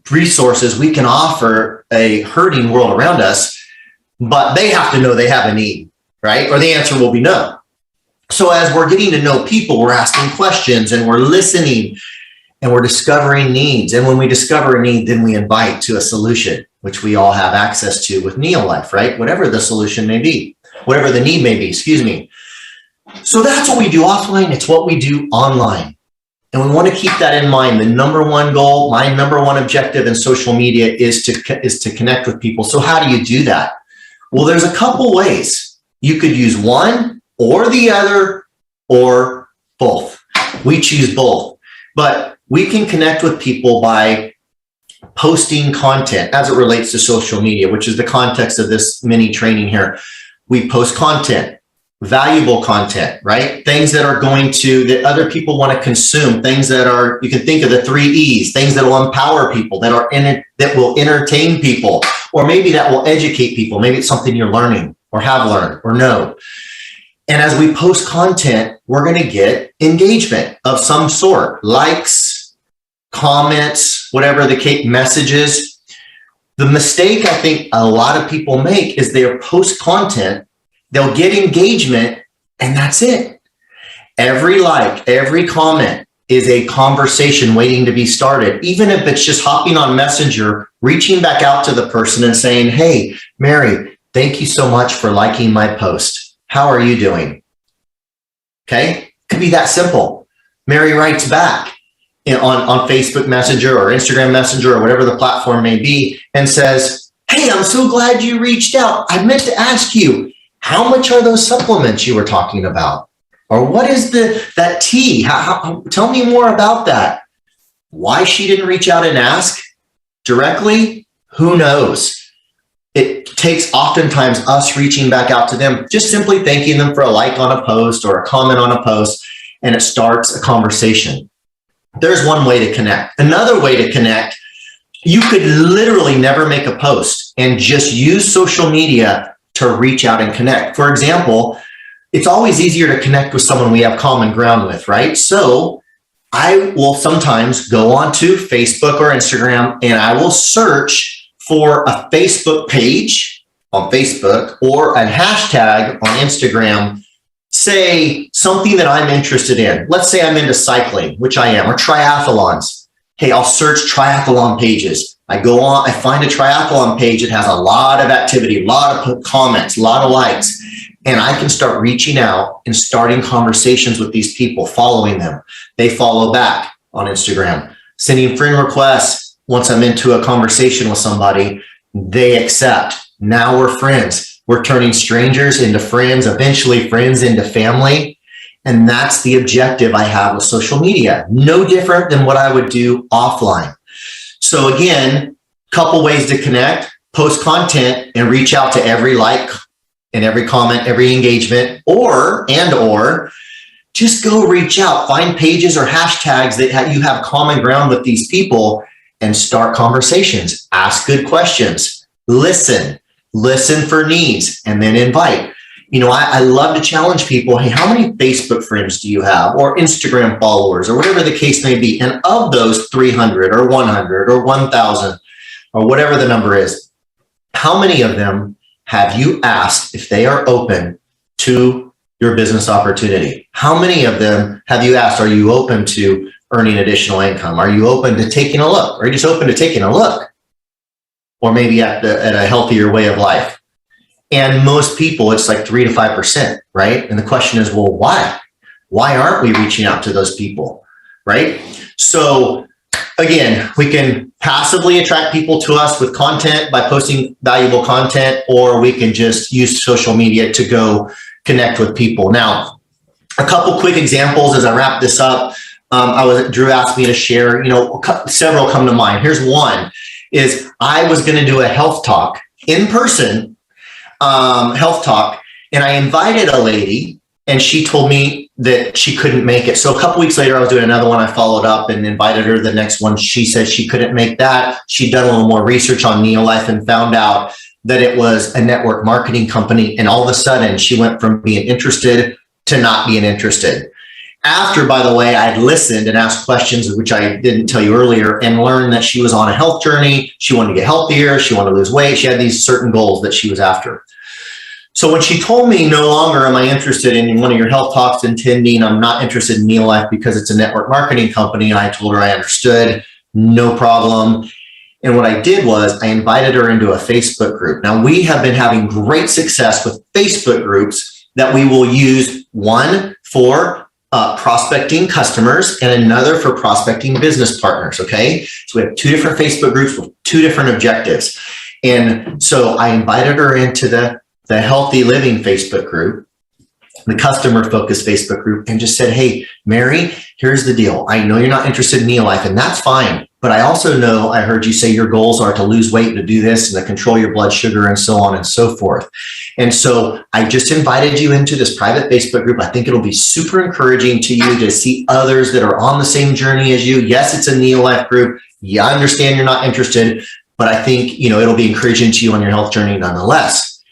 resources we can offer a hurting world around us, but they have to know they have a need, right? Or the answer will be no. So as we're getting to know people, we're asking questions and we're listening and we're discovering needs. And when we discover a need, then we invite to a solution, which we all have access to with Neolife, right? Whatever the solution may be. whatever the need may be, excuse me. So that's what we do offline. It's what we do online. And we want to keep that in mind. The number one goal, my number one objective in social media is to connect with people. So how do you do that? Well, there's a couple ways. You could use one or the other or both. We choose both. But we can connect with people by posting content as it relates to social media, which is the context of this mini training here. We post content, valuable content, right? Things that are that other people want to consume, things that are, you can think of the 3 E's, things that will empower people, that will entertain people, or maybe that will educate people. Maybe it's something you're learning or have learned or know. And as we post content, we're going to get engagement of some sort, likes, comments, whatever the case, messages. The mistake I think a lot of people make is they'll post content, they'll get engagement, and that's it. Every like, every comment is a conversation waiting to be started. Even if it's just hopping on Messenger, reaching back out to the person and saying, hey, Mary, thank you so much for liking my post. How are you doing? Okay, could be that simple. Mary writes back on Facebook Messenger or Instagram Messenger or whatever the platform may be and says, hey, I'm so glad you reached out. I meant to ask you, how much are those supplements you were talking about? Or what is that tea? Tell me more about that. Why she didn't reach out and ask directly? Who knows? It takes oftentimes us reaching back out to them, just simply thanking them for a like on a post or a comment on a post, and it starts a conversation. There's one way to connect. Another way to connect, you could literally never make a post and just use social media to reach out and connect. For example, it's always easier to connect with someone we have common ground with, right? So I will sometimes go onto Facebook or Instagram and I will search for a Facebook page on Facebook or a hashtag on Instagram, say something that I'm interested in. Let's say I'm into cycling, which I am, or triathlons. Hey, I'll search triathlon pages. I go on, I find a triathlon page. It has a lot of activity, a lot of comments, a lot of likes, and I can start reaching out and starting conversations with these people, following them. They follow back on Instagram, sending friend requests. Once I'm into a conversation with somebody, they accept. Now we're friends. We're turning strangers into friends, eventually friends into family. And that's the objective I have with social media. No different than what I would do offline. So again, couple ways to connect, post content and reach out to every like and every comment, every engagement, or just go reach out, find pages or hashtags that you have common ground with these people and start conversations, ask good questions, listen for needs, and then invite. You know, I love to challenge people. Hey, how many Facebook friends do you have, or Instagram followers, or whatever the case may be? And of those 300 or 100 or 1,000 or whatever the number is, how many of them have you asked if they are open to your business opportunity? How many of them have you asked, are you open to earning additional income? Are you open to taking a look? Are you just open to taking a look? Or maybe at a healthier way of life? And most people, it's like 3 to 5%, right? And the question is, well, why? Why aren't we reaching out to those people, right? So again, we can passively attract people to us with content by posting valuable content, or we can just use social media to go connect with people. Now, a couple quick examples as I wrap this up. Drew asked me to share, several come to mind. Here's one, is I was going to do a health talk in person, health talk, and I invited a lady and she told me that she couldn't make it. So a couple weeks later, I was doing another one. I followed up and invited her to the next one. She said she couldn't make that. She'd done a little more research on Neolife and found out that it was a network marketing company. And all of a sudden she went from being interested to not being interested. After, by the way, I had listened and asked questions, which I didn't tell you earlier, and learned that she was on a health journey. She wanted to get healthier. She wanted to lose weight. She had these certain goals that she was after. So when she told me, no longer am I interested in one of your health talks attending, I'm not interested in Neolife because it's a network marketing company, and I told her I understood, no problem. And what I did was I invited her into a Facebook group. Now, we have been having great success with Facebook groups that we will use, one for prospecting customers and another for prospecting business partners, okay? So we have 2 different Facebook groups with 2 different objectives. And so I invited her into the Healthy Living Facebook group, the customer focused Facebook group, and just said, hey, Mary, here's the deal. I know you're not interested in Neolife, and that's fine. But I also know I heard you say your goals are to lose weight, to do this, and to control your blood sugar, and so on and so forth. And so I just invited you into this private Facebook group. I think it'll be super encouraging to you to see others that are on the same journey as you. Yes, it's a Neolife group. Yeah, I understand you're not interested, but I think, it'll be encouraging to you on your health journey nonetheless.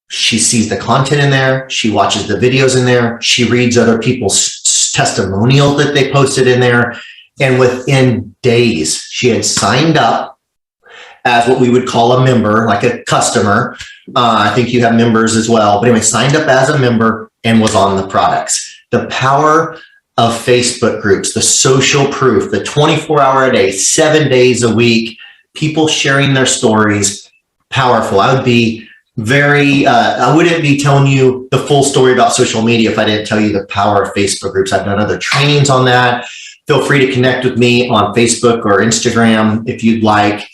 She sees the content in there. She watches the videos in there. She reads other people's testimonials that they posted in there. And within days, she had signed up as what we would call a member, like a customer. I think you have members as well. But anyway, signed up as a member and was on the products. The power of Facebook groups, the social proof, the 24-hour a day, 7 days a week, people sharing their stories, powerful. I wouldn't be telling you the full story about social media if I didn't tell you the power of Facebook groups. I've done other trainings on that. Feel free to connect with me on Facebook or Instagram if you'd like.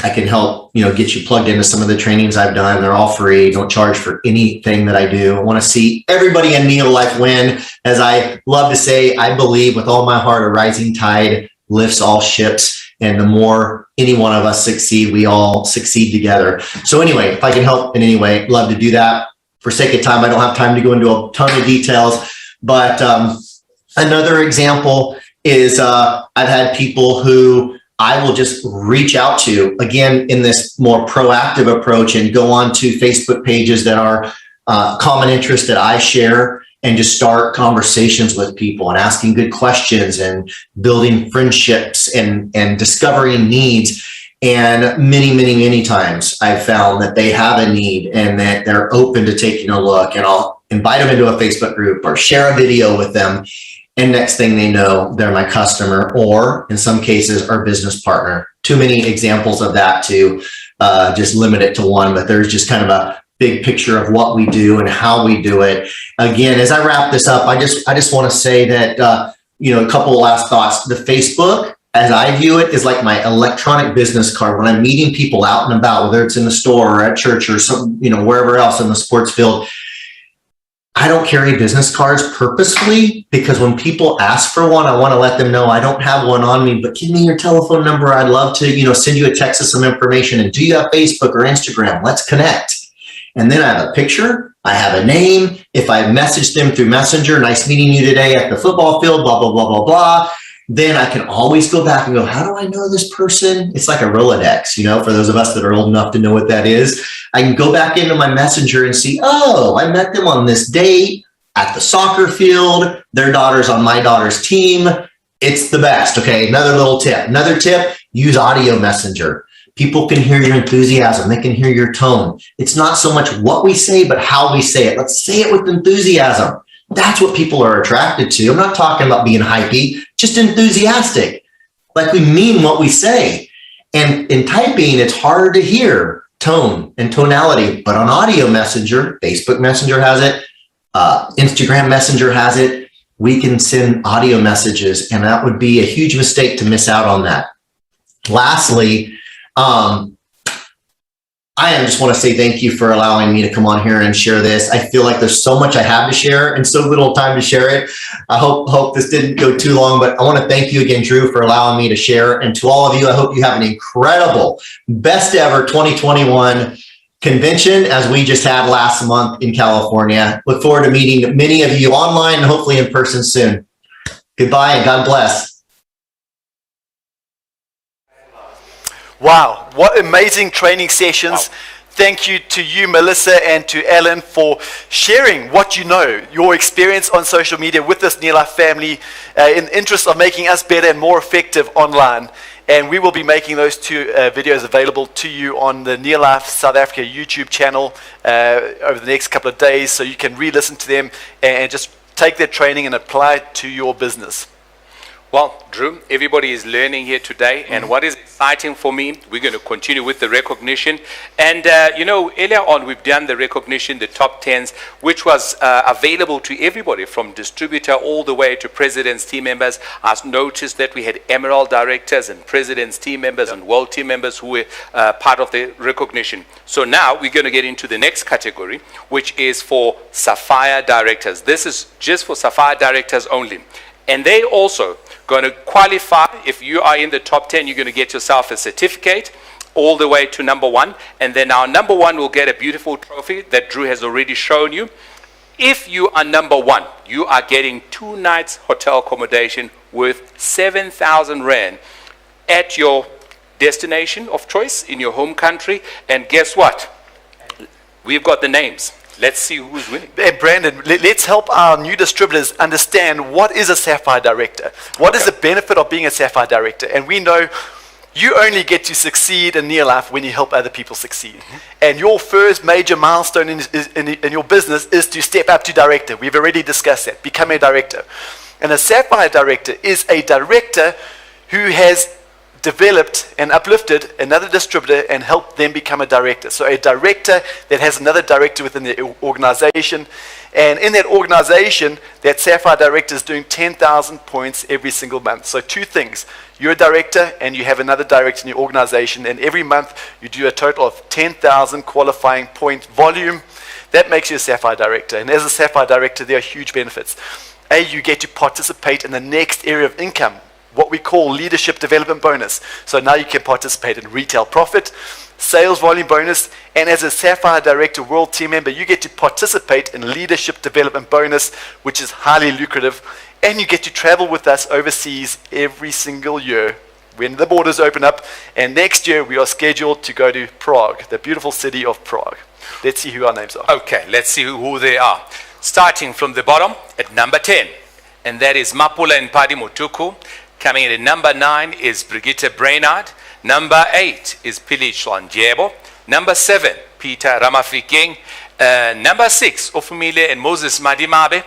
I can help, get you plugged into some of the trainings I've done. They're all free. Don't charge for anything that I do. I want to see everybody in Neolife win. As I love to say, I believe with all my heart, a rising tide lifts all ships. And the more any one of us succeed, we all succeed together. So anyway, if I can help in any way, love to do that. For sake of time, I don't have time to go into a ton of details. But another example is I've had people who I will just reach out to, again, in this more proactive approach, and go on to Facebook pages that are common interest that I share, and just start conversations with people and asking good questions and building friendships and discovering needs. And many times I've found that they have a need and that they're open to taking a look, and I'll invite them into a Facebook group or share a video with them. And next thing they know, they're my customer, or in some cases, our business partner. Too many examples of that to just limit it to one, but there's just kind of a big picture of what we do and how we do it. Again, as I wrap this up, I just want to say that, a couple of last thoughts. The Facebook, as I view it, is like my electronic business card. When I'm meeting people out and about, whether it's in the store or at church or some, wherever else in the sports field, I don't carry business cards purposefully, because when people ask for one, I want to let them know I don't have one on me, but give me your telephone number. I'd love to, send you a text with some information. And do you have Facebook or Instagram? Let's connect. And then I have a picture, I have a name. If I message them through Messenger, nice meeting you today at the football field, blah, blah, blah, blah, blah. Then I can always go back and go, how do I know this person? It's like a Rolodex, for those of us that are old enough to know what that is. I can go back into my Messenger and see, oh, I met them on this date at the soccer field. Their daughter's on my daughter's team. It's the best. Okay, another little tip. Another tip, use audio messenger. People can hear your enthusiasm. They can hear your tone. It's not so much what we say, but how we say it. Let's say it with enthusiasm. That's what people are attracted to. I'm not talking about being hypey, just enthusiastic. Like we mean what we say. And in typing, it's hard to hear tone and tonality, but on audio messenger, Facebook Messenger has it, Instagram Messenger has it. We can send audio messages, and that would be a huge mistake to miss out on that. Lastly, I just want to say thank you for allowing me to come on here and share this. I feel like there's so much I have to share and so little time to share it. I hope this didn't go too long, but I want to thank you again, Drew, for allowing me to share. And to all of you, I hope you have an incredible, best ever 2021 convention, as we just had last month in California. Look forward to meeting many of you online and hopefully in person soon. Goodbye and God bless. Wow, what amazing training sessions. Wow. Thank you to you, Melissa, and to Ellen for sharing what you know, your experience on social media with this Neolife family in the interest of making us better and more effective online. And we will be making those 2 videos available to you on the Neolife South Africa YouTube channel over the next couple of days, so you can re-listen to them and just take their training and apply it to your business. Well, Drew, everybody is learning here today, and what is exciting for me, we're going to continue with the recognition. And, earlier on, we've done the recognition, the top 10s, which was available to everybody from distributor all the way to president's team members. I noticed that we had Emerald directors and president's team members and world team members who were part of the recognition. So now we're going to get into the next category, which is for Sapphire directors. This is just for Sapphire directors only. And they also going to qualify. If you are in the top 10, you're going to get yourself a certificate all the way to number 1. And then our number 1 will get a beautiful trophy that Drew has already shown you. If you are number 1, you are getting 2 nights hotel accommodation worth 7,000 Rand at your destination of choice in your home country. And guess what? We've got the names. Let's see who's winning. And Brandon, let's help our new distributors understand what is a Sapphire Director. What is the benefit of being a Sapphire Director? And we know you only get to succeed in near life when you help other people succeed. And your first major milestone in your business is to step up to director. We've already discussed that. Become a director. And a Sapphire Director is a director who has developed and uplifted another distributor and helped them become a director. So a director that has another director within the organization, and in that organization, that Sapphire Director is doing 10,000 points every single month. So 2 things. You're a director and you have another director in your organization, and every month you do a total of 10,000 qualifying point volume. That makes you a Sapphire Director. And as a Sapphire Director, there are huge benefits. You get to participate in the next area of income, what we call leadership development bonus. So now you can participate in retail profit, sales volume bonus, and as a Sapphire Director World Team member, you get to participate in leadership development bonus, which is highly lucrative, and you get to travel with us overseas every single year when the borders open up. And next year we are scheduled to go to Prague, the beautiful city of Prague. Let's see who our names are. Okay, let's see who they are. Starting from the bottom at number 10, and that is Mapula and Padi Mutuku. Coming in at number 9 is Brigitte Brainard. Number 8 is Pili Chlanjebo. Number 7, Peter Ramafikeng. Number 6, Ofumile and Moses Madimabe.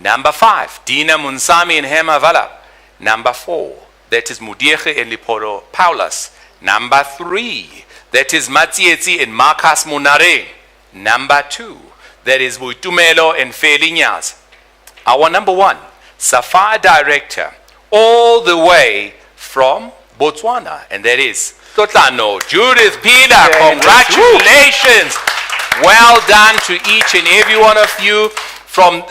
Number 5, Dina Munsami and Hema Vala. Number 4, that is Mudieche and Liporo Paulus. Number 3, that is Matsietsi and Marcus Munare. Number 2, that is Muitumelo and Felinyas. Our number 1, Sapphire Director, all the way from Botswana, and that is Totlano Judith Pila. Congratulations. Well done to each and every one of you. From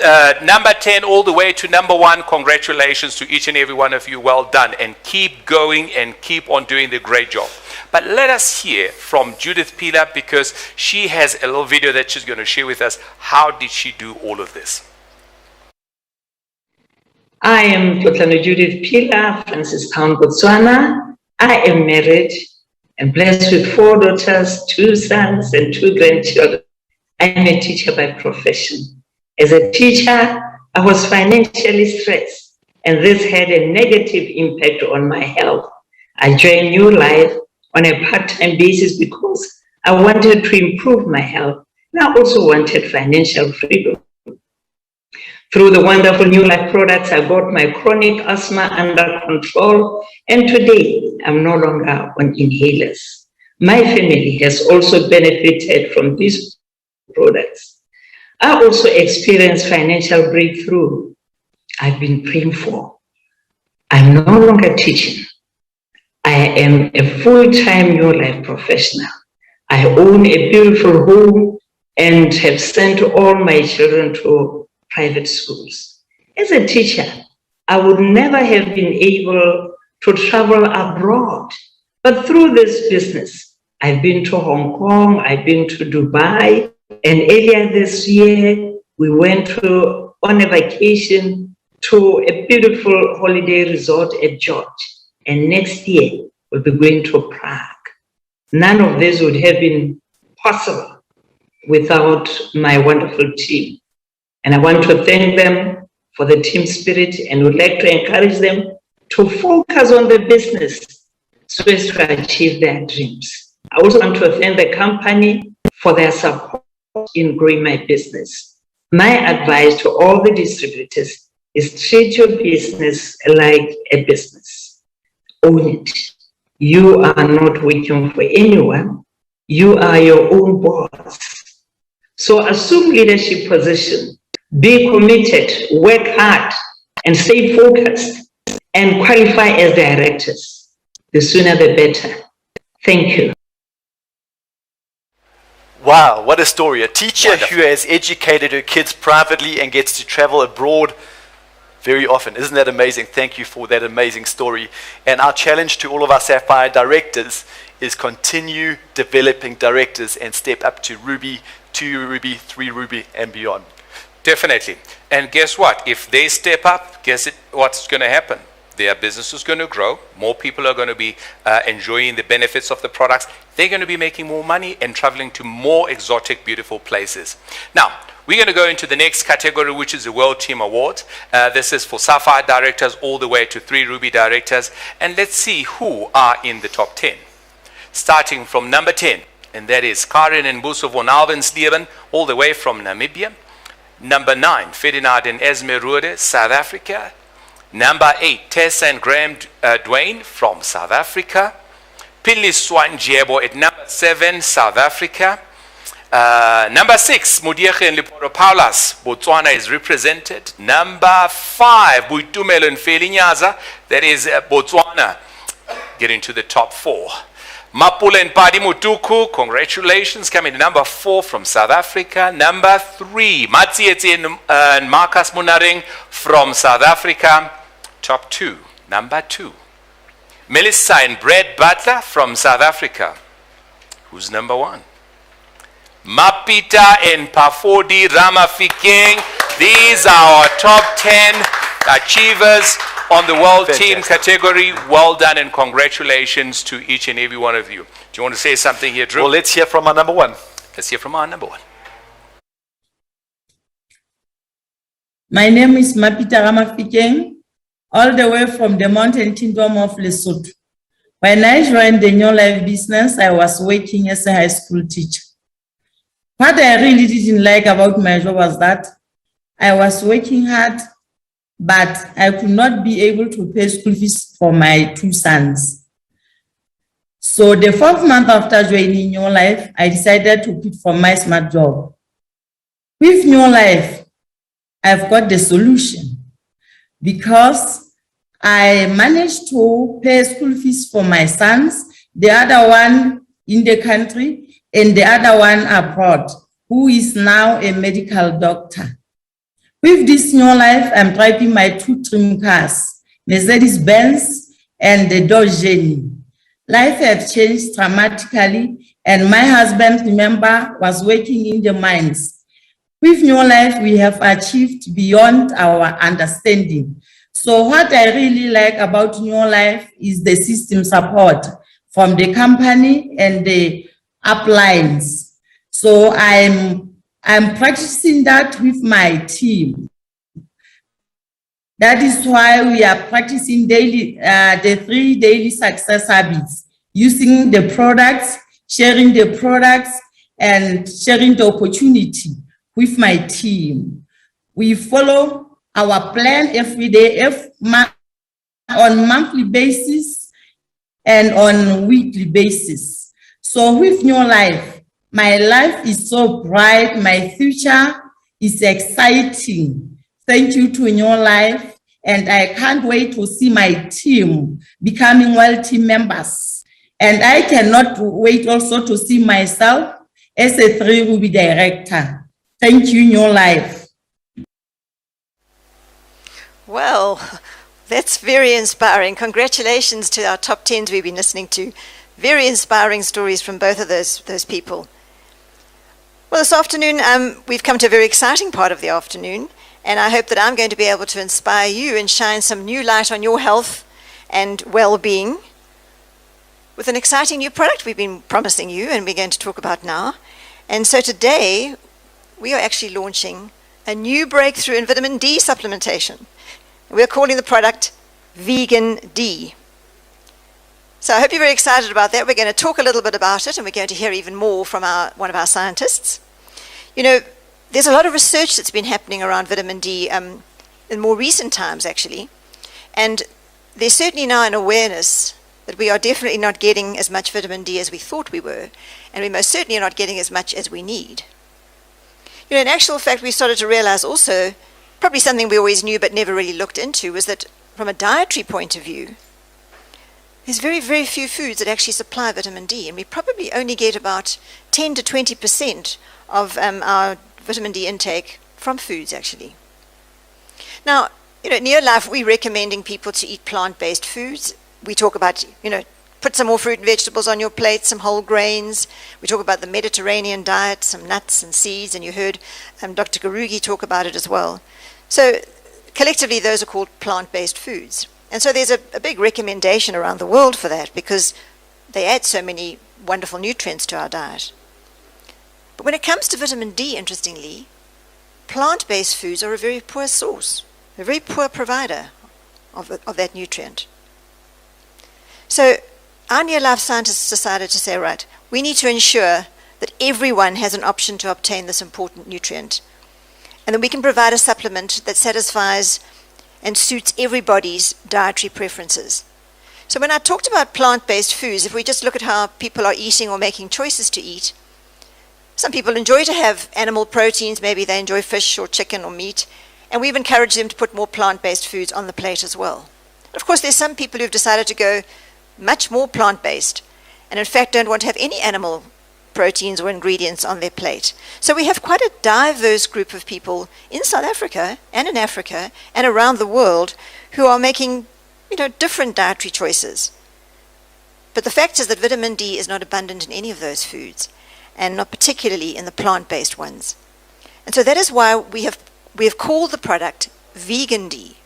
number 10 all the way to number 1, congratulations to each and every one of you. Well done, and keep going and keep on doing the great job. But let us hear from Judith Pila, because she has a little video that she's going to share with us. How did she do all of this? I am Totlano Judith Pila, Francistown, Botswana. I am married and blessed with 4 daughters, 2 sons, and 2 grandchildren. I am a teacher by profession. As a teacher, I was financially stressed, and this had a negative impact on my health. I joined New Life on a part-time basis because I wanted to improve my health, and I also wanted financial freedom. Through the wonderful New Life products, I got my chronic asthma under control, and today I'm no longer on inhalers. My family has also benefited from these products. I also experienced financial breakthrough I've been praying for. I'm no longer teaching. I am a full-time New Life professional. I own a beautiful home and have sent all my children to private schools. As a teacher, I would never have been able to travel abroad. But through this business, I've been to Hong Kong, I've been to Dubai, and earlier this year, we went on a vacation to a beautiful holiday resort at George. And next year, we'll be going to Prague. None of this would have been possible without my wonderful team. And I want to thank them for the team spirit and would like to encourage them to focus on the business so as to achieve their dreams. I also want to thank the company for their support in growing my business. My advice to all the distributors is treat your business like a business. Own it. You are not working for anyone. You are your own boss. So assume leadership position, be committed, work hard, and stay focused, and qualify as directors. The sooner the better. Thank you. Wow, what a story. A teacher who has educated her kids privately and gets to travel abroad very often. Isn't that amazing? Thank you for that amazing story. And our challenge to all of our Sapphire directors is continue developing directors and step up to Ruby, 2 Ruby, 3 Ruby, and beyond. Definitely. And guess what? If they step up, what's going to happen? Their business is going to grow. More people are going to be enjoying the benefits of the products. They're going to be making more money and traveling to more exotic, beautiful places. Now, we're going to go into the next category, which is the World Team Award. This is for Sapphire directors all the way to 3 Ruby directors. And let's see who are in the top 10. Starting from number 10, and that is Karin and Mbuso von Alvensleben, all the way from Namibia. Number 9, Ferdinand and Esme Rude, South Africa. Number 8, Tessa and Graham Dwayne from South Africa. Pinley Swan Jebo at number 7, South Africa. Number 6, Mudiege and Liporo Paulas, Botswana is represented. Number 5, Buitumelo and Felinyaza, that is Botswana, getting to the top 4. Mapula and Padi Mutuku, congratulations, coming to number 4 from South Africa. Number 3, Matsietse and Marcus Munaring from South Africa. Top 2, number 2. Melissa and Brad Butler from South Africa. Who's number 1? Mapita and Pafodi Ramafikeng. These are our top 10 achievers on the World Team category. Well done and congratulations to each and every one of you. Do you want to say something here, Drew? Well, let's hear from our number 1. Let's hear from our number 1. My name is Mapita Ramafikeng, all the way from the mountain kingdom of Lesotho. When I joined the New Life business, I was working as a high school teacher. What I really didn't like about my job was that I was working hard, but I could not be able to pay school fees for my 2 sons. So the 4th month after joining New Life, I decided to quit for my smart job. With New Life, I've got the solution because I managed to pay school fees for my sons, the other one in the country, and the other one abroad, who is now a medical doctor. With this New Life, I'm driving my 2 dream cars, Mercedes-Benz and the Dodge Journey. Life has changed dramatically, and my husband, remember, was working in the mines. With New Life, we have achieved beyond our understanding. So what I really like about New Life is the system support from the company and the uplines. So I'm practicing that with my team. That is why we are practicing daily, the 3 daily success habits, using the products, sharing the products, and sharing the opportunity with my team. We follow our plan every day, on monthly basis and on weekly basis. So with New Life, my life is so bright, my future is exciting. Thank you to New Life, and I can't wait to see my team becoming World Team members. And I cannot wait also to see myself as a 3 Ruby director. Thank you, New Life. Well, that's very inspiring. Congratulations to our top 10s we've been listening to. Very inspiring stories from both of those people. Well, this afternoon, we've come to a very exciting part of the afternoon, and I hope that I'm going to be able to inspire you and shine some new light on your health and well-being with an exciting new product we've been promising you and we're going to talk about now. And so today, we are actually launching a new breakthrough in vitamin D supplementation. We're calling the product Vegan D. So I hope you're very excited about that. We're going to talk a little bit about it, and we're going to hear even more from one of our scientists. You know, there's a lot of research that's been happening around vitamin D. in more recent times, actually. And there's certainly now an awareness that we are definitely not getting as much vitamin D as we thought we were, and we most certainly are not getting as much as we need. In actual fact, we started to realize also, probably something we always knew but never really looked into, was that from a dietary point of view, there's very, very few foods that actually supply vitamin D, and we probably only get about 10 to 20% of our vitamin D intake from foods, actually. Now, at Neolife, we're recommending people to eat plant-based foods. We talk about, put some more fruit and vegetables on your plate, some whole grains. We talk about the Mediterranean diet, some nuts and seeds, and you heard Dr. Karugi talk about it as well. So collectively, those are called plant-based foods. And so there's a big recommendation around the world for that because they add so many wonderful nutrients to our diet. But when it comes to vitamin D, interestingly, plant-based foods are a very poor source, a very poor provider of that nutrient. So our Neolife scientists decided to say, right, we need to ensure that everyone has an option to obtain this important nutrient, and that we can provide a supplement that satisfies and suits everybody's dietary preferences. So when I talked about plant-based foods, if we just look at how people are eating or making choices to eat, some people enjoy to have animal proteins, maybe they enjoy fish or chicken or meat, and we've encouraged them to put more plant-based foods on the plate as well. Of course, there's some people who've decided to go much more plant-based, and in fact don't want to have any animal proteins or ingredients on their plate. So we have quite a diverse group of people in South Africa and in Africa and around the world who are making, different dietary choices. But the fact is that vitamin D is not abundant in any of those foods, and not particularly in the plant-based ones. And so that is why we have called the product Vegan D,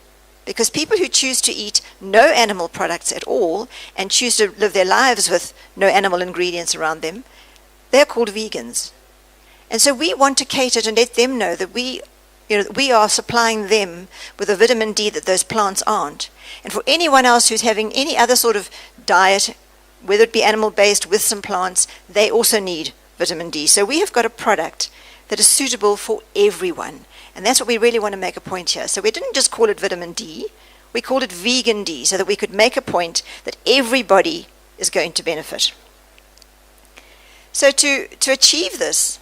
because people who choose to eat no animal products at all and choose to live their lives with no animal ingredients around them, they're called vegans. And so we want to cater to let them know that we are supplying them with a vitamin D that those plants aren't. And for anyone else who's having any other sort of diet, whether it be animal-based with some plants, they also need vitamin D. So we have got a product that is suitable for everyone. And that's what we really want to make a point here. So we didn't just call it vitamin D, we called it Vegan D, so that we could make a point that everybody is going to benefit. So to achieve this,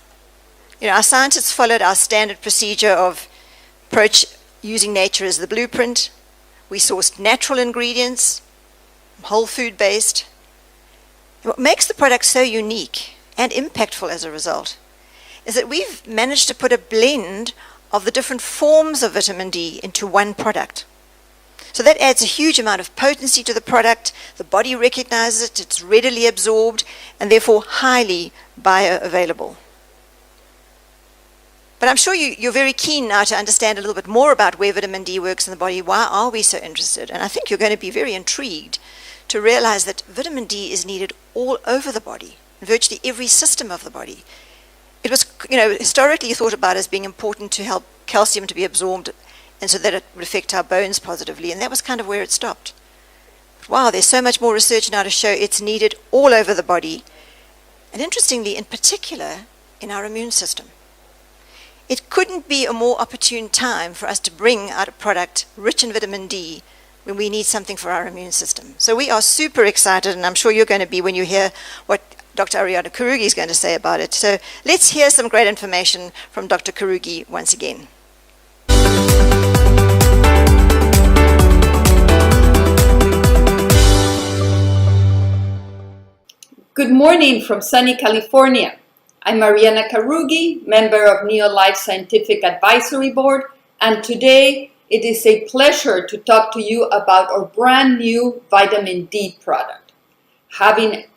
our scientists followed our standard procedure of approach using nature as the blueprint. We sourced natural ingredients, whole food based. What makes the product so unique and impactful as a result is that we've managed to put a blend of the different forms of vitamin D into one product. So that adds a huge amount of potency to the product. The body recognizes it, it's readily absorbed, and therefore highly bioavailable. But I'm sure you're very keen now to understand a little bit more about where vitamin D works in the body. Why are we so interested? And I think you're going to be very intrigued to realize that vitamin D is needed all over the body, in virtually every system of the body. It was, historically thought about as being important to help calcium to be absorbed and so that it would affect our bones positively, and that was kind of where it stopped. But wow, there's so much more research now to show it's needed all over the body, and interestingly, in particular, in our immune system. It couldn't be a more opportune time for us to bring out a product rich in vitamin D when we need something for our immune system. So we are super excited, and I'm sure you're going to be when you hear what Dr. Ariana Karugi is going to say about it. So let's hear some great information from Dr. Karugi once again. Good morning from sunny California. I'm Ariana Karugi, member of Neolife Scientific Advisory Board, and today it is a pleasure to talk to you about our brand new vitamin D product. Having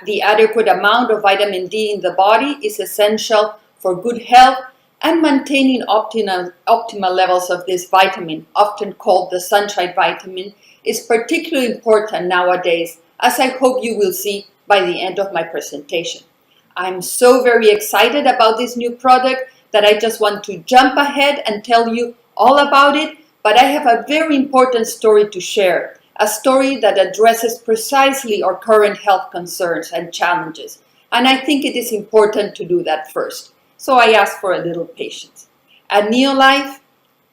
the adequate amount of vitamin D in the body is essential for good health, and maintaining optimal levels of this vitamin, often called the sunshine vitamin, is particularly important nowadays, as I hope you will see by the end of my presentation. I'm so very excited about this new product that I just want to jump ahead and tell you all about it, but I have a very important story to share, a story that addresses precisely our current health concerns and challenges, and I think it is important to do that first. So I ask for a little patience. At Neolife,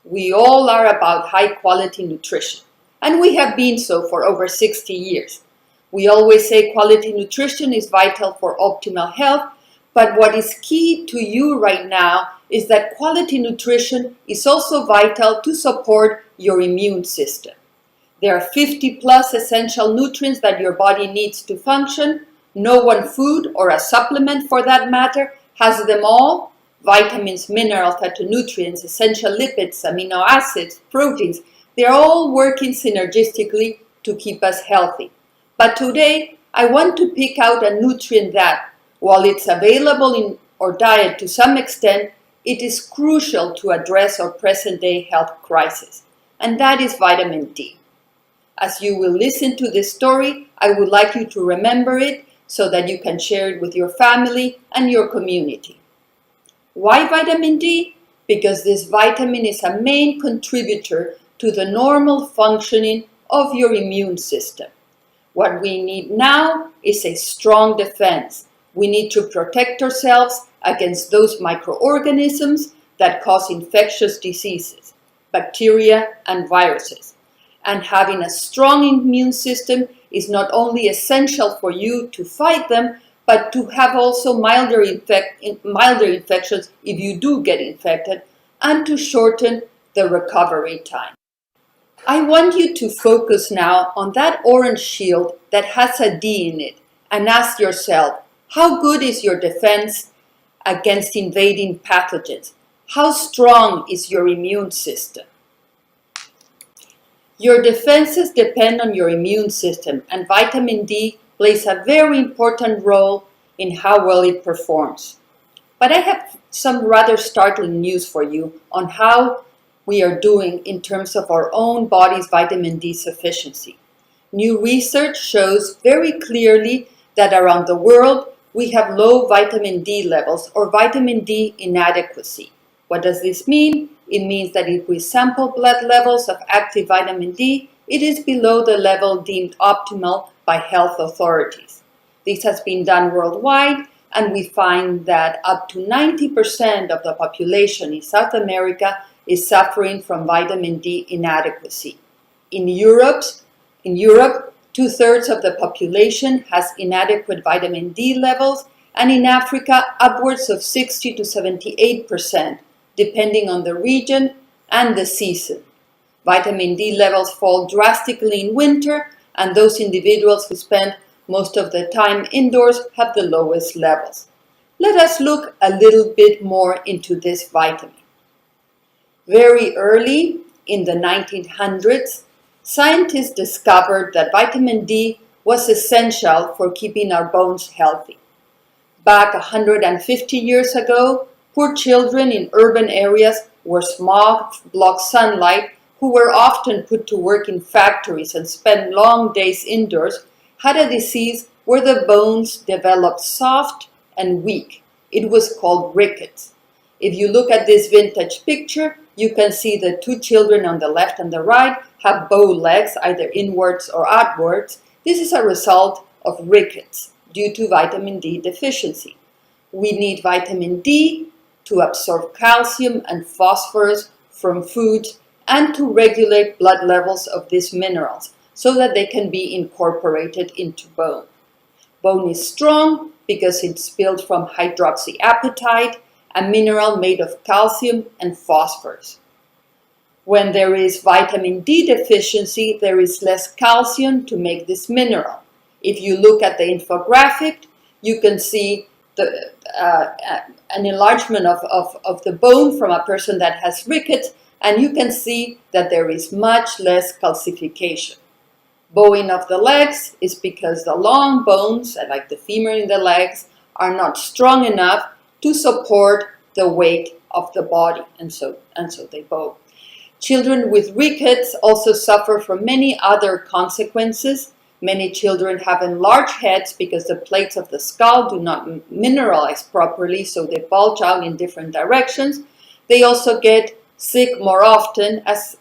We all are about high quality nutrition, and we have been so for over 60 years. We always say quality nutrition is vital for optimal health, but what is key to you right now is that quality nutrition is also vital to support your immune system. There are 50 plus essential nutrients that your body needs to function. No one food or a supplement for that matter has them all. Vitamins, minerals, phytonutrients, essential lipids, amino acids, proteins, they're all working synergistically to keep us healthy. But today, I want to pick out a nutrient that, while it's available in our diet to some extent, it is crucial to address our present-day health crisis, and that is vitamin D. As you will listen to this story, I would like you to remember it so that you can share it with your family and your community. Why vitamin D? Because this vitamin is a main contributor to the normal functioning of your immune system. What we need now is a strong defense. We need to protect ourselves against those microorganisms that cause infectious diseases, bacteria and viruses. And having a strong immune system is not only essential for you to fight them, but to have also milder infections if you do get infected, and to shorten the recovery time. I want you to focus now on that orange shield that has a D in it and ask yourself, how good is your defense against invading pathogens? How strong is your immune system? Your defenses depend on your immune system, and vitamin D plays a very important role in how well it performs. But I have some rather startling news for you on how we are doing in terms of our own body's vitamin D sufficiency. New research shows very clearly that around the world we have low vitamin D levels or vitamin D inadequacy. What does this mean? It means that if we sample blood levels of active vitamin D, it is below the level deemed optimal by health authorities. This has been done worldwide, and we find that up to 90% of the population in South America is suffering from vitamin D inadequacy. In Europe, 2/3 of the population has inadequate vitamin D levels, and in Africa, upwards of 60 to 78%, depending on the region and the season. Vitamin D levels fall drastically in winter, and those individuals who spend most of the time indoors have the lowest levels. Let us look a little bit more into this vitamin. Very early in the 1900s, scientists discovered that vitamin D was essential for keeping our bones healthy. Back 150 years ago, poor children in urban areas where smog blocked sunlight, who were often put to work in factories and spent long days indoors, had a disease where the bones developed soft and weak. It was called rickets. If you look at this vintage picture, you can see the two children on the left and the right have bow legs, either inwards or outwards. This is a result of rickets due to vitamin D deficiency. We need vitamin D to absorb calcium and phosphorus from foods and to regulate blood levels of these minerals so that they can be incorporated into bone. Bone is strong because it's built from hydroxyapatite, a mineral made of calcium and phosphorus. When there is vitamin D deficiency, there is less calcium to make this mineral. If you look at the infographic, you can see an enlargement of the bone from a person that has rickets, and you can see that there is much less calcification. Bowing of the legs is because the long bones, like the femur in the legs, are not strong enough to support the weight of the body, and so they bow. Children with rickets also suffer from many other consequences. Many children have enlarged heads because the plates of the skull do not mineralize properly, so they bulge out in different directions. They also get sick more often. As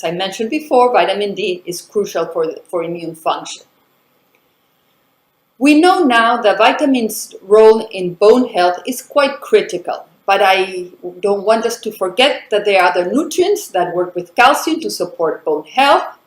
I mentioned before, vitamin D is crucial for immune function. We know now that vitamin's role in bone health is quite critical but I don't want us to forget that there are other nutrients that work with calcium to support bone health.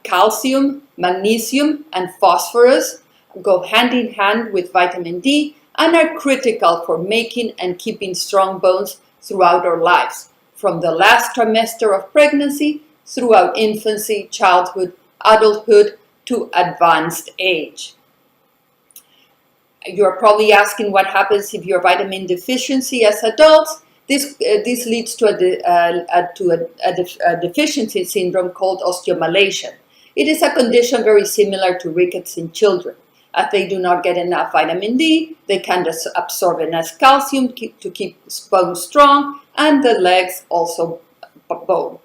Calcium, magnesium, and phosphorus go hand in hand with vitamin D and are critical for making and keeping strong bones throughout our lives, from the last trimester of pregnancy throughout infancy, childhood, adulthood, to advanced age. You're probably asking what happens if you're vitamin deficiency as adults. This leads to a deficiency syndrome called osteomalacia. It is a condition very similar to rickets in children. As they do not get enough vitamin D, they can't absorb enough calcium to keep bones strong, and the legs also bone.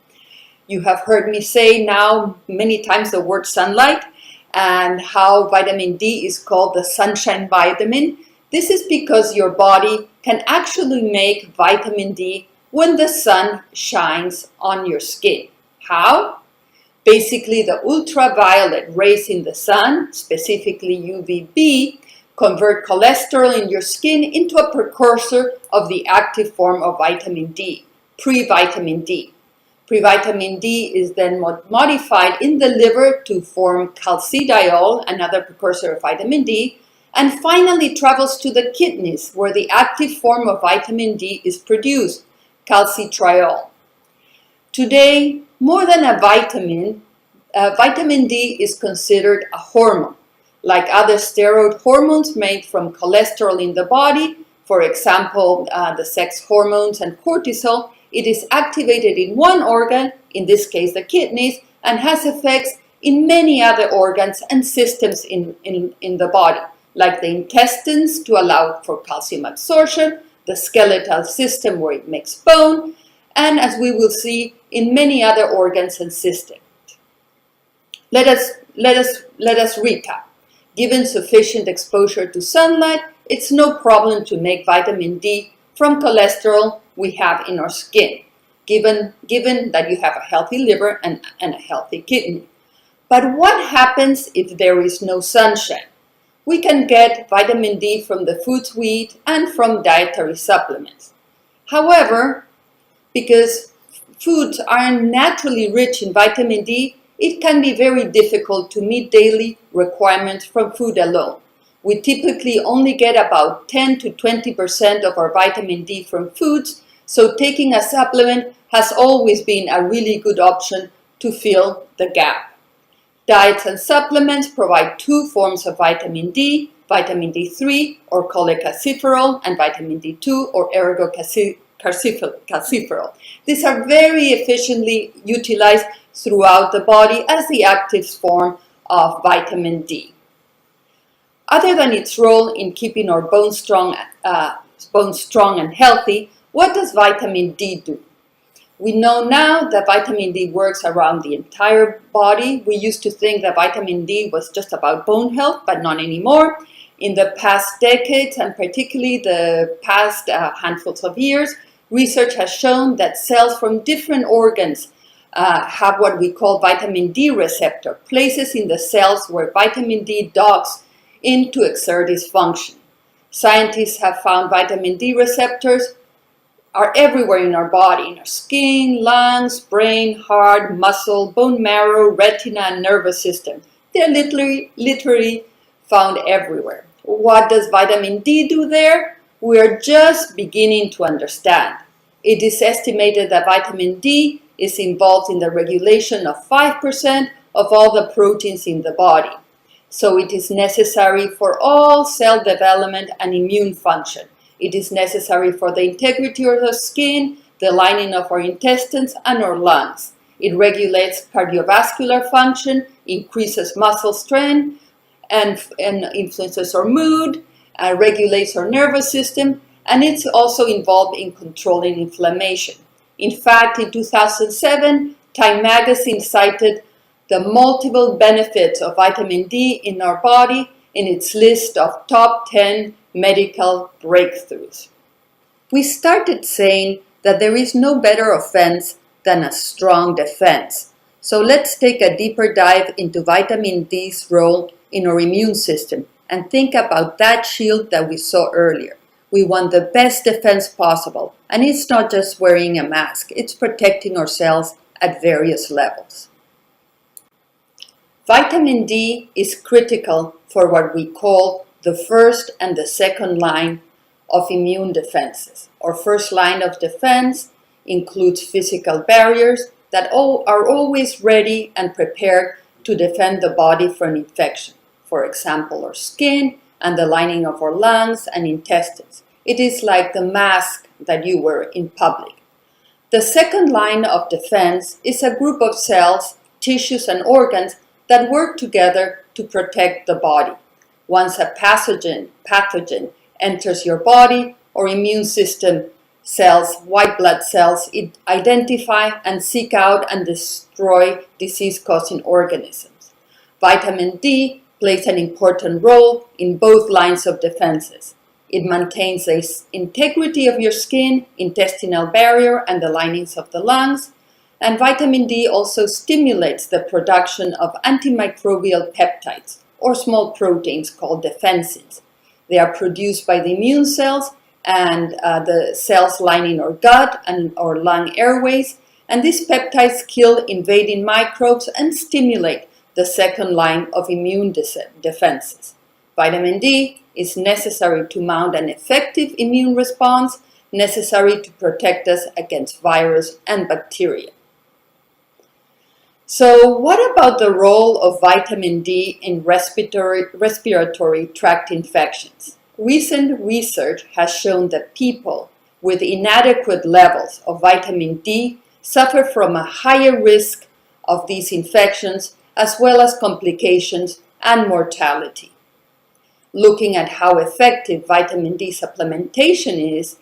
You have heard me say now many times the word sunlight and how vitamin D is called the sunshine vitamin. This is because your body can actually make vitamin D when the sun shines on your skin. How? Basically, the ultraviolet rays in the sun, specifically UVB, convert cholesterol in your skin into a precursor of the active form of vitamin D, pre-vitamin D. Pre-vitamin D is then modified in the liver to form calcidiol, another precursor of vitamin D, and finally travels to the kidneys where the active form of vitamin D is produced, calcitriol. Today, more than a vitamin, vitamin D is considered a hormone. Like other steroid hormones made from cholesterol in the body, for example, the sex hormones and cortisol, it is activated in one organ, in this case the kidneys, and has effects in many other organs and systems in the body, like the intestines to allow for calcium absorption, the skeletal system where it makes bone, and as we will see, in many other organs and systems. Let us recap. Given sufficient exposure to sunlight, it's no problem to make vitamin D from cholesterol we have in our skin, given that you have a healthy liver and a healthy kidney. But what happens if there is no sunshine? We can get vitamin D from the foods we eat and from dietary supplements. However, because foods are naturally rich in vitamin D, it can be very difficult to meet daily requirements from food alone. We typically only get about 10 to 20% of our vitamin D from foods, so taking a supplement has always been a really good option to fill the gap. Diets and supplements provide two forms of vitamin D, vitamin D3 or cholecalciferol, and vitamin D2 or ergocalciferol. These are very efficiently utilized throughout the body as the active form of vitamin D. Other than its role in keeping our bones strong and healthy, what does vitamin D do? We know now that vitamin D works around the entire body. We used to think that vitamin D was just about bone health, but not anymore. In the past decades, and particularly the past handfuls of years, research has shown that cells from different organs have what we call vitamin D receptor, places in the cells where vitamin D docks in to exert its function. Scientists have found vitamin D receptors are everywhere in our body, in our skin, lungs, brain, heart, muscle, bone marrow, retina, and nervous system. They're literally found everywhere. What does vitamin D do there? We are just beginning to understand. It is estimated that vitamin D is involved in the regulation of 5% of all the proteins in the body. So it is necessary for all cell development and immune function. It is necessary for the integrity of the skin, the lining of our intestines, and our lungs. It regulates cardiovascular function, increases muscle strength, and influences our mood, regulates our nervous system, and it's also involved in controlling inflammation. In fact, in 2007, Time magazine cited the multiple benefits of vitamin D in our body in its list of top 10 medical breakthroughs. We started saying that there is no better offense than a strong defense. So let's take a deeper dive into vitamin D's role in our immune system and think about that shield that we saw earlier. We want the best defense possible, and it's not just wearing a mask, it's protecting ourselves at various levels. Vitamin D is critical for what we call the first and the second line of immune defenses. Our first line of defense includes physical barriers that are always ready and prepared to defend the body from infection. For example, our skin and the lining of our lungs and intestines. It is like the mask that you wear in public. The second line of defense is a group of cells, tissues, and organs that work together to protect the body. Once a pathogen enters your body, or immune system cells, white blood cells, identify and seek out and destroy disease-causing organisms. Vitamin D plays an important role in both lines of defenses. It maintains the integrity of your skin, intestinal barrier, and the linings of the lungs. And vitamin D also stimulates the production of antimicrobial peptides, or small proteins called defensins. They are produced by the immune cells and the cells lining our gut and our lung airways, and these peptides kill invading microbes and stimulate the second line of immune defenses. Vitamin D is necessary to mount an effective immune response, necessary to protect us against virus and bacteria. So what about the role of vitamin D in respiratory tract infections? Recent research has shown that people with inadequate levels of vitamin D suffer from a higher risk of these infections, as well as complications and mortality. Looking at how effective vitamin D supplementation is,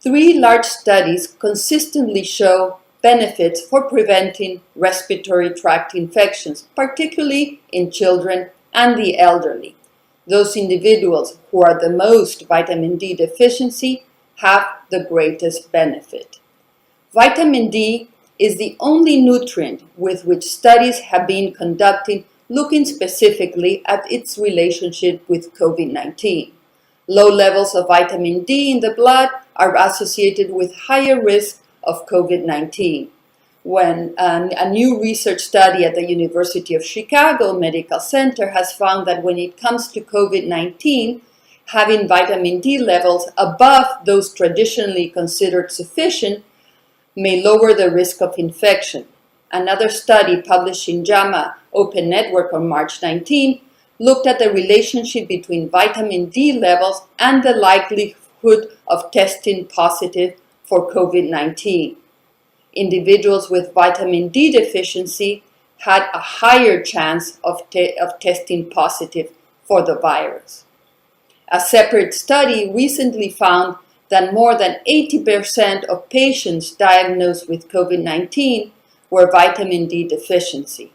3 large studies consistently show benefits for preventing respiratory tract infections, particularly in children and the elderly. Those individuals who are the most vitamin D deficiency have the greatest benefit. Vitamin D is the only nutrient with which studies have been conducting looking specifically at its relationship with COVID-19. Low levels of vitamin D in the blood are associated with higher risk of COVID-19. When a new research study at the University of Chicago Medical Center has found that when it comes to COVID-19, having vitamin D levels above those traditionally considered sufficient may lower the risk of infection. Another study published in JAMA Open Network on March 19 looked at the relationship between vitamin D levels and the likelihood of testing positive for COVID-19. Individuals with vitamin D deficiency had a higher chance of testing positive for the virus. A separate study recently found that more than 80% of patients diagnosed with COVID-19 were vitamin D deficiency.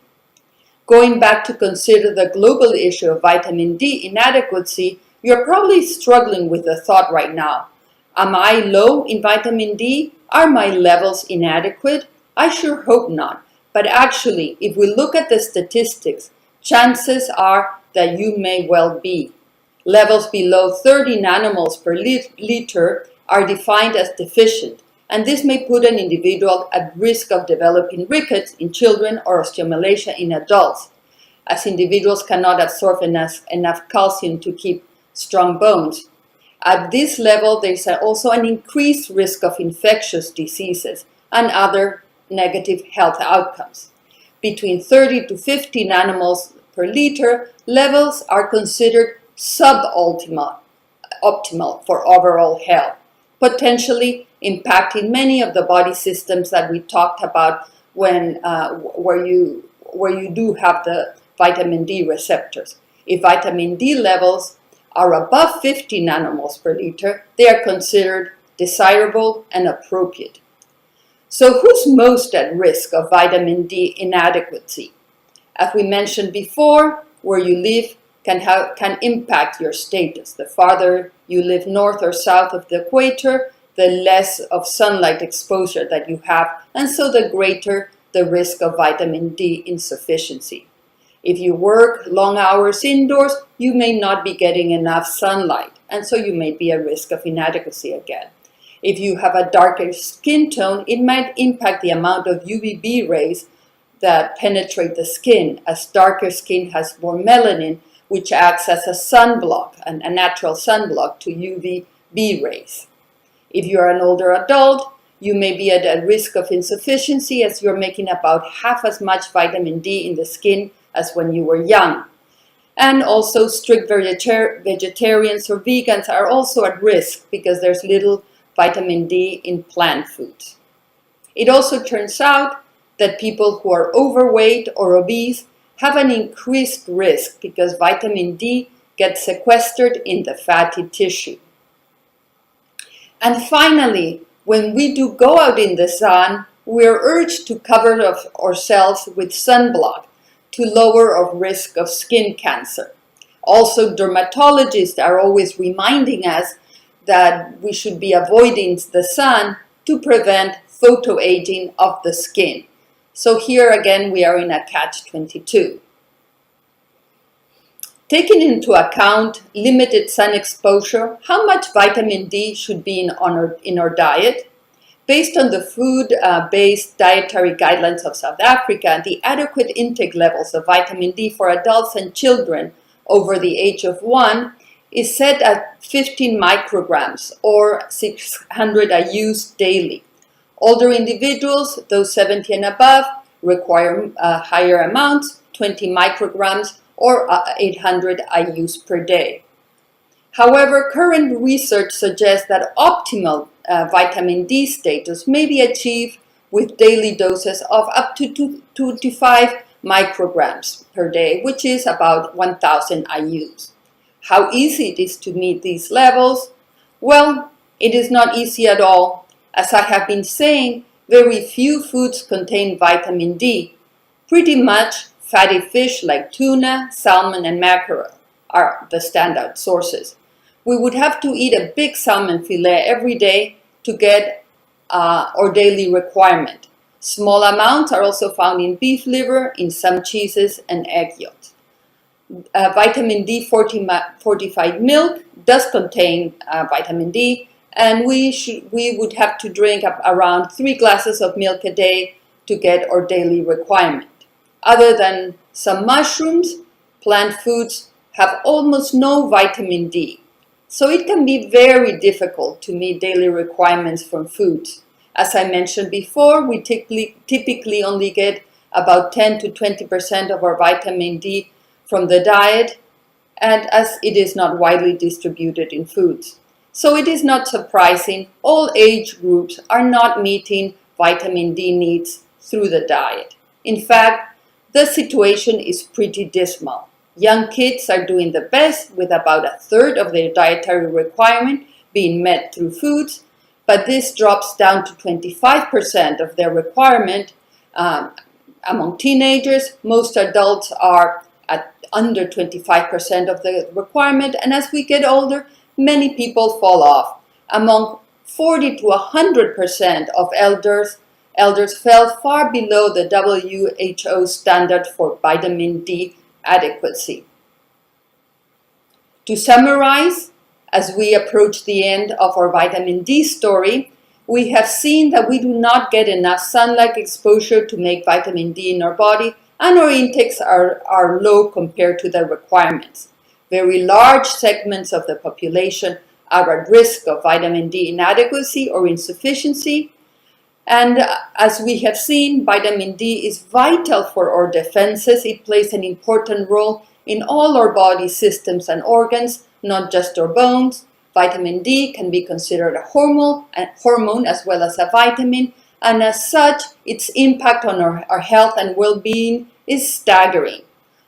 Going back to consider the global issue of vitamin D inadequacy, you're probably struggling with the thought right now. Am I low in vitamin D? Are my levels inadequate? I sure hope not. But actually, if we look at the statistics, chances are that you may well be. Levels below 30 nanomoles per liter are defined as deficient, and this may put an individual at risk of developing rickets in children or osteomalacia in adults, as individuals cannot absorb enough calcium to keep strong bones. At this level, there is also an increased risk of infectious diseases and other negative health outcomes. Between 30 to 50 nanomoles per liter, levels are considered suboptimal for overall health, potentially impacting many of the body systems that we talked about where you do have the vitamin D receptors. If vitamin D levels are above 50 nanomoles per liter, they are considered desirable and appropriate. So who's most at risk of vitamin D inadequacy? As we mentioned before, where you live can impact your status. The farther you live north or south of the equator, the less of sunlight exposure that you have, and so the greater the risk of vitamin D insufficiency. If you work long hours indoors, you may not be getting enough sunlight, and so you may be at risk of inadequacy again. If you have a darker skin tone, it might impact the amount of UVB rays that penetrate the skin, as darker skin has more melanin, which acts as a sunblock, a natural sunblock to UVB rays. If you're an older adult, you may be at a risk of insufficiency, as you're making about half as much vitamin D in the skin as when you were young. And also strict vegetarians or vegans are also at risk because there's little vitamin D in plant foods. It also turns out that people who are overweight or obese have an increased risk because vitamin D gets sequestered in the fatty tissue. And finally, when we do go out in the sun, we are urged to cover ourselves with sunblock to lower our risk of skin cancer. Also, dermatologists are always reminding us that we should be avoiding the sun to prevent photoaging of the skin. So here again, we are in a catch-22. Taking into account limited sun exposure, how much vitamin D should be in our diet? Based on the food-based dietary guidelines of South Africa, the adequate intake levels of vitamin D for adults and children over the age of 1 is set at 15 micrograms or 600 IUs daily. Older individuals, those 70 and above, require higher amounts, 20 micrograms or 800 IUs per day. However, current research suggests that optimal vitamin D status may be achieved with daily doses of up to 25 micrograms per day, which is about 1,000 IUs. How easy it is to meet these levels? Well, it is not easy at all. As I have been saying, very few foods contain vitamin D. Pretty much fatty fish like tuna, salmon, and mackerel are the standout sources. We would have to eat a big salmon fillet every day to get our daily requirement. Small amounts are also found in beef liver, in some cheeses, and egg yolks. Vitamin D fortified milk does contain vitamin D, and we would have to drink around 3 glasses of milk a day to get our daily requirement. Other than some mushrooms, plant foods have almost no vitamin D. So it can be very difficult to meet daily requirements from foods. As I mentioned before, we typically only get about 10 to 20% of our vitamin D from the diet, and as it is not widely distributed in foods. So it is not surprising all age groups are not meeting vitamin D needs through the diet. In fact, the situation is pretty dismal. Young kids are doing the best, with about a third of their dietary requirement being met through foods, but this drops down to 25% of their requirement among teenagers. Most adults are at under 25% of the requirement, and as we get older, many people fall off. Among 40 to 100% of elders fell far below the WHO standard for vitamin D adequacy. To summarize, as we approach the end of our vitamin D story, we have seen that we do not get enough sunlight exposure to make vitamin D in our body, and our intakes are low compared to the requirements. Very large segments of the population are at risk of vitamin D inadequacy or insufficiency. And as we have seen, vitamin D is vital for our defenses. It plays an important role in all our body systems and organs, not just our bones. Vitamin D can be considered a hormone as well as a vitamin, and as such, its impact on our health and well-being is staggering.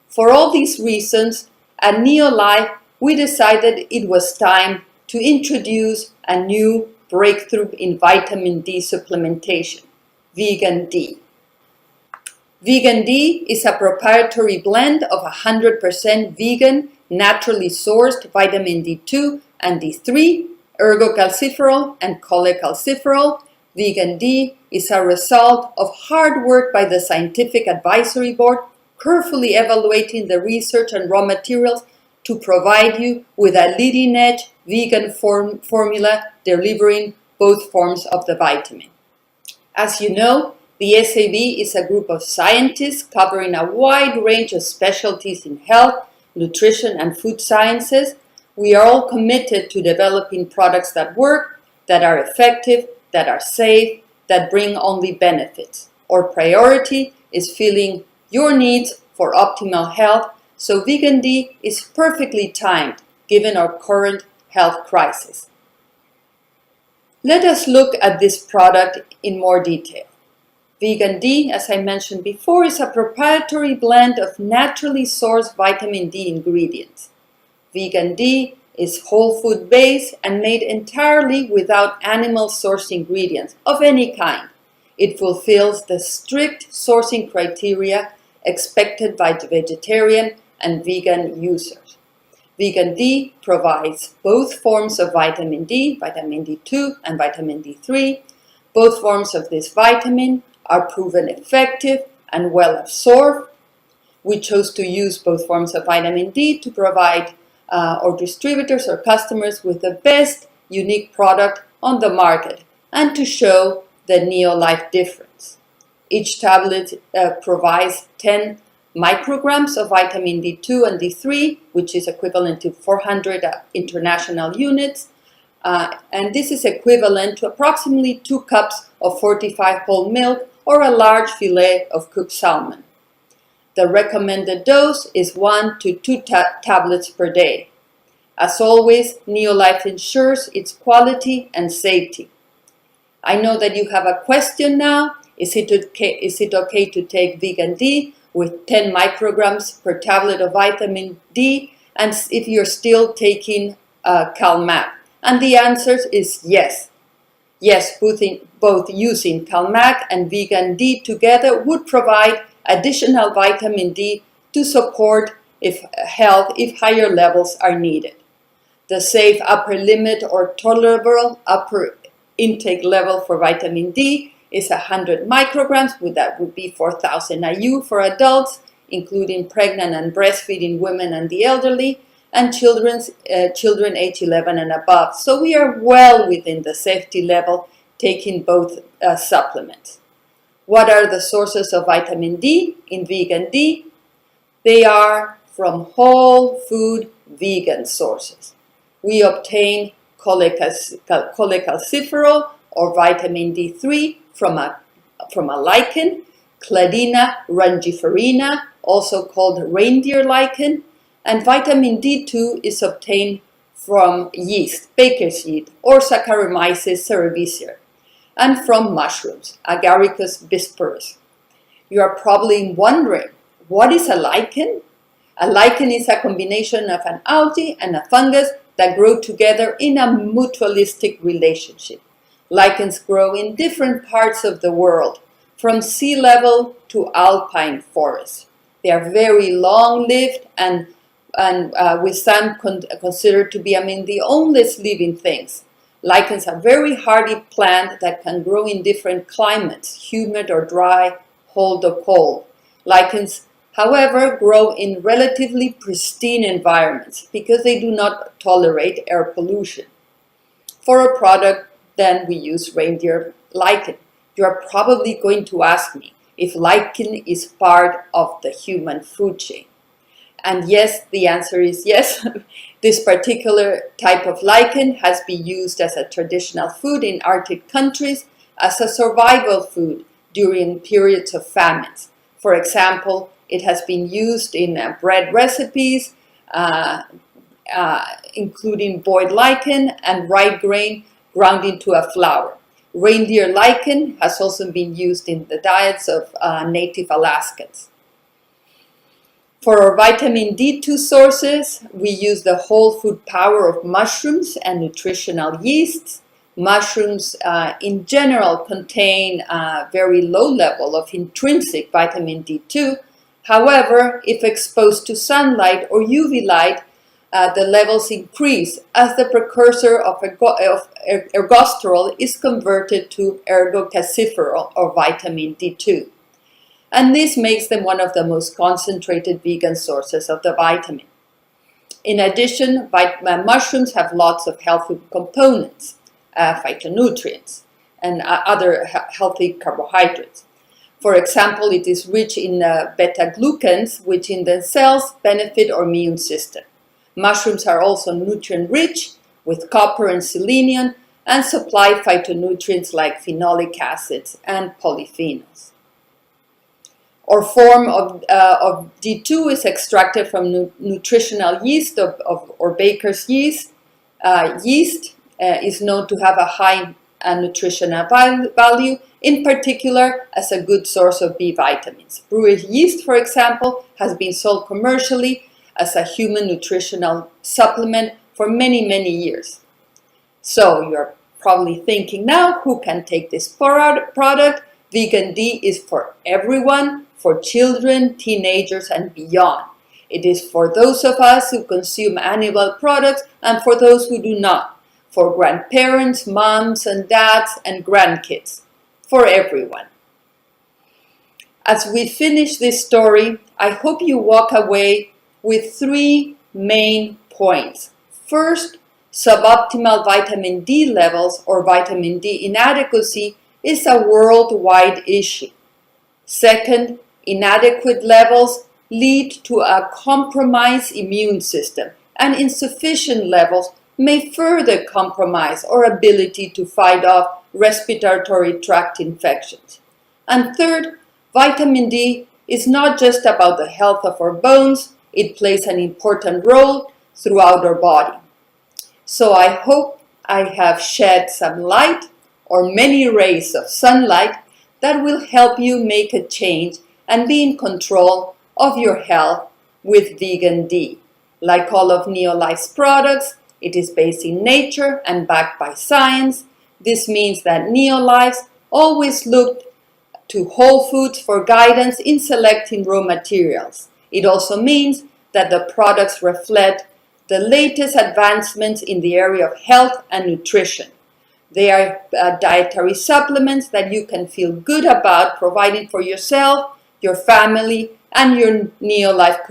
For all these reasons, at Neolife, we decided it was time to introduce a new breakthrough in vitamin D supplementation, Vegan D. Vegan D is a proprietary blend of 100% vegan, naturally sourced vitamin D2 and D3, ergocalciferol and cholecalciferol. Vegan D is a result of hard work by the Scientific Advisory Board, carefully evaluating the research and raw materials to provide you with a leading-edge vegan formula delivering both forms of the vitamin. As you know, the SAV is a group of scientists covering a wide range of specialties in health, nutrition, and food sciences. We are all committed to developing products that work, that are effective, that are safe, that bring only benefits. Our priority is filling your needs for optimal health, so Vegan D is perfectly timed given our current health crisis. Let us look at this product in more detail. Vegan D, as I mentioned before, is a proprietary blend of naturally sourced vitamin D ingredients. Vegan D is whole food based and made entirely without animal sourced ingredients of any kind. It fulfills the strict sourcing criteria expected by vegetarian and vegan users. Vegan D provides both forms of vitamin D, vitamin D2 and vitamin D3. Both forms of this vitamin are proven effective and well absorbed. We chose to use both forms of vitamin D to provide our distributors or customers with the best unique product on the market and to show the NeoLife difference. Each tablet provides 10 micrograms of vitamin D2 and D3, which is equivalent to 400 international units. And this is equivalent to approximately 2 cups of fortified whole milk or a large fillet of cooked salmon. The recommended dose is 1 to 2 tablets per day. As always, NeoLife ensures its quality and safety. I know that you have a question now. Is it okay to take Vegan D with 10 micrograms per tablet of vitamin D, and if you're still taking CalMag? And the answer is yes. Yes, both using CalMag and Vegan D together would provide additional vitamin D to support health if higher levels are needed. The safe upper limit or tolerable upper intake level for vitamin D is 100 micrograms, that would be 4,000 IU for adults, including pregnant and breastfeeding women and the elderly, and children age 11 and above. So we are well within the safety level taking both supplements. What are the sources of vitamin D in Vegan D? They are from whole food vegan sources. We obtain cholecalciferol or vitamin D3 from a lichen, Cladina rangiferina, also called reindeer lichen, and vitamin D2 is obtained from yeast, baker's yeast, or Saccharomyces cerevisiae, and from mushrooms, Agaricus bisporus. You are probably wondering, what is a lichen? A lichen is a combination of an algae and a fungus that grow together in a mutualistic relationship. Lichens grow in different parts of the world, from sea level to alpine forests. They are very long-lived and with some considered to be among the oldest living things. Lichens are very hardy plant that can grow in different climates, humid or dry, cold or cold. Lichens, however, grow in relatively pristine environments because they do not tolerate air pollution. For a product, then we use reindeer lichen. You are probably going to ask me if lichen is part of the human food chain. And yes, the answer is yes. This particular type of lichen has been used as a traditional food in Arctic countries as a survival food during periods of famines. For example, it has been used in bread recipes, including boiled lichen and rye grain ground into a flour. Reindeer lichen has also been used in the diets of native Alaskans. For our vitamin D2 sources, we use the whole food power of mushrooms and nutritional yeasts. Mushrooms in general contain a very low level of intrinsic vitamin D2. However, if exposed to sunlight or UV light, the levels increase as the precursor of ergosterol is converted to ergocalciferol or vitamin D2. and this makes them one of the most concentrated vegan sources of the vitamin. In addition, mushrooms have lots of healthy components, phytonutrients, and other healthy carbohydrates. For example, it is rich in beta-glucans, which in themselves benefit our immune system. Mushrooms are also nutrient-rich with copper and selenium, and supply phytonutrients like phenolic acids and polyphenols. Our form of D2 is extracted from nutritional yeast or baker's yeast. Yeast is known to have a high nutritional value, in particular as a good source of B vitamins. Brewer's yeast, for example, has been sold commercially as a human nutritional supplement for many, many years. So you're probably thinking now, who can take this product? Vegan D is for everyone, for children, teenagers, and beyond. It is for those of us who consume animal products and for those who do not, for grandparents, moms and dads, and grandkids, for everyone. As we finish this story, I hope you walk away with 3 main points. First, suboptimal vitamin D levels or vitamin D inadequacy is a worldwide issue. Second, inadequate levels lead to a compromised immune system, and insufficient levels may further compromise our ability to fight off respiratory tract infections. And third, vitamin D is not just about the health of our bones, it plays an important role throughout our body. So I hope I have shed some light or many rays of sunlight that will help you make a change and be in control of your health with Vegan D. Like all of Neolife's products, it is based in nature and backed by science. This means that Neolife always looked to whole foods for guidance in selecting raw materials. It also means that the products reflect the latest advancements in the area of health and nutrition. They are dietary supplements that you can feel good about providing for yourself, your family, and your Neolife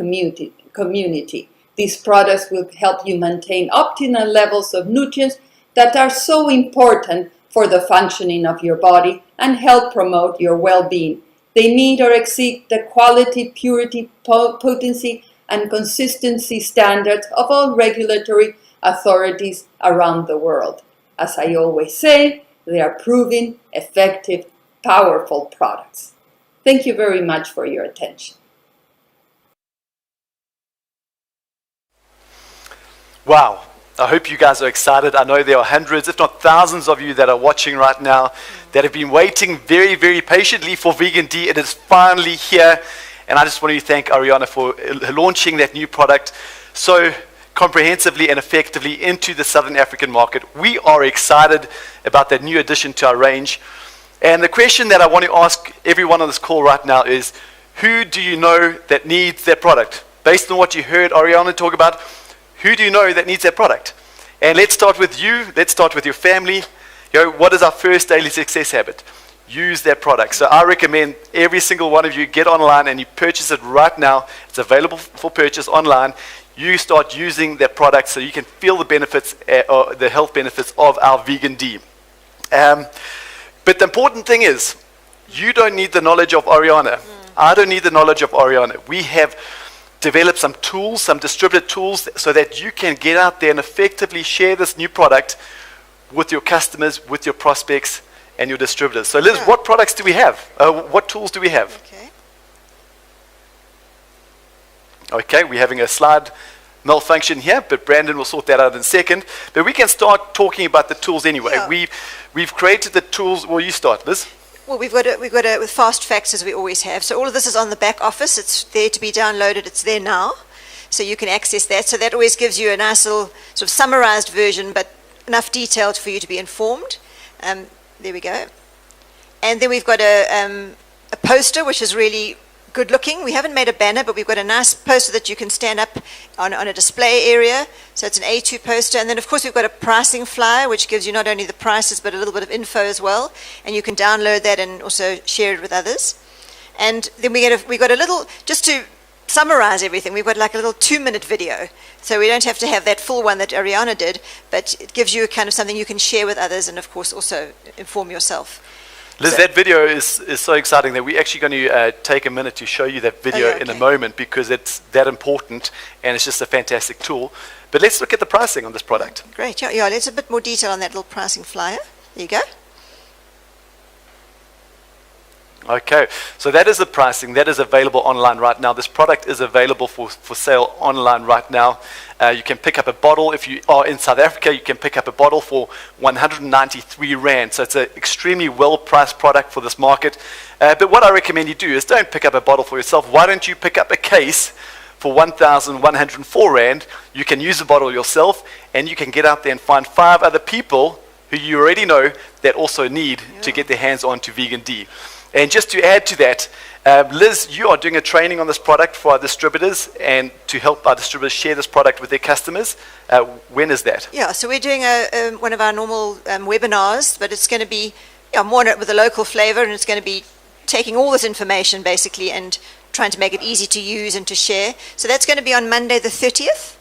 community. These products will help you maintain optimal levels of nutrients that are so important for the functioning of your body and help promote your well-being. They meet or exceed the quality, purity, potency, and consistency standards of all regulatory authorities around the world. As I always say, they are proven, effective, powerful products. Thank you very much for your attention. Wow, I hope you guys are excited. I know there are hundreds, if not thousands of you that are watching right now that have been waiting very, very patiently for Vegan D. It is finally here. And I just want to thank Ariana for launching that new product so comprehensively and effectively into the Southern African market. We are excited about that new addition to our range. And the question that I want to ask everyone on this call right now is, who do you know that needs that product? Based on what you heard Ariana talk about, who do you know that needs that product? And let's start with you. Let's start with your family. What is our first daily success habit? Use that product. So I recommend every single one of you get online and you purchase it right now. It's available for purchase online. You start using that product so you can feel the benefits, the health benefits of our Vegan D. But the important thing is, you don't need the knowledge of Ariana. I don't need the knowledge of Ariana. We have developed some tools, some distributed tools, so that you can get out there and effectively share this new product with your customers, with your prospects, and your distributors. So Liz, what products do we have? What tools do we have? Okay, we're having a slide malfunction here, but Brandon will sort that out in a second. But we can start talking about the tools anyway. Yeah. We've created the tools. Well, you start, Liz. Well, we've got it with Fast Facts, as we always have. So all of this is on the back office. It's there to be downloaded. It's there now. So you can access that. So that always gives you a nice little sort of summarized version, but enough detailed for you to be informed. There we go. And then we've got a poster, which is really good looking. We haven't made a banner, but we've got a nice poster that you can stand up on a display area. So it's an A2 poster. And then, of course, we've got a pricing flyer, which gives you not only the prices, but a little bit of info as well. And you can download that and also share it with others. And then we got a little, just to summarize everything, we've got like a little 2-minute video. So we don't have to have that full one that Ariana did, but it gives you a kind of something you can share with others and of course also inform yourself. Liz, that video is so exciting that we're actually going to take a minute to show you that video in a moment because it's that important and it's just a fantastic tool. But let's look at the pricing on this product. Great. Yeah, let's a bit more detail on that little pricing flyer. There you go. Okay, so that is the pricing. That is available online right now. This product is available for sale online right now. You can pick up a bottle. If you are in South Africa, you can pick up a bottle for 193 Rand. So it's an extremely well-priced product for this market. But what I recommend you do is don't pick up a bottle for yourself. Why don't you pick up a case for 1,104 Rand? You can use the bottle yourself, and you can get out there and find 5 other people who you already know that also need to get their hands on to Vegan D. And just to add to that, Liz, you are doing a training on this product for our distributors and to help our distributors share this product with their customers. When is that? Yeah, so we're doing one of our normal webinars, but it's going to be more with a local flavor, and it's going to be taking all this information basically and trying to make it easy to use and to share. So that's going to be on Monday the 30th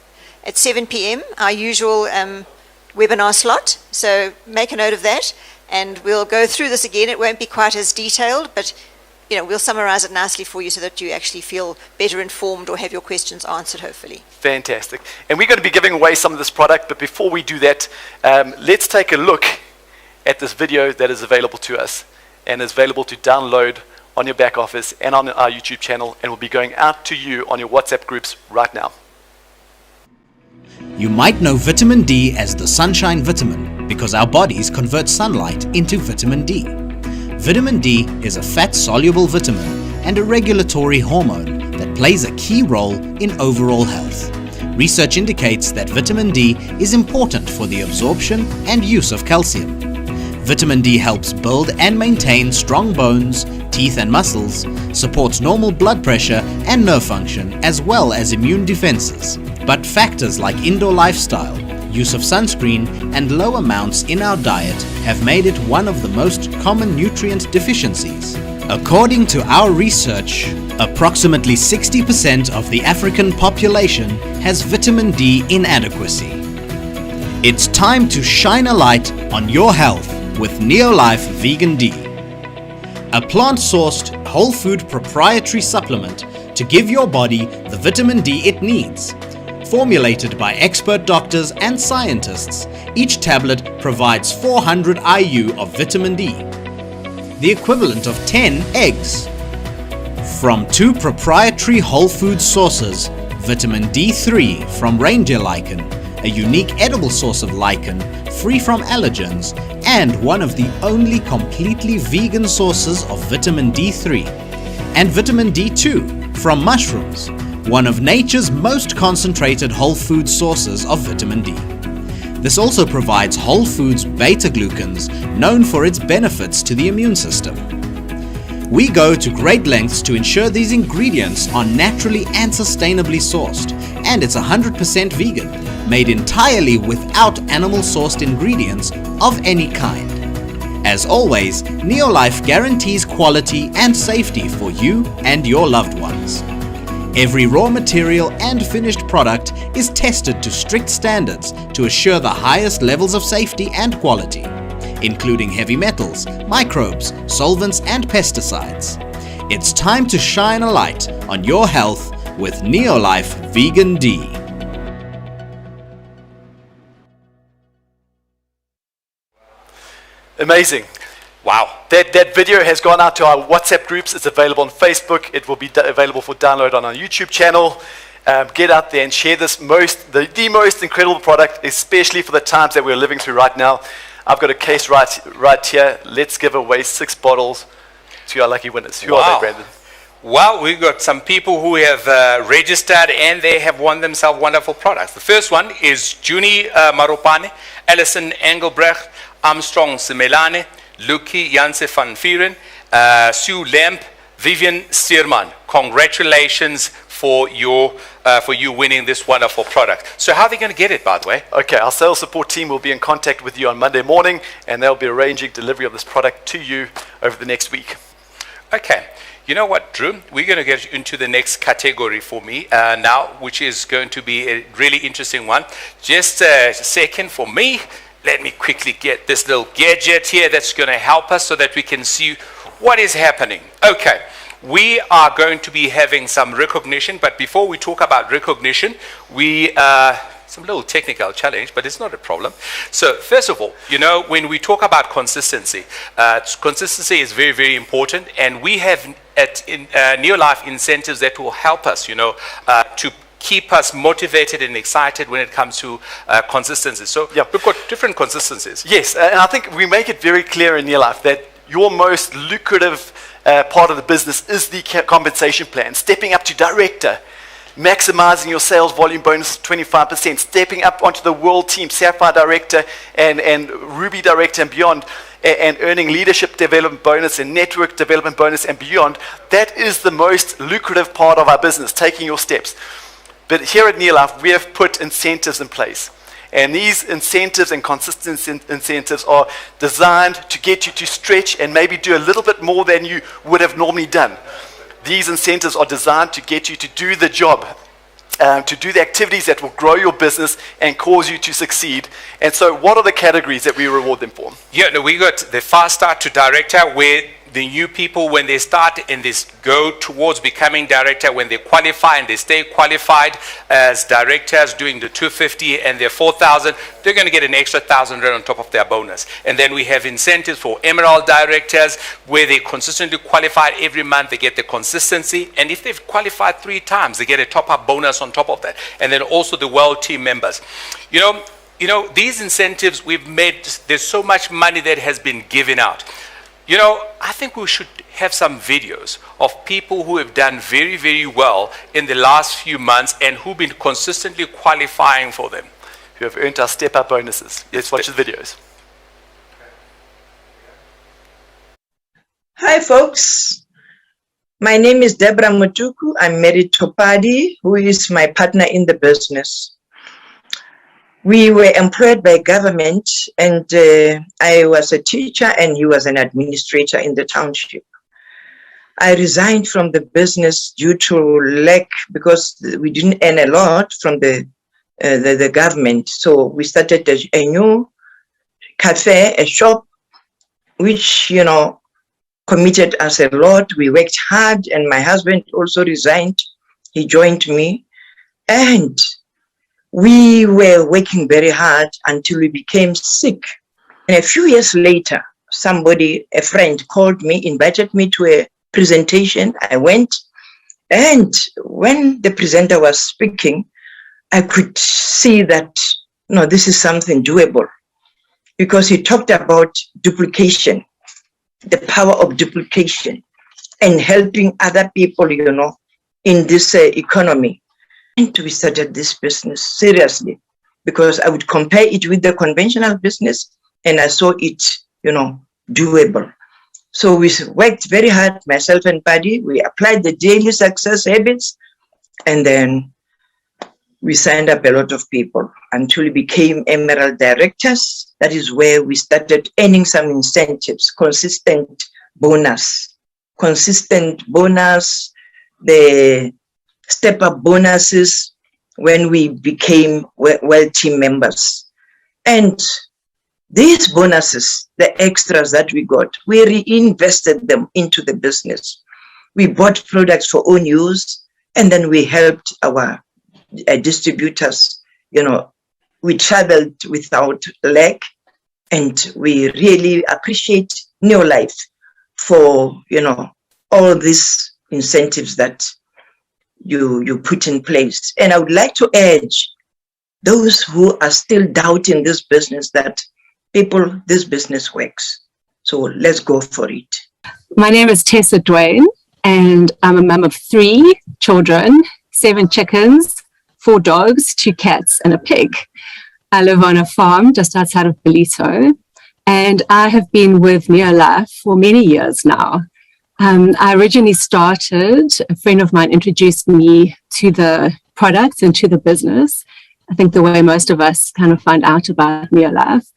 at 7 p.m., our usual webinar slot. So make a note of that. And we'll go through this again. It won't be quite as detailed, but we'll summarize it nicely for you so that you actually feel better informed or have your questions answered, hopefully. Fantastic. And we're going to be giving away some of this product, but before we do that, let's take a look at this video that is available to us and is available to download on your back office and on our YouTube channel, and will be going out to you on your WhatsApp groups right now. You might know vitamin D as the sunshine vitamin because our bodies convert sunlight into vitamin D. Vitamin D is a fat-soluble vitamin and a regulatory hormone that plays a key role in overall health. Research indicates that vitamin D is important for the absorption and use of calcium. Vitamin D helps build and maintain strong bones, teeth and muscles, supports normal blood pressure and nerve function, as well as immune defenses. But factors like indoor lifestyle, use of sunscreen, and low amounts in our diet have made it one of the most common nutrient deficiencies. According to our research, approximately 60% of the African population has vitamin D inadequacy. It's time to shine a light on your health with Neolife Vegan D, a plant-sourced, whole food proprietary supplement to give your body the vitamin D it needs. Formulated by expert doctors and scientists, each tablet provides 400 IU of vitamin D, the equivalent of 10 eggs. From 2 proprietary whole food sources, vitamin D3 from reindeer lichen, a unique edible source of lichen free from allergens, and one of the only completely vegan sources of vitamin D3, and vitamin D2 from mushrooms, one of nature's most concentrated whole food sources of vitamin D. This also provides whole foods beta-glucans, known for its benefits to the immune system. We go to great lengths to ensure these ingredients are naturally and sustainably sourced, and it's 100% vegan, made entirely without animal-sourced ingredients of any kind. As always, Neolife guarantees quality and safety for you and your loved ones. Every raw material and finished product is tested to strict standards to assure the highest levels of safety and quality, including heavy metals, microbes, solvents, and pesticides. It's time to shine a light on your health with Neolife Vegan D. Amazing. Wow. That video has gone out to our WhatsApp groups. It's available on Facebook. It will be available for download on our YouTube channel. Get out there and share this the most incredible product, especially for the times that we're living through right now. I've got a case right here. Let's give away 6 bottles to our lucky winners. Who are they, Brandon? Well, we've got some people who have registered and they have won themselves wonderful products. The first one is Junie Maropane, Alison Engelbrecht, Armstrong Simelane, Luki Janse van Vieren, Sue Lamp, Vivian Steerman. Congratulations for you winning this wonderful product. So how are they going to get it, by the way? Okay, our sales support team will be in contact with you on Monday morning, and they'll be arranging delivery of this product to you over the next week. Okay. You know what, Drew? We're going to get into the next category for me now, which is going to be a really interesting one. Just a second for me. Let me quickly get this little gadget here that's going to help us so that we can see what is happening. Okay, we are going to be having some recognition, but before we talk about recognition, some little technical challenge, but it's not a problem. So first of all, you know, when we talk about consistency, consistency is very, very important, and we have at Neolife incentives that will help us, you know, to keep us motivated and excited when it comes to consistency. So we've got different consistencies. Yes, and I think we make it very clear in Neolife that your most lucrative part of the business is the compensation plan. Stepping up to director, maximizing your sales volume bonus 25%, stepping up onto the world team, Sapphire Director and Ruby Director and beyond, and earning leadership development bonus and network development bonus and beyond. That is the most lucrative part of our business, taking your steps. But here at Neolife, we have put incentives in place. And these incentives and consistency incentives are designed to get you to stretch and maybe do a little bit more than you would have normally done. These incentives are designed to get you to do the job, to do the activities that will grow your business and cause you to succeed. And so what are the categories that we reward them for? Yeah, no, we got the fast start to director, where the new people, when they start and they go towards becoming director, when they qualify and they stay qualified as directors doing the 250 and their 4,000, they're going to get an extra 1,000 rand on top of their bonus. And then we have incentives for emerald directors, where they consistently qualified every month, they get the consistency. And if they've qualified 3 times, they get a top-up bonus on top of that. And then also the world team members. You know, these incentives we've made, there's so much money that has been given out. You know, I think we should have some videos of people who have done very, very well in the last few months and who've been consistently qualifying for them. Who have earned our step-up bonuses. Let's watch the videos. Hi, folks. My name is Deborah Mutuku. I'm married to Paddy, who is my partner in the business. We were employed by government, and I was a teacher and he was an administrator in the township. I resigned from the business due to lack, because we didn't earn a lot from the government. So we started a new cafe, a shop, which, you know, committed us a lot. We worked hard, and my husband also resigned. He joined me, and we were working very hard until we became sick. And a few years later, a friend called me, invited me to a presentation. I went, and when the presenter was speaking, I could see that, no, this is something doable, because he talked about duplication, the power of duplication, and helping other people, you know, in this economy. And we started this business seriously, because I would compare it with the conventional business, and I saw it, you know, doable. So we worked very hard, myself and Paddy. We applied the daily success habits, and then we signed up a lot of people until we became Emerald Directors. That is where we started earning some incentives, consistent bonus, the step-up bonuses when we became well team members. And these bonuses, the extras that we got, we reinvested them into the business. We bought products for own use, and then we helped our distributors. You know, we traveled without lack, and we really appreciate Neolife for, you know, all these incentives that you put in place. And I would like to urge those who are still doubting this business that this business works. So let's go for it. My name is Tessa Dwayne, and I'm a mum of 3 children, 7 chickens, 4 dogs, 2 cats, and a pig. I live on a farm just outside of Ballito, and I have been with Neolife for many years now. I originally started, a friend of mine introduced me to the products and to the business. I think the way most of us kind of find out about Neolife.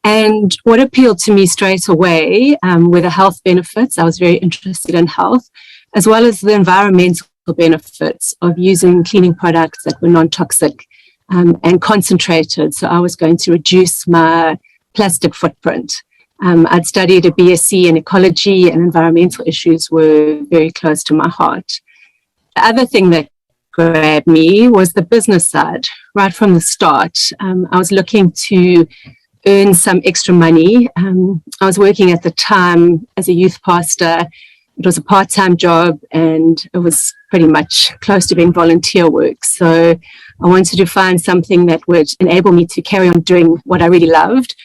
And what appealed to me straight away were the health benefits. I was very interested in health. as well as the environmental benefits of using cleaning products that were non-toxic and concentrated. So I was going to reduce my plastic footprint. I'd studied a BSc in ecology, and environmental issues were very close to my heart. The other thing that grabbed me was the business side. Right from the start, I was looking to earn some extra money. I was working at the time as a youth pastor. It was a part-time job, and it was pretty much close to being volunteer work. So I wanted to find something that would enable me to carry on doing what I really loved,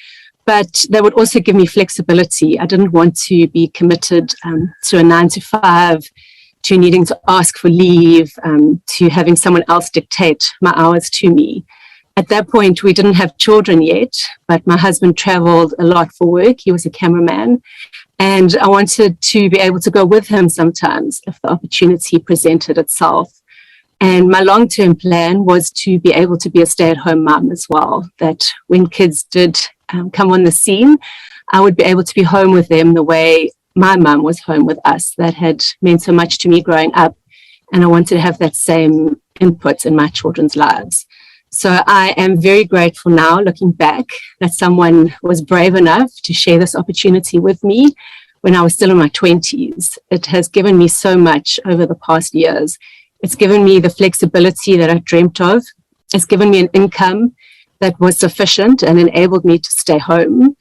but that would also give me flexibility. I didn't want to be committed to a 9-to-5, to needing to ask for leave, to having someone else dictate my hours to me. At that point, we didn't have children yet, but my husband traveled a lot for work. He was a cameraman, and I wanted to be able to go with him sometimes if the opportunity presented itself. And my long-term plan was to be able to be a stay-at-home mom as well, that when kids did come on the scene, I would be able to be home with them the way my mum was home with us. That had meant so much to me growing up, and I wanted to have that same input in my children's lives. So I am very grateful now, looking back, that someone was brave enough to share this opportunity with me when I was still in my 20s. It has given me so much over the past years. It's given me the flexibility that I dreamt of. It's given me an income that was sufficient and enabled me to stay home.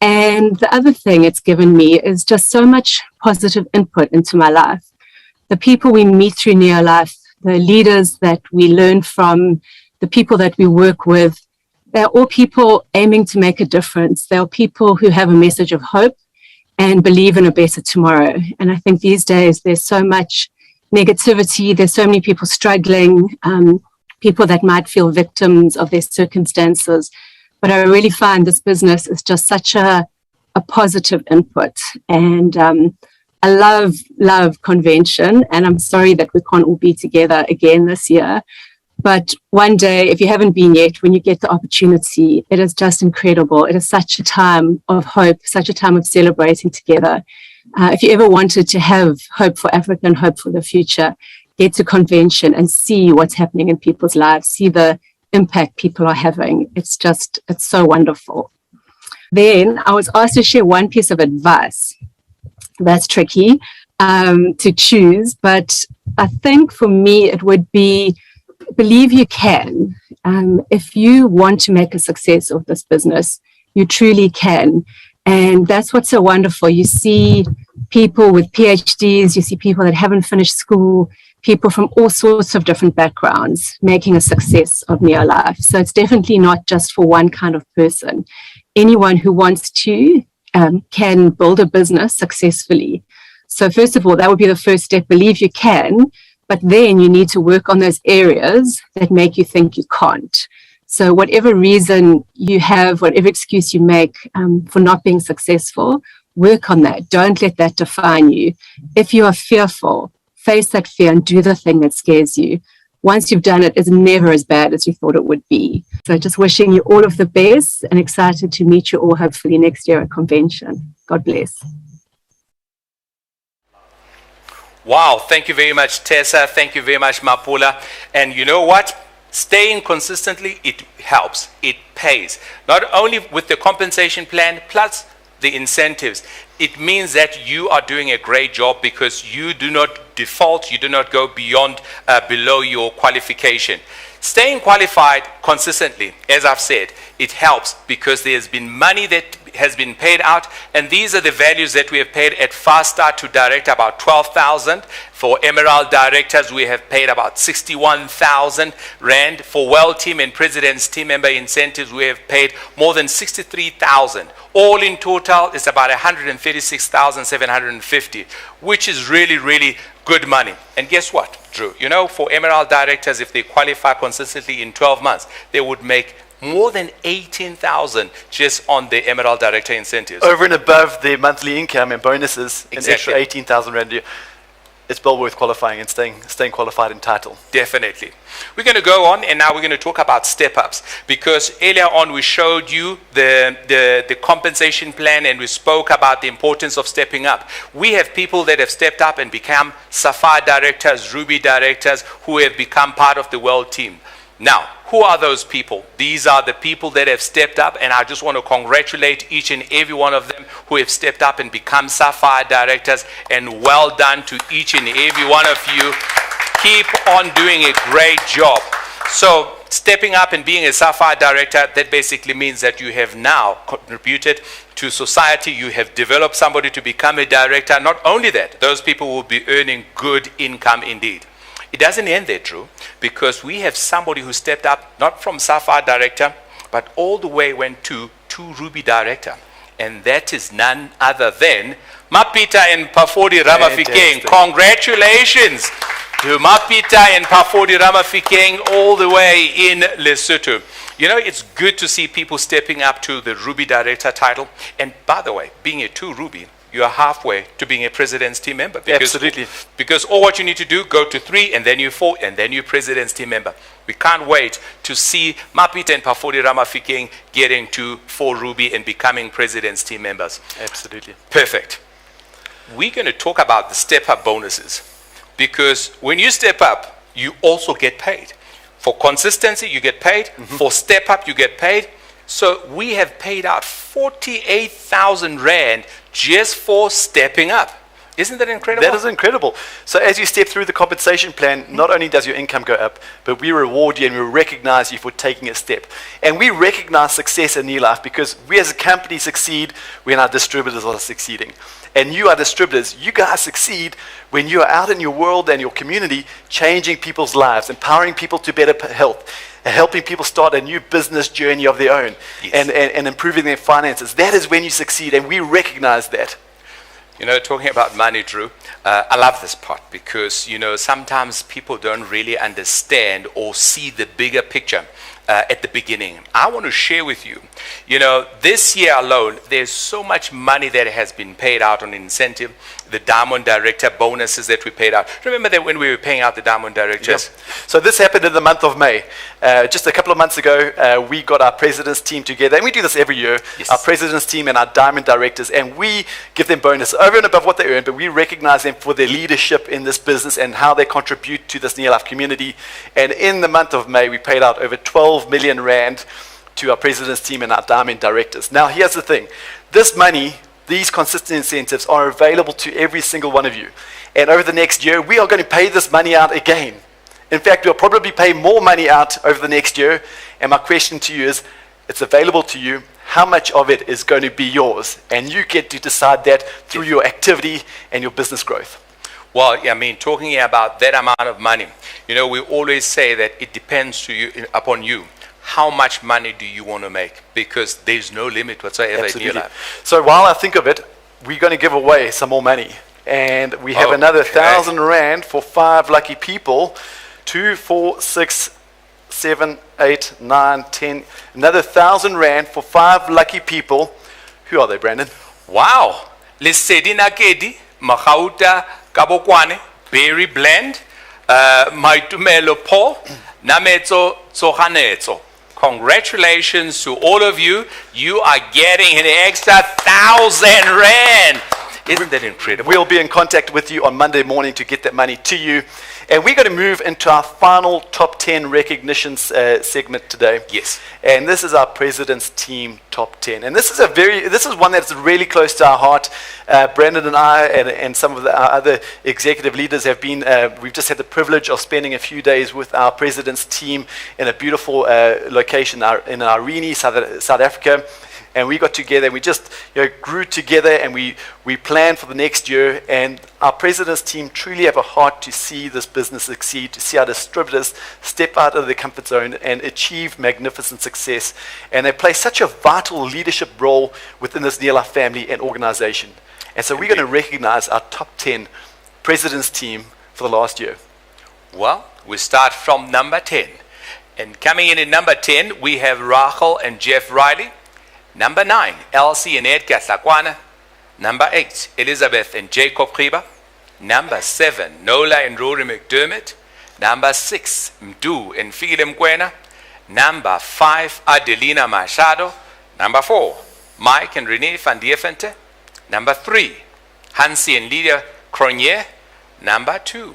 And the other thing it's given me is just so much positive input into my life. The people we meet through Neolife, the leaders that we learn from, the people that we work with, they're all people aiming to make a difference. They're people who have a message of hope and believe in a better tomorrow. And I think these days there's so much negativity. There's so many people struggling, people that might feel victims of their circumstances. But I really find this business is just such a positive input. And I love convention. And I'm sorry that we can't all be together again this year. But one day, if you haven't been yet, when you get the opportunity, it is just incredible. It is such a time of hope, such a time of celebrating together. If you ever wanted to have hope for Africa and hope for the future, get to convention and see what's happening in people's lives, see the impact people are having. It's so wonderful. Then I was asked to share one piece of advice. That's tricky to choose, but I think for me it would be, believe you can. If you want to make a success of this business, you truly can. And that's what's so wonderful. You see people with PhDs, you see people that haven't finished school, people from all sorts of different backgrounds making a success of Neolife. So it's definitely not just for one kind of person. Anyone who wants to can build a business successfully. So first of all, that would be the first step. Believe you can. But then you need to work on those areas that make you think you can't. So whatever reason you have, whatever excuse you make for not being successful, work on that. Don't let that define you. If you are fearful, face that fear and do the thing that scares you. Once you've done it, it's never as bad as you thought it would be. So just wishing you all of the best and excited to meet you all hopefully next year at convention. God bless. Wow, thank you very much, Tessa. Thank you very much, Mapula. And you know what? Staying consistently, it helps. It pays. Not only with the compensation plan, plus the incentives. It means that you are doing a great job because you do not default, you do not go below your qualification. Staying qualified consistently, as I've said, it helps because there's been money that has been paid out, and these are the values that we have paid at Fast Start to Director, about 12,000. For Emerald Directors, we have paid about 61,000 Rand. For Well Team and President's Team Member Incentives, we have paid more than 63,000. All in total, it's about 136,750, which is really, really good money. And guess what, Drew? You know, for Emerald Directors, if they qualify consistently in 12 months, they would make more than 18,000 just on the Emerald Director incentives. Over and above their monthly income and bonuses, Exactly. an extra 18,000 Rand a year. it's well worth qualifying and staying qualified in title. Definitely. We're going to go on, and now we're going to talk about step-ups, because earlier on we showed you the compensation plan, and we spoke about the importance of stepping up. We have people that have stepped up and become Sapphire directors, Ruby directors, who have become part of the world team. Now, who are those people? These are the people that have stepped up, and I just want to congratulate each and every one of them who have stepped up and become Sapphire directors, and well done to each and every one of you. Keep on doing a great job. So, stepping up and being a Sapphire director, that basically means that you have now contributed to society. You have developed somebody to become a director. Not only that, those people will be earning good income indeed. It doesn't end there, Drew, because we have somebody who stepped up, not from Sapphire director, but all the way went to Ruby director. And that is none other than Mapita and Pafodi Ramafikeng. Congratulations to Mapita and Pafodi Ramafikeng all the way in Lesotho. You know, it's good to see people stepping up to the Ruby director title. And by the way, being a 2 Ruby, you are halfway to being a president's team member. Absolutely. Because all what you need to do, go to 3, and then you 4, and then you're president's team member. We can't wait to see Mapita and Pafodi Ramafikeng getting to 4 Ruby and becoming president's team members. Absolutely. Perfect. We're going to talk about the step-up bonuses, because when you step up, you also get paid. For consistency, you get paid. For step-up, you get paid. So we have paid out 48,000 Rand just for stepping up. Isn't that incredible? That is incredible. So as you step through the compensation plan, not only does your income go up, but we reward you and we recognize you for taking a step. And we recognize success in Neolife because we as a company succeed when our distributors are succeeding. And you are distributors. You guys succeed when you are out in your world and your community changing people's lives, empowering people to better health, helping people start a new business journey of their own, and improving their finances. That is when you succeed, and we recognize that. You know, talking about money, Drew, I love this part because, you know, sometimes people don't really understand or see the bigger picture at the beginning. I want to share with you, you know, this year alone, there's so much money that has been paid out on incentive, the Diamond Director bonuses that we paid out. Remember that when we were paying out the Diamond Directors? Yep. So this happened in the month of May. Just a couple of months ago, we got our President's team together, and we do this every year, our President's team and our Diamond Directors, and we give them bonuses over and above what they earn, but we recognize them for their leadership in this business and how they contribute to this Neolife community. And in the month of May, we paid out over 12 million Rand to our President's team and our Diamond Directors. Now, here's the thing. This money, these consistent incentives are available to every single one of you. And over the next year, we are going to pay this money out again. In fact, we'll probably pay more money out over the next year. And my question to you is, it's available to you. How much of it is going to be yours? And you get to decide that through your activity and your business growth. Well, I mean, talking about that amount of money, you know, we always say that it depends upon you. How much money do you want to make? Because there's no limit whatsoever in your life. So while I think of it, we're going to give away some more money. And we have another 1,000 Rand for 5 lucky people. 2, 4, 6, 7, 8, 9, 10. Another 1,000 Rand for 5 lucky people. Who are they, Brandon? Wow. Lesedi Nakedi, Mahauta Kabokwane, Berry Blend, Maitumelo Paul, Nametso Tsohanetso. Congratulations to all of you. You are getting an extra 1,000 Rand. Isn't that incredible? We'll be in contact with you on Monday morning to get that money to you. And we're going to move into our final top 10 recognitions segment today. Yes. And this is our President's Team Top 10. And this is one that's really close to our heart. Brandon and I and some of our other executive leaders have been, we've just had the privilege of spending a few days with our President's team in a beautiful location in Irene, South Africa. And we got together and we just grew together and we planned for the next year. And our President's team truly have a heart to see this business succeed, to see our distributors step out of their comfort zone and achieve magnificent success. And they play such a vital leadership role within this Neolife family and organization. And so we're going to recognize our top 10 President's team for the last year. Well, we start from number 10. And coming in at number 10, we have Rachel and Jeff Riley. Number 9, Elsie and Edgar Sakwana. Number 8, Elizabeth and Jacob Kriba. Number 7, Nola and Rory McDermott. Number 6, Mdu and Fikile Mkwena. Number 5, Adelina Machado. Number 4, Mike and Renee van Diefente. Number 3, Hansi and Lydia Cronje. Number 2,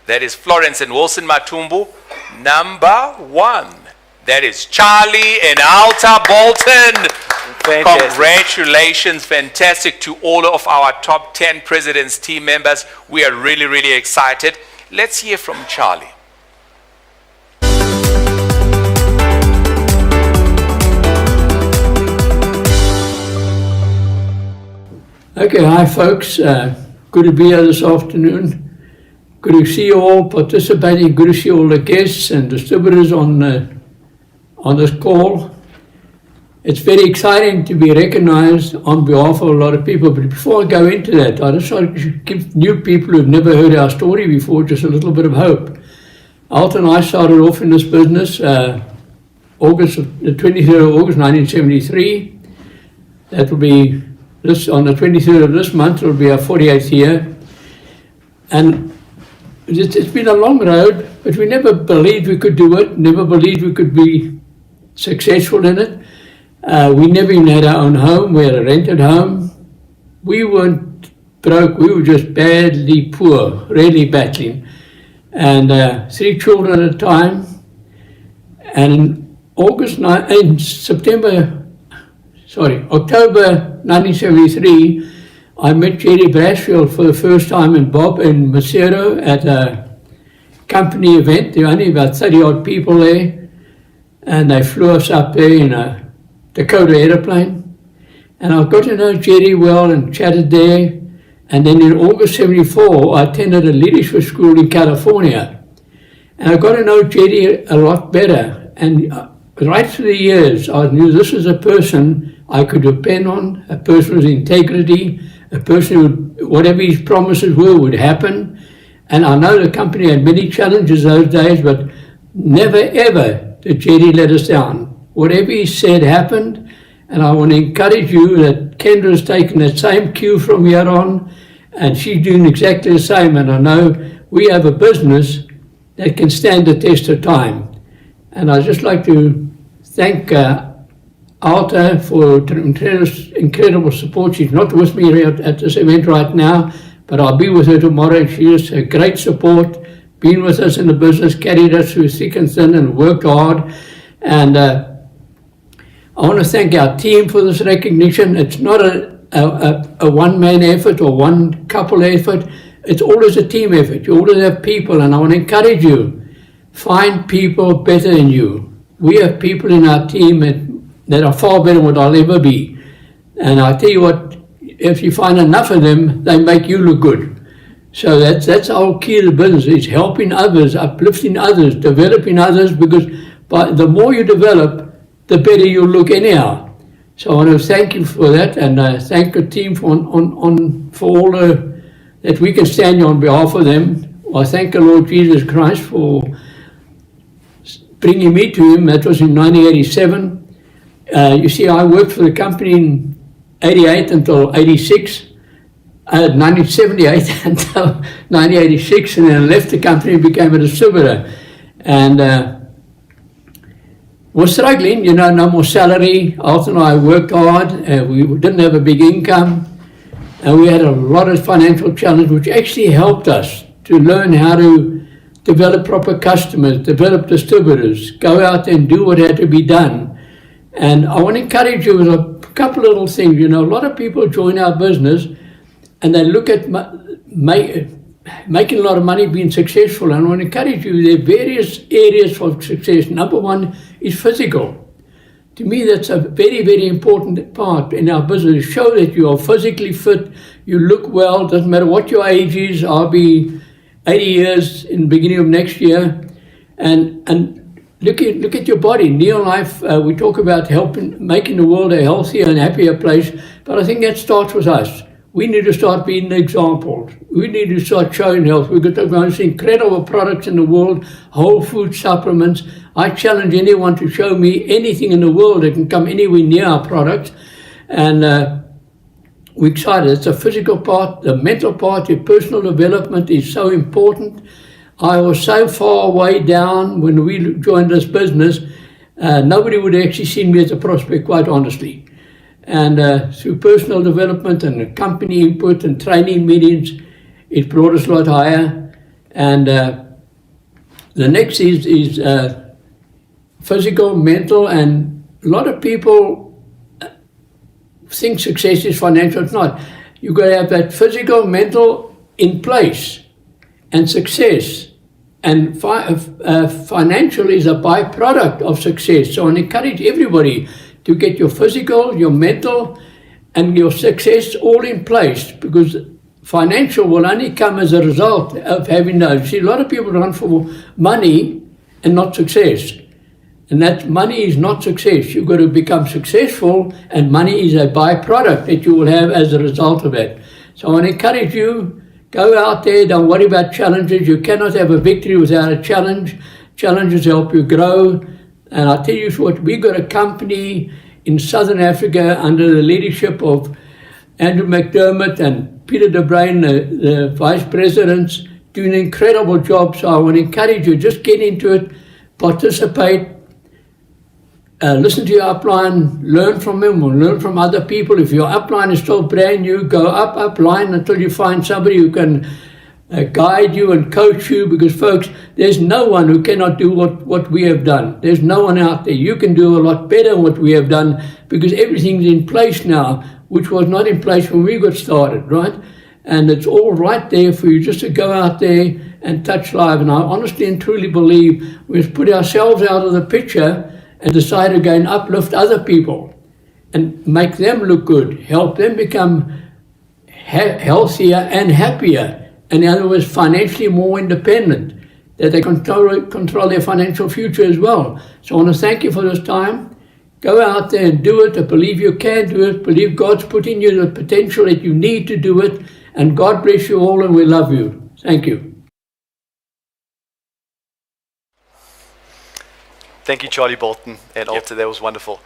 that is Florence and Wilson Matumbu. Number 1, that is Charlie and Alta Bolton. Fantastic. Congratulations, fantastic to all of our top 10 President's team members. We are really, really excited. Let's hear from Charlie. Okay, hi folks. Good to be here this afternoon. Good to see you all participating. Good to see all the guests and distributors on this call. It's very exciting to be recognized on behalf of a lot of people. But before I go into that, I just want to give new people who've never heard our story before just a little bit of hope. Alton and I started off in this business the 23rd of August 1973. That will be on the 23rd of this month. It will be our 48th year. And it's been a long road, but we never believed we could do it, never believed we could be successful in it. We never even had our own home. We had a rented home. We weren't broke. We were just badly poor, really battling. And 3 children at a time. And October 1973, I met Jerry Brasfield for the first time in Maseru at a company event. There were only about 30 odd people there. And they flew us up there in a Dakota aeroplane. And I got to know Jerry well and chatted there. And then in August 74, I attended a leadership school in California. And I got to know Jerry a lot better. And right through the years, I knew this was a person I could depend on, a person with integrity, a person who, whatever his promises were, would happen. And I know the company had many challenges those days, but never ever did Jerry let us down. Whatever he said happened, and I want to encourage you that Kendra has taken that same cue from here on, and she's doing exactly the same. And I know we have a business that can stand the test of time. And I'd just like to thank Alta for incredible support. She's not with me here at this event right now, but I'll be with her tomorrow. She is a great support, been with us in the business, carried us through thick and thin, and worked hard. And I want to thank our team for this recognition. It's not a one-man effort or one couple effort. It's always a team effort. You always have people, and I want to encourage you, find people better than you. We have people in our team that are far better than what I'll ever be. And I tell you what, if you find enough of them, they make you look good. So that's our key to the business, is helping others, uplifting others, developing others, because the more you develop, the better you look anyhow. So I want to thank you for that, and thank the team for all that we can stand on behalf of them. I thank the Lord Jesus Christ for bringing me to Him. That was in 1987. You see, I worked for the company in 88 until 86. 1978 until 1986, and then I left the company and became a distributor. And was struggling, no more salary. Alton and I worked hard. We didn't have a big income. And we had a lot of financial challenges, which actually helped us to learn how to develop proper customers, develop distributors, go out and do what had to be done. And I want to encourage you with a couple of little things. A lot of people join our business and they look at making a lot of money, being successful. And I want to encourage you, there are various areas for success. Number one is physical. To me, that's a very, very important part in our business. Show that you are physically fit, you look well, doesn't matter what your age is. I'll be 80 years in the beginning of next year. And look at your body. Neolife, we talk about making the world a healthier and happier place, but I think that starts with us. We need to start being the example. We need to start showing health. We've got the most incredible products in the world, whole food supplements. I challenge anyone to show me anything in the world that can come anywhere near our products. And we're excited. It's a physical part, the mental part, your personal development is so important. I was so far way down when we joined this business, nobody would actually see me as a prospect, quite honestly. And through personal development and company input and training meetings, it brought us a lot higher. And the next is physical, mental, and a lot of people think success is financial. It's not. You've got to have that physical, mental in place, and success. And financial is a byproduct of success. So I encourage everybody to get your physical, your mental, and your success all in place, because financial will only come as a result of having those. See, a lot of people run for money and not success. And that money is not success. You've got to become successful, and money is a byproduct that you will have as a result of it. So I encourage you, go out there, don't worry about challenges. You cannot have a victory without a challenge. Challenges help you grow. And I tell you what, we got a company in Southern Africa under the leadership of Andrew McDermott and Peter De Bruin, the vice presidents, doing an incredible job. So I want to encourage you, just get into it, participate, listen to your upline, learn from them or learn from other people. If your upline is still brand new, go upline until you find somebody who can guide you and coach you, because folks, there's no one who cannot do what we have done. There's no one out there. You can do a lot better than what we have done, because everything's in place now, which was not in place when we got started, right? And it's all right there for you just to go out there and touch live. And I honestly and truly believe we must put ourselves out of the picture and decide to go and uplift other people and make them look good, help them become healthier and happier, and in other words, financially more independent, that they control their financial future as well. So I want to thank you for this time. Go out there and do it. I believe you can do it. Believe God's put in you the potential that you need to do it. And God bless you all, and we love you. Thank you. Thank you, Charlie Bolton and Alta. That was wonderful.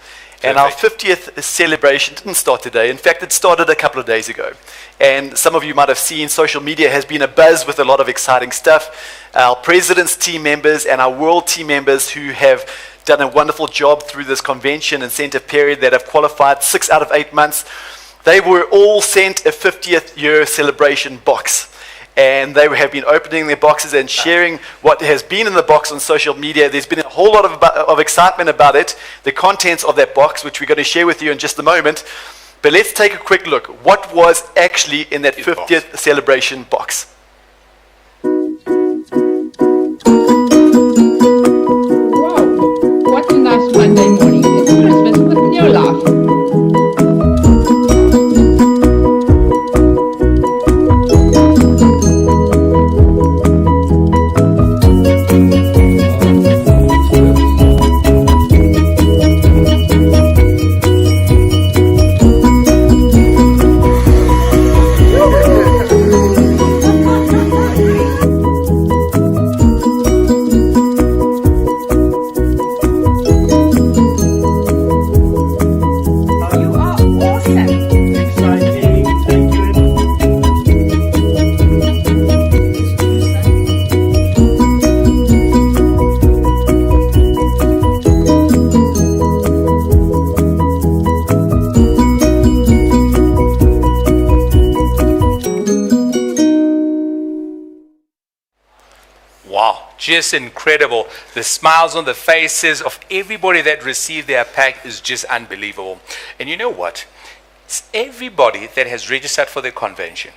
And our 50th celebration didn't start today. In fact, it started a couple of days ago. And some of you might have seen social media has been abuzz with a lot of exciting stuff. Our president's team members and our world team members who have done a wonderful job through this convention incentive period that have qualified 6 out of 8 months. They were all sent a 50th year celebration box. And they have been opening their boxes and sharing what has been in the box on social media. There's been a whole lot of excitement about it, the contents of that box, which we're going to share with you in just a moment. But let's take a quick look. What was actually in that 50th celebration box? Wow, what a nice Monday morning. It's Christmas with New Life. Just incredible. The smiles on the faces of everybody that received their pack is just unbelievable. And you know what? It's everybody that has registered for the convention.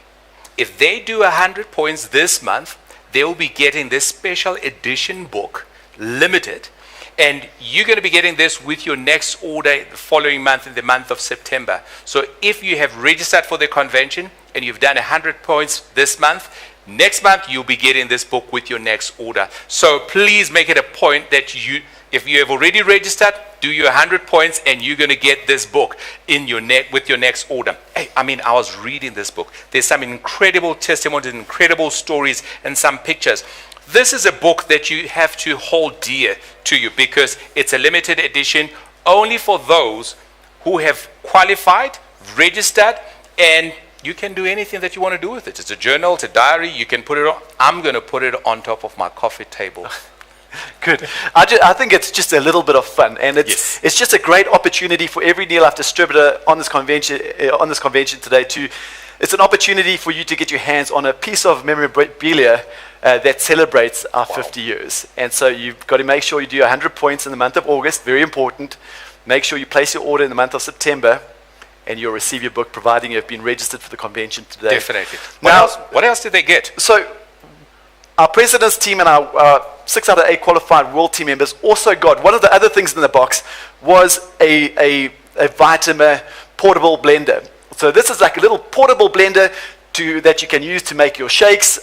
If they do 100 points this month, they will be getting this special edition book, limited. And you're going to be getting this with your next order the following month, in the month of September. So if you have registered for the convention and you've done 100 points this month, next month you'll be getting this book with your next order. So please make it a point that if you have already registered, do your 100 points and you're going to get this book in your with your next order. Hey, I was reading this book. There's some incredible testimonies, incredible stories, and some pictures. This is a book that you have to hold dear to you, because it's a limited edition only for those who have qualified, registered, And you can do anything that you want to do with it. It's a journal, it's a diary, you can put it on. I'm going to put it on top of my coffee table. Good. I think it's just a little bit of fun, and it's just a great opportunity for every Neolife distributor on this convention today to. It's an opportunity for you to get your hands on a piece of memorabilia that celebrates our 50 years. And so you've got to make sure you do 100 points in the month of August, very important. Make sure you place your order in the month of September, and you'll receive your book, providing you've been registered for the convention today. Definitely. What else did they get? So our president's team and our 6 out of 8 qualified world team members also got, one of the other things in the box was a Vitima portable blender. So this is like a little portable blender that you can use to make your shakes.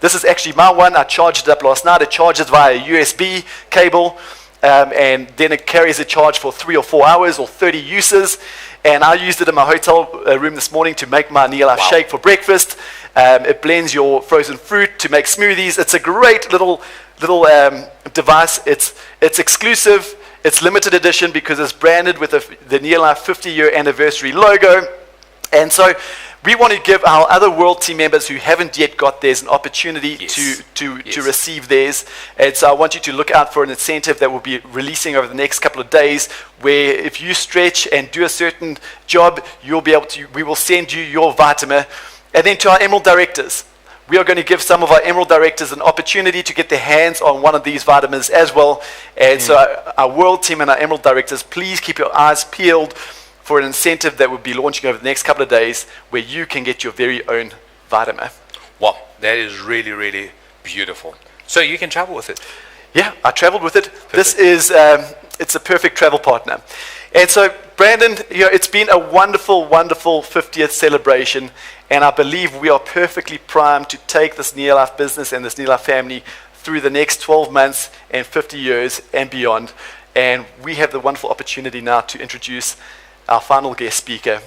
This is actually my one. I charged it up last night. It charges via a USB cable, and then it carries a charge for 3 or 4 hours or 30 uses. And I used it in my hotel room this morning to make my Neolife shake for breakfast. It blends your frozen fruit to make smoothies. It's a great little device. It's exclusive. It's limited edition because it's branded with the Neolife 50-year anniversary logo. And so we want to give our other world team members who haven't yet got theirs an opportunity to receive theirs. And so I want you to look out for an incentive that we'll be releasing over the next couple of days, where if you stretch and do a certain job, you'll be able to. We will send you your Vitima. And then to our Emerald directors, we are going to give some of our Emerald directors an opportunity to get their hands on one of these vitamins as well. And so our world team and our Emerald directors, please keep your eyes peeled for an incentive that we'll be launching over the next couple of days, where you can get your very own Vitima. Wow, that is really, really beautiful. So you can travel with it. Yeah, I traveled with it. Perfect. This is, it's a perfect travel partner. And so, Brandon, it's been a wonderful, wonderful 50th celebration, and I believe we are perfectly primed to take this Neolife business and this Neolife family through the next 12 months and 50 years and beyond. And we have the wonderful opportunity now to introduce our final guest speaker.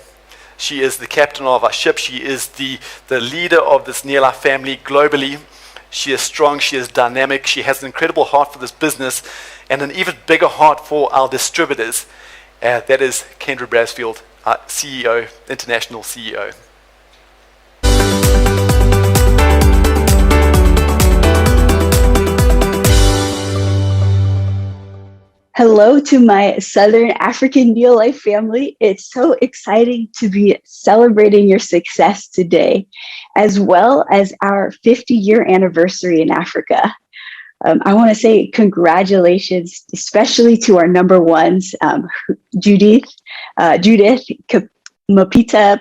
She is the captain of our ship. She is the leader of this Neolife family globally. She is strong. She is dynamic. She has an incredible heart for this business and an even bigger heart for our distributors. That is Kendra Brasfield, our CEO, international CEO. Hello to my Southern African Neolife family. It's so exciting to be celebrating your success today, as well as our 50-year anniversary in Africa. I want to say congratulations, especially to our number ones, Judith, Mapita,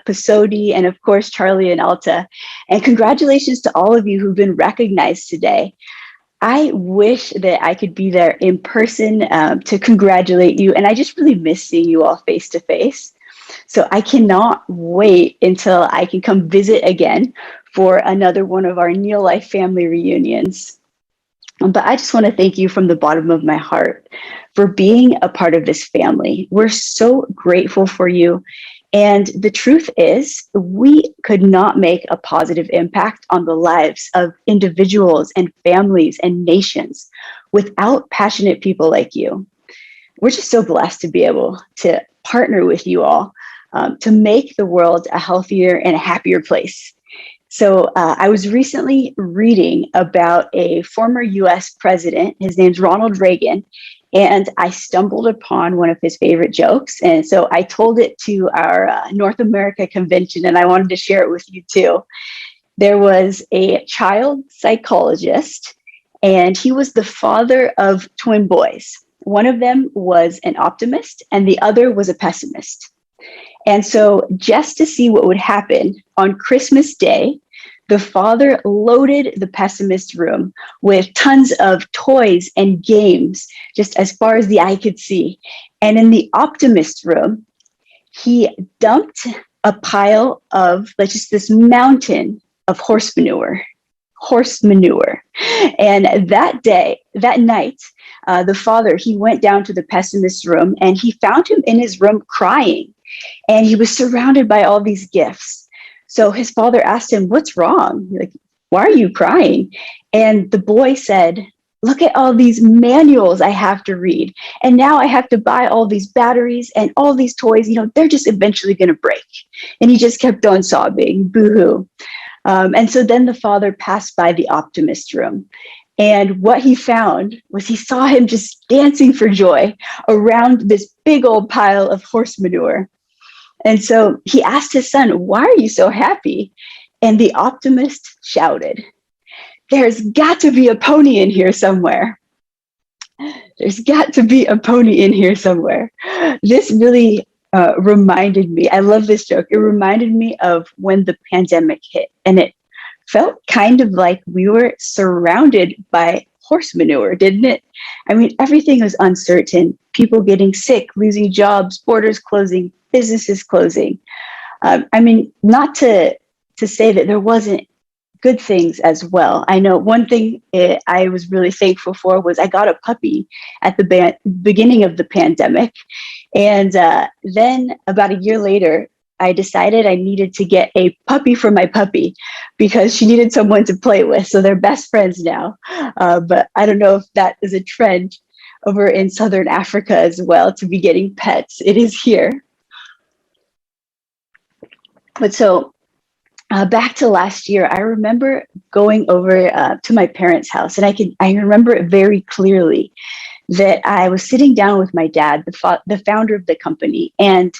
Pasodi, and of course, Charlie and Alta. And congratulations to all of you who've been recognized today. I wish that I could be there in person to congratulate you. And I just really miss seeing you all face to face. So I cannot wait until I can come visit again for another one of our Neolife family reunions. But I just want to thank you from the bottom of my heart for being a part of this family. We're so grateful for you. And the truth is, we could not make a positive impact on the lives of individuals and families and nations without passionate people like you. We're just so blessed to be able to partner with you all to make the world a healthier and a happier place. So I was recently reading about a former US president. His name's Ronald Reagan. And I stumbled upon one of his favorite jokes. And so I told it to our North America convention, and I wanted to share it with you too. There was a child psychologist, and he was the father of twin boys. One of them was an optimist, and the other was a pessimist. And so just to see what would happen on Christmas Day, the father loaded the pessimist room with tons of toys and games, just as far as the eye could see. And in the optimist room, he dumped a pile of, like, just this mountain of horse manure. And that night, the father, he went down to the pessimist room and he found him in his room crying. And he was surrounded by all these gifts. So his father asked him, "What's wrong? Like, why are you crying?" And the boy said, look at all these manuals I have to read. And now I have to buy all these batteries and all these toys, they're just eventually going to break. And he just kept on sobbing, boo-hoo. And so then the father passed by the optimist room. And what he found was he saw him just dancing for joy around this big old pile of horse manure. And so he asked his son, "Why are you so happy?" And the optimist shouted, "There's got to be a pony in here somewhere. There's got to be a pony in here somewhere." This really reminded me, I love this joke. It reminded me of when the pandemic hit, and it felt kind of like we were surrounded by horse manure, didn't it? I mean, everything was uncertain. People getting sick, losing jobs, borders closing, businesses closing. I mean, not to say that there wasn't good things as well. I know one thing I was really thankful for was I got a puppy at the beginning of the pandemic. And then about a year later, I decided I needed to get a puppy for my puppy because she needed someone to play with. So they're best friends now. But I don't know if that is a trend over in Southern Africa as well, to be getting pets. It is here. But so back to last year, I remember going over to my parents' house, and I remember it very clearly that I was sitting down with my dad, the founder of the company, and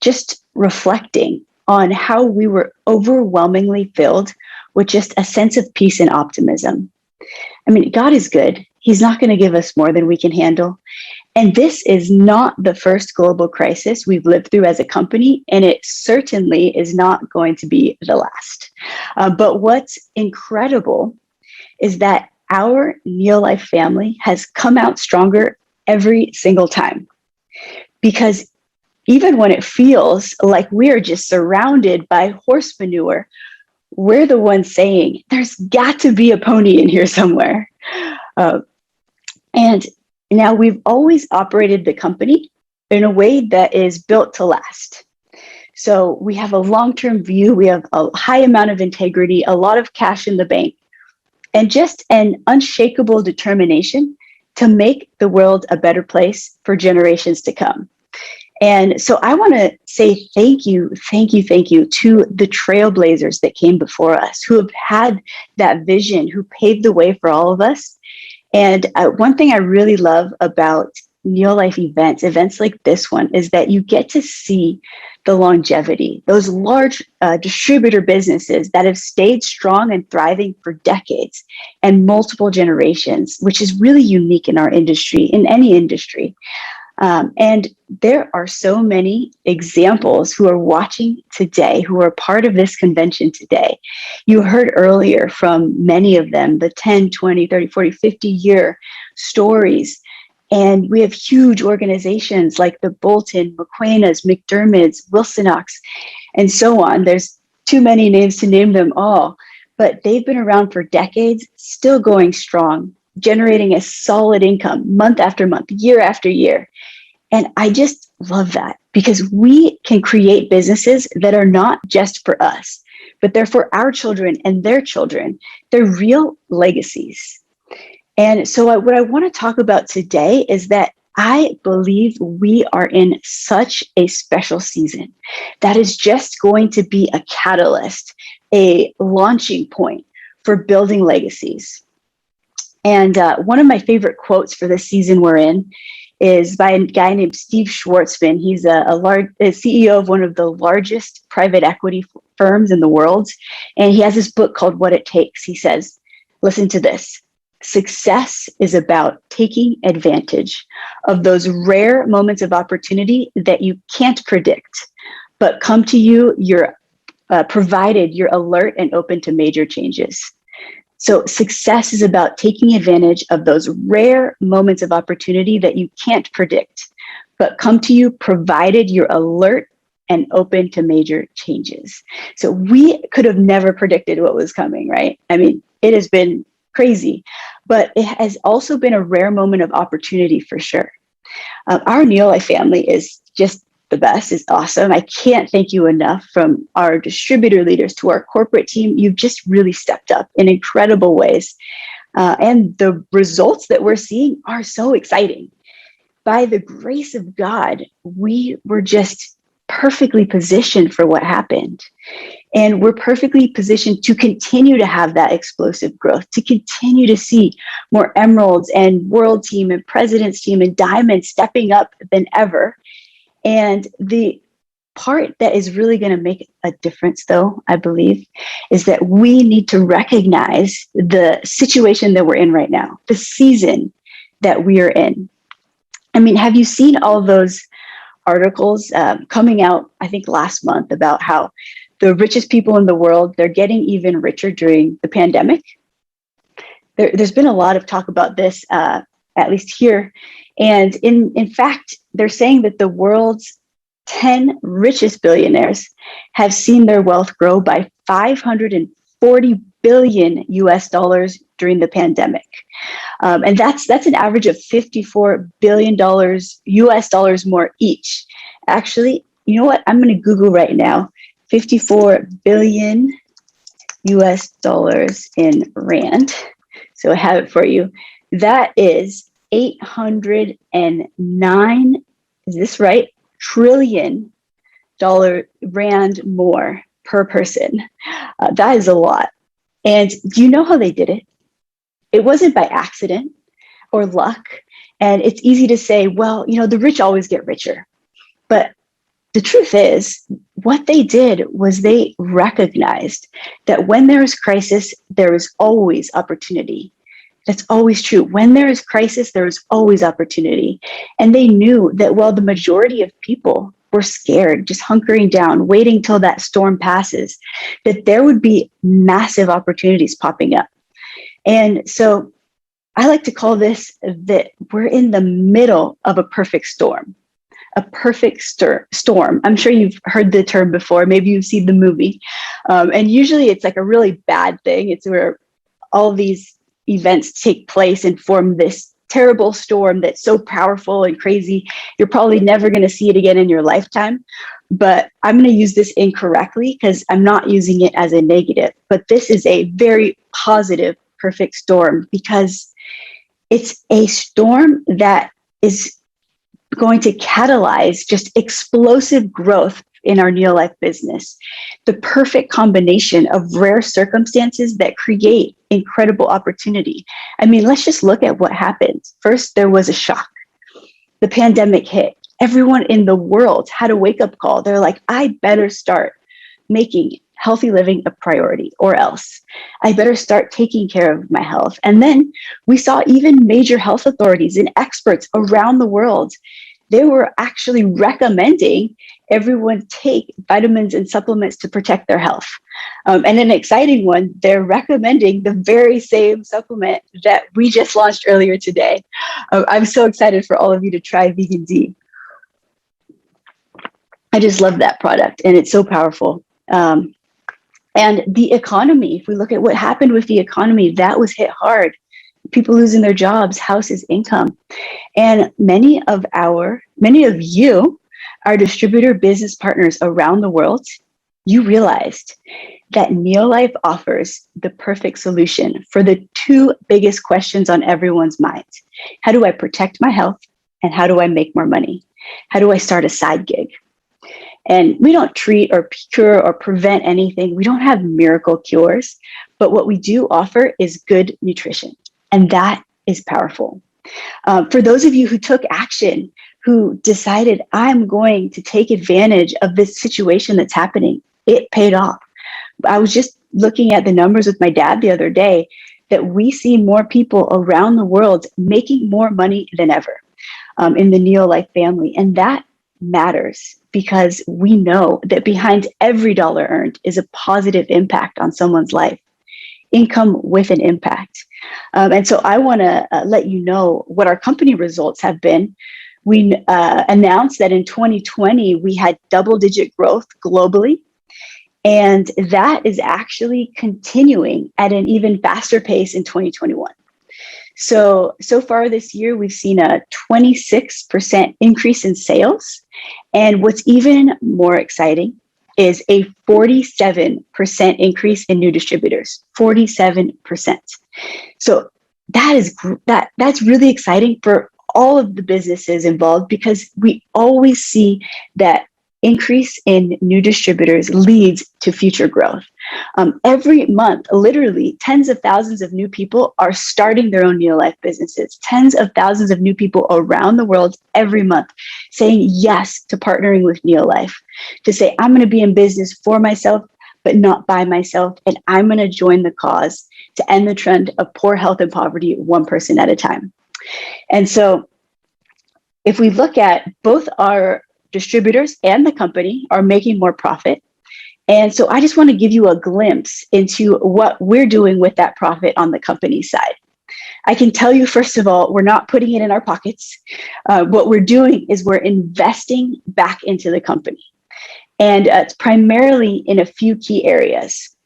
just reflecting on how we were overwhelmingly filled with just a sense of peace and optimism. I mean, God is good. He's not going to give us more than we can handle. And this is not the first global crisis we've lived through as a company, and it certainly is not going to be the last. But what's incredible is that our Neolife family has come out stronger every single time. Because even when it feels like we're just surrounded by horse manure, we're the ones saying, there's got to be a pony in here somewhere. And now we've always operated the company in a way that is built to last. So we have a long-term view, we have a high amount of integrity, a lot of cash in the bank, and just an unshakable determination to make the world a better place for generations to come. And so I want to say thank you to the trailblazers that came before us, who have had that vision, who paved the way for all of us. And one thing I really love about Neolife events like this one, is that you get to see the longevity, those large distributor businesses that have stayed strong and thriving for decades and multiple generations, which is really unique in our industry, in any industry. And there are so many examples who are watching today, who are part of this convention today. You heard earlier from many of them, the 10, 20, 30, 40, 50-year stories. And we have huge organizations like the Bolton, McQuenas, McDermott's, Wilsonox, and so on. There's too many names to name them all, but they've been around for decades, still going strong, generating a solid income month after month, year after year. And I just love that, because we can create businesses that are not just for us, but they're for our children and their children. They're real legacies. And so what I want to talk about today is that I believe we are in such a special season that is just going to be a catalyst, a launching point for building legacies. And one of my favorite quotes for the season we're in is by a guy named Steve Schwartzman. He's a CEO of one of the largest private equity firms in the world. And he has this book called What It Takes. He says, listen to this. Success is about taking advantage of those rare moments of opportunity that you can't predict, but come to you, provided you're alert and open to major changes. So success is about taking advantage of those rare moments of opportunity that you can't predict, but come to you provided you're alert and open to major changes. So we could have never predicted what was coming, right? I mean, it has been crazy, but it has also been a rare moment of opportunity for sure. Our Neolife family is just the best. It's awesome. I can't thank you enough. From our distributor leaders to our corporate team, you've just really stepped up in incredible ways. And the results that we're seeing are so exciting. By the grace of God, we were just perfectly positioned for what happened. And we're perfectly positioned to continue to have that explosive growth, to continue to see more emeralds and world team and president's team and diamonds stepping up than ever. And the part that is really going to make a difference, though, I believe, is that we need to recognize the situation that we're in right now, the season that we are in. I mean, have you seen all those articles coming out, I think last month, about how the richest people in the world, they're getting even richer during the pandemic? There's been a lot of talk about this, at least here. And in fact, they're saying that the world's 10 richest billionaires have seen their wealth grow by $540 billion US dollars during the pandemic. And that's an average of $54 billion US dollars more each. Actually, you know what? I'm going to Google right now, 54 billion US dollars in Rand. So I have it for you. That is 809, is this right? Trillion Rand more per person. That is a lot. And do you know how they did it? It wasn't by accident or luck. And it's easy to say, well, you know, the rich always get richer. But the truth is, what they did was they recognized that when there is crisis, there is always opportunity. That's always true. When there is crisis, there is always opportunity. And they knew that while the majority of people were scared, just hunkering down, waiting till that storm passes, that there would be massive opportunities popping up. And so I like to call this that we're in the middle of a perfect storm. A perfect storm. I'm sure you've heard the term before. Maybe you've seen the movie. And usually it's like a really bad thing. It's where all these events take place and form this terrible storm that's so powerful and crazy. You're probably never going to see it again in your lifetime. But I'm going to use this incorrectly because I'm not using it as a negative. But this is a very positive, perfect storm because it's a storm that is going to catalyze just explosive growth in our Neolife business. The perfect combination of rare circumstances that create incredible opportunity. I mean, let's just look at what happened. First, there was a shock. The pandemic hit. Everyone in the world had a wake-up call. They're like, I better start making healthy living a priority, or else I better start taking care of my health. And then we saw even major health authorities and experts around the world. They were actually recommending everyone take vitamins and supplements to protect their health. And an exciting one, they're recommending the very same supplement that we just launched earlier today. I'm so excited for all of you to try Vegan D. I just love that product and it's so powerful. And the economy, if we look at what happened with the economy, that was hit hard. People losing their jobs, houses, income. And many of you, our distributor business partners around the world, you realized that Neolife offers the perfect solution for the two biggest questions on everyone's mind. How do I protect my health? And how do I make more money? How do I start a side gig? And we don't treat or cure or prevent anything. We don't have miracle cures, but what we do offer is good nutrition. And that is powerful. For those of you who took action, who decided, I'm going to take advantage of this situation that's happening, it paid off. I was just looking at the numbers with my dad the other day that we see more people around the world making more money than ever in the Neolife family. And that matters because we know that behind every dollar earned is a positive impact on someone's life. Income with an impact. And so I want to let you know what our company results have been. We announced that in 2020, we had double-digit growth globally. And that is actually continuing at an even faster pace in 2021. So far this year, we've seen a 26% increase in sales. And what's even more exciting is a 47% increase in new distributors, 47%. So that's really exciting for all of the businesses involved, because we always see that increase in new distributors leads to future growth. Every month, literally tens of thousands of new people are starting their own Neolife businesses. Tens of thousands of new people around the world every month saying yes to partnering with Neolife, to say, I'm going to be in business for myself, but not by myself, and I'm going to join the cause to end the trend of poor health and poverty one person at a time. And so if we look at both our distributors and the company are making more profit. And so I just want to give you a glimpse into what we're doing with that profit on the company side. I can tell you, first of all, we're not putting it in our pockets. What we're doing is we're investing back into the company. And it's primarily in a few key areas.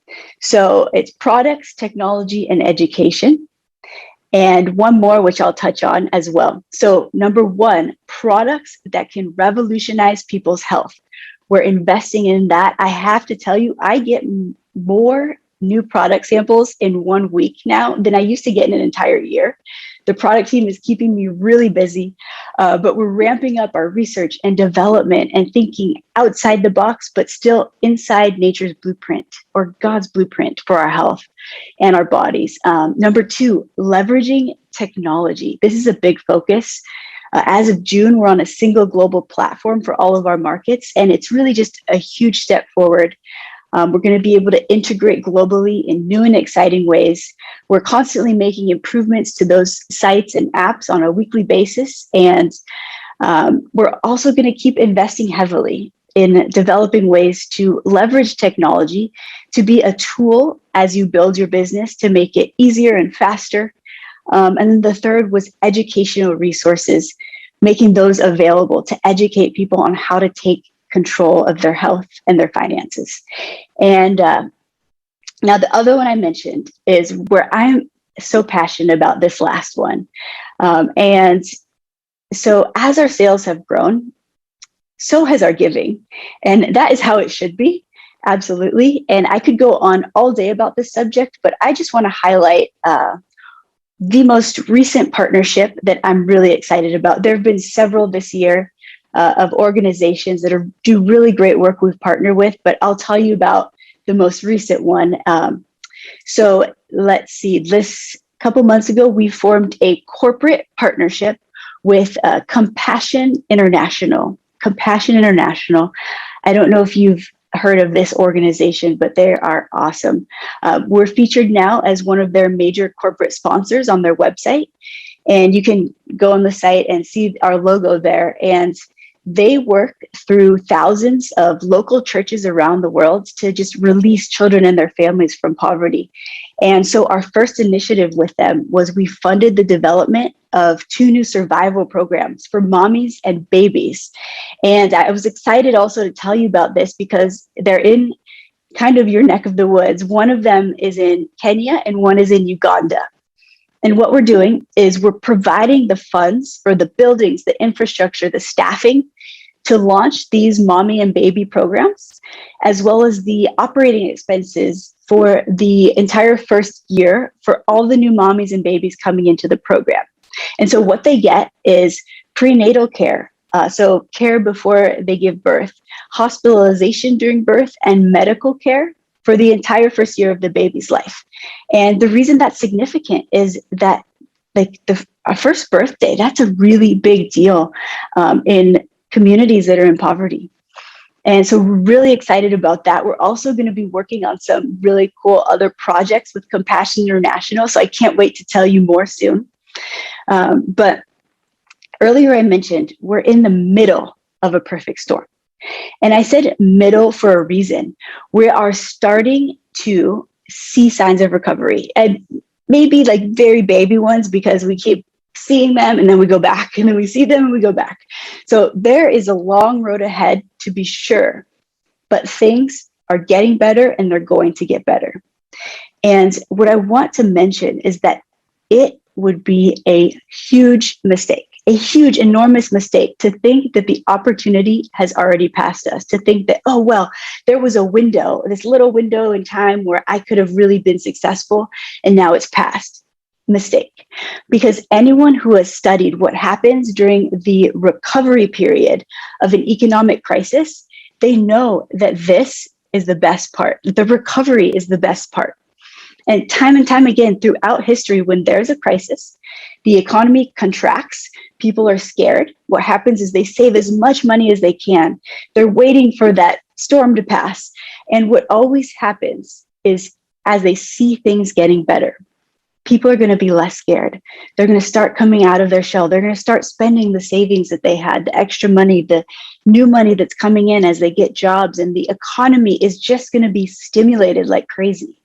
So it's products, technology, and education. And one more, which I'll touch on as well. So number one, products that can revolutionize people's health. We're investing in that. I have to tell you, I get more new product samples in 1 week now than I used to get in an entire year. The product team is keeping me really busy, but we're ramping up our research and development and thinking outside the box, but still inside nature's blueprint, or God's blueprint for our health and our bodies. Number two, leveraging technology. This is a big focus. As of June, we're on a single global platform for all of our markets, and it's really just a huge step forward. We're going to be able to integrate globally in new and exciting ways. We're constantly making improvements to those sites and apps on a weekly basis. And we're also going to keep investing heavily in developing ways to leverage technology to be a tool as you build your business to make it easier and faster. And then the third was educational resources, making those available to educate people on how to take control of their health and their finances. And now the other one I mentioned is where I'm so passionate about, this last one. And so as our sales have grown, so has our giving. And that is how it should be. Absolutely. And I could go on all day about this subject, but I just want to highlight the most recent partnership that I'm really excited about. There have been several this year of organizations that do really great work we've partnered with, but I'll tell you about the most recent one. So let's see, this couple months ago, we formed a corporate partnership with Compassion International. Compassion International. I don't know if you've heard of this organization, but they are awesome. We're featured now as one of their major corporate sponsors on their website. And you can go on the site and see our logo there. And they work through thousands of local churches around the world to just release children and their families from poverty. And so our first initiative with them was we funded the development of 2 new survival programs for mommies and babies. And I was excited also to tell you about this because they're in kind of your neck of the woods. One of them is in Kenya and one is in Uganda. And what we're doing is we're providing the funds for the buildings, the infrastructure, the staffing to launch these mommy and baby programs, as well as the operating expenses for the entire first year for all the new mommies and babies coming into the program. And so what they get is prenatal care, so care before they give birth, hospitalization during birth, and medical care for the entire first year of the baby's life. And the reason that's significant is that our first birthday, that's a really big deal in communities that are in poverty. And so we're really excited about that. We're also going to be working on some really cool other projects with Compassion International. So I can't wait to tell you more soon. But earlier I mentioned we're in the middle of a perfect storm. And I said middle for a reason. We are starting to see signs of recovery, and maybe like very baby ones because we keep seeing them and then we go back, and then we see them and we go back. So there is a long road ahead to be sure, but things are getting better and they're going to get better. And what I want to mention is that it would be a huge mistake, a huge, enormous mistake to think that the opportunity has already passed us, to think that, oh, well, there was a window, this little window in time where I could have really been successful, and now it's passed. mistake, because anyone who has studied what happens during the recovery period of an economic crisis, they know that this is the best part. The recovery is the best part. And time again throughout history, when there's a crisis, the economy contracts, people are scared. What happens is they save as much money as they can. They're waiting for that storm to pass. And what always happens is, as they see things getting better, people are going to be less scared. They're going to start coming out of their shell. They're going to start spending the savings that they had, the extra money, the new money that's coming in as they get jobs, and the economy is just going to be stimulated like crazy.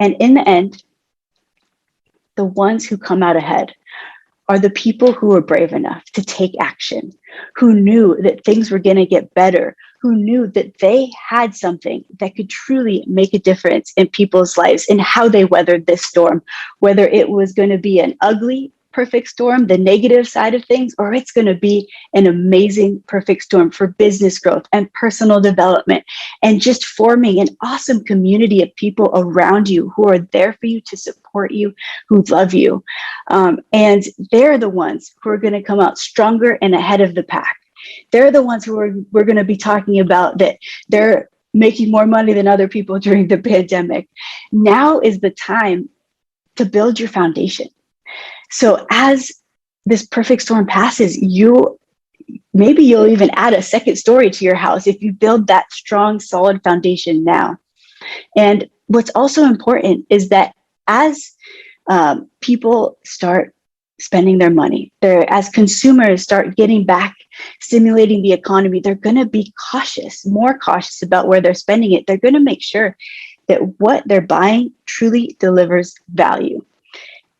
And in the end, the ones who come out ahead are the people who were brave enough to take action, who knew that things were going to get better, who knew that they had something that could truly make a difference in people's lives and how they weathered this storm, whether it was going to be an ugly, perfect storm, the negative side of things, or it's going to be an amazing, perfect storm for business growth and personal development and just forming an awesome community of people around you who are there for you, to support you, who love you. And they're the ones who are going to come out stronger and ahead of the pack. They're the ones who we're going to be talking about that they're making more money than other people during the pandemic. Now is the time to build your foundation. So as this perfect storm passes, maybe you'll even add a second story to your house if you build that strong, solid foundation now. And what's also important is that as people start spending their money, as consumers start getting back, stimulating the economy, they're going to be more cautious about where they're spending it. They're going to make sure that what they're buying truly delivers value.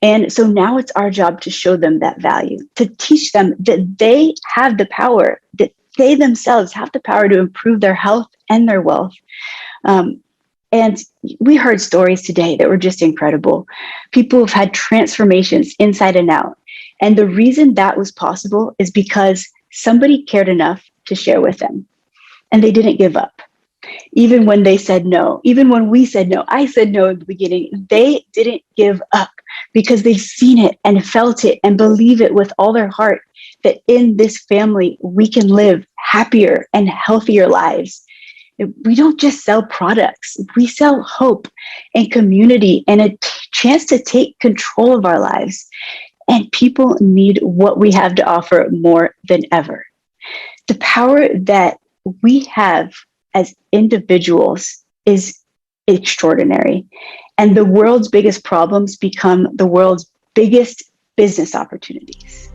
And so now it's our job to show them that value, to teach them that they have the power, that they themselves have the power to improve their health and their wealth. And we heard stories today that were just incredible. People have had transformations inside and out. And the reason that was possible is because somebody cared enough to share with them. And they didn't give up. Even when they said no, even when we said no, I said no at the beginning, they didn't give up because they've seen it and felt it and believe it with all their heart that in this family, we can live happier and healthier lives. We don't just sell products, we sell hope and community and a chance to take control of our lives. And people need what we have to offer more than ever. The power that we have as individuals is extraordinary. And the world's biggest problems become the world's biggest business opportunities.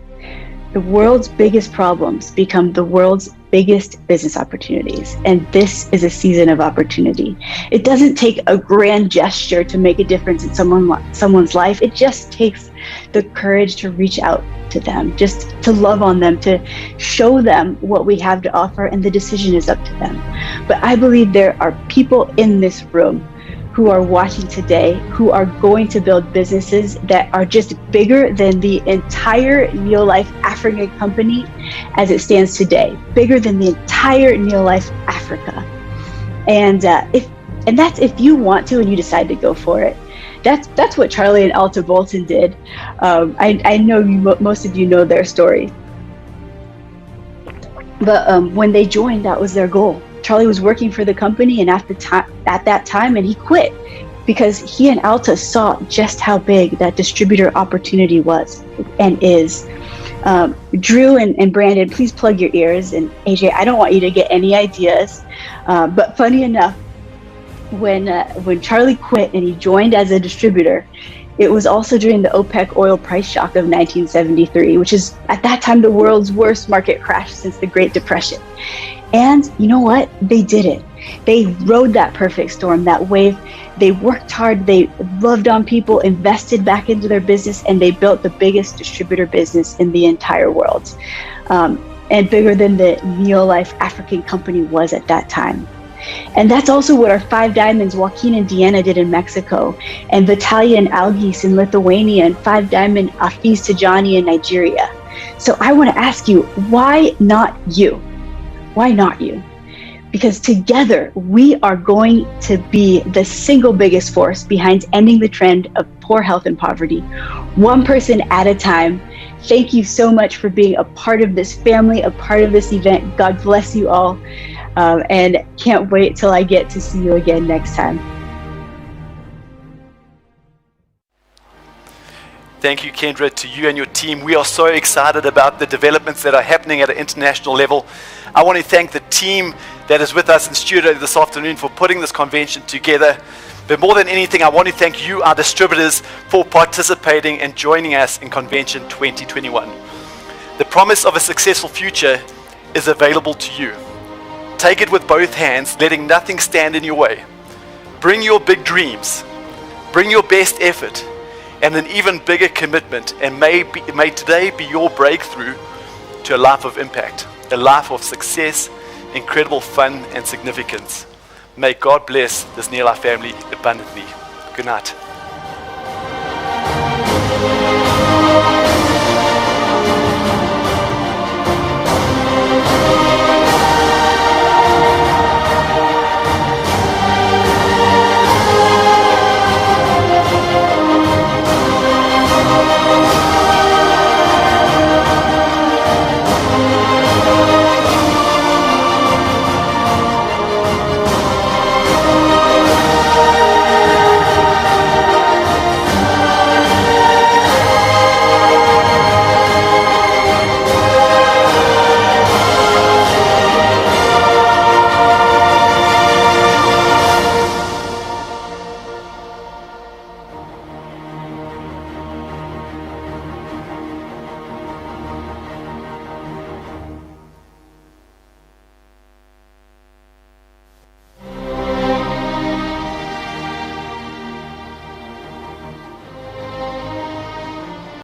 The world's biggest problems become the world's biggest business opportunities. And this is a season of opportunity. It doesn't take a grand gesture to make a difference in someone's life. It just takes the courage to reach out to them, just to love on them, to show them what we have to offer, and the decision is up to them. But I believe there are people in this room who are watching today who are going to build businesses that are just bigger than the entire Neolife African company as it stands today, bigger than the entire Neolife Africa. And that's if you want to and you decide to go for it. That's what Charlie and Alta Bolton did. I know most of you know their story. But when they joined, that was their goal. Charlie was working for the company and at that time, and he quit because he and Alta saw just how big that distributor opportunity was and is. Drew and Brandon, please plug your ears. And AJ, I don't want you to get any ideas. But funny enough, when Charlie quit and he joined as a distributor, it was also during the OPEC oil price shock of 1973, which is at that time the world's worst market crash since the Great Depression. And you know what? They did it. They rode that perfect storm, that wave. They worked hard. They loved on people, invested back into their business, and they built the biggest distributor business in the entire world, and bigger than the Neolife African company was at that time. And that's also what our Five Diamonds, Joaquin and Deanna, did in Mexico, and Vitalia and Algis in Lithuania, and Five Diamond Afeez Tijani in Nigeria. So I want to ask you, why not you? Why not you? Because together we are going to be the single biggest force behind ending the trend of poor health and poverty, one person at a time. Thank you so much for being a part of this family, a part of this event. God bless you all, and can't wait till I get to see you again next time. Thank you, Kendra, to you and your team. We are so excited about the developments that are happening at an international level. I want to thank the team that is with us in studio this afternoon for putting this convention together. But more than anything, I want to thank you, our distributors, for participating and joining us in Convention 2021. The promise of a successful future is available to you. Take it with both hands, letting nothing stand in your way. Bring your big dreams. Bring your best effort and an even bigger commitment, and may today be your breakthrough to a life of impact, a life of success, incredible fun and significance. May God bless this Near Life family abundantly. Good night.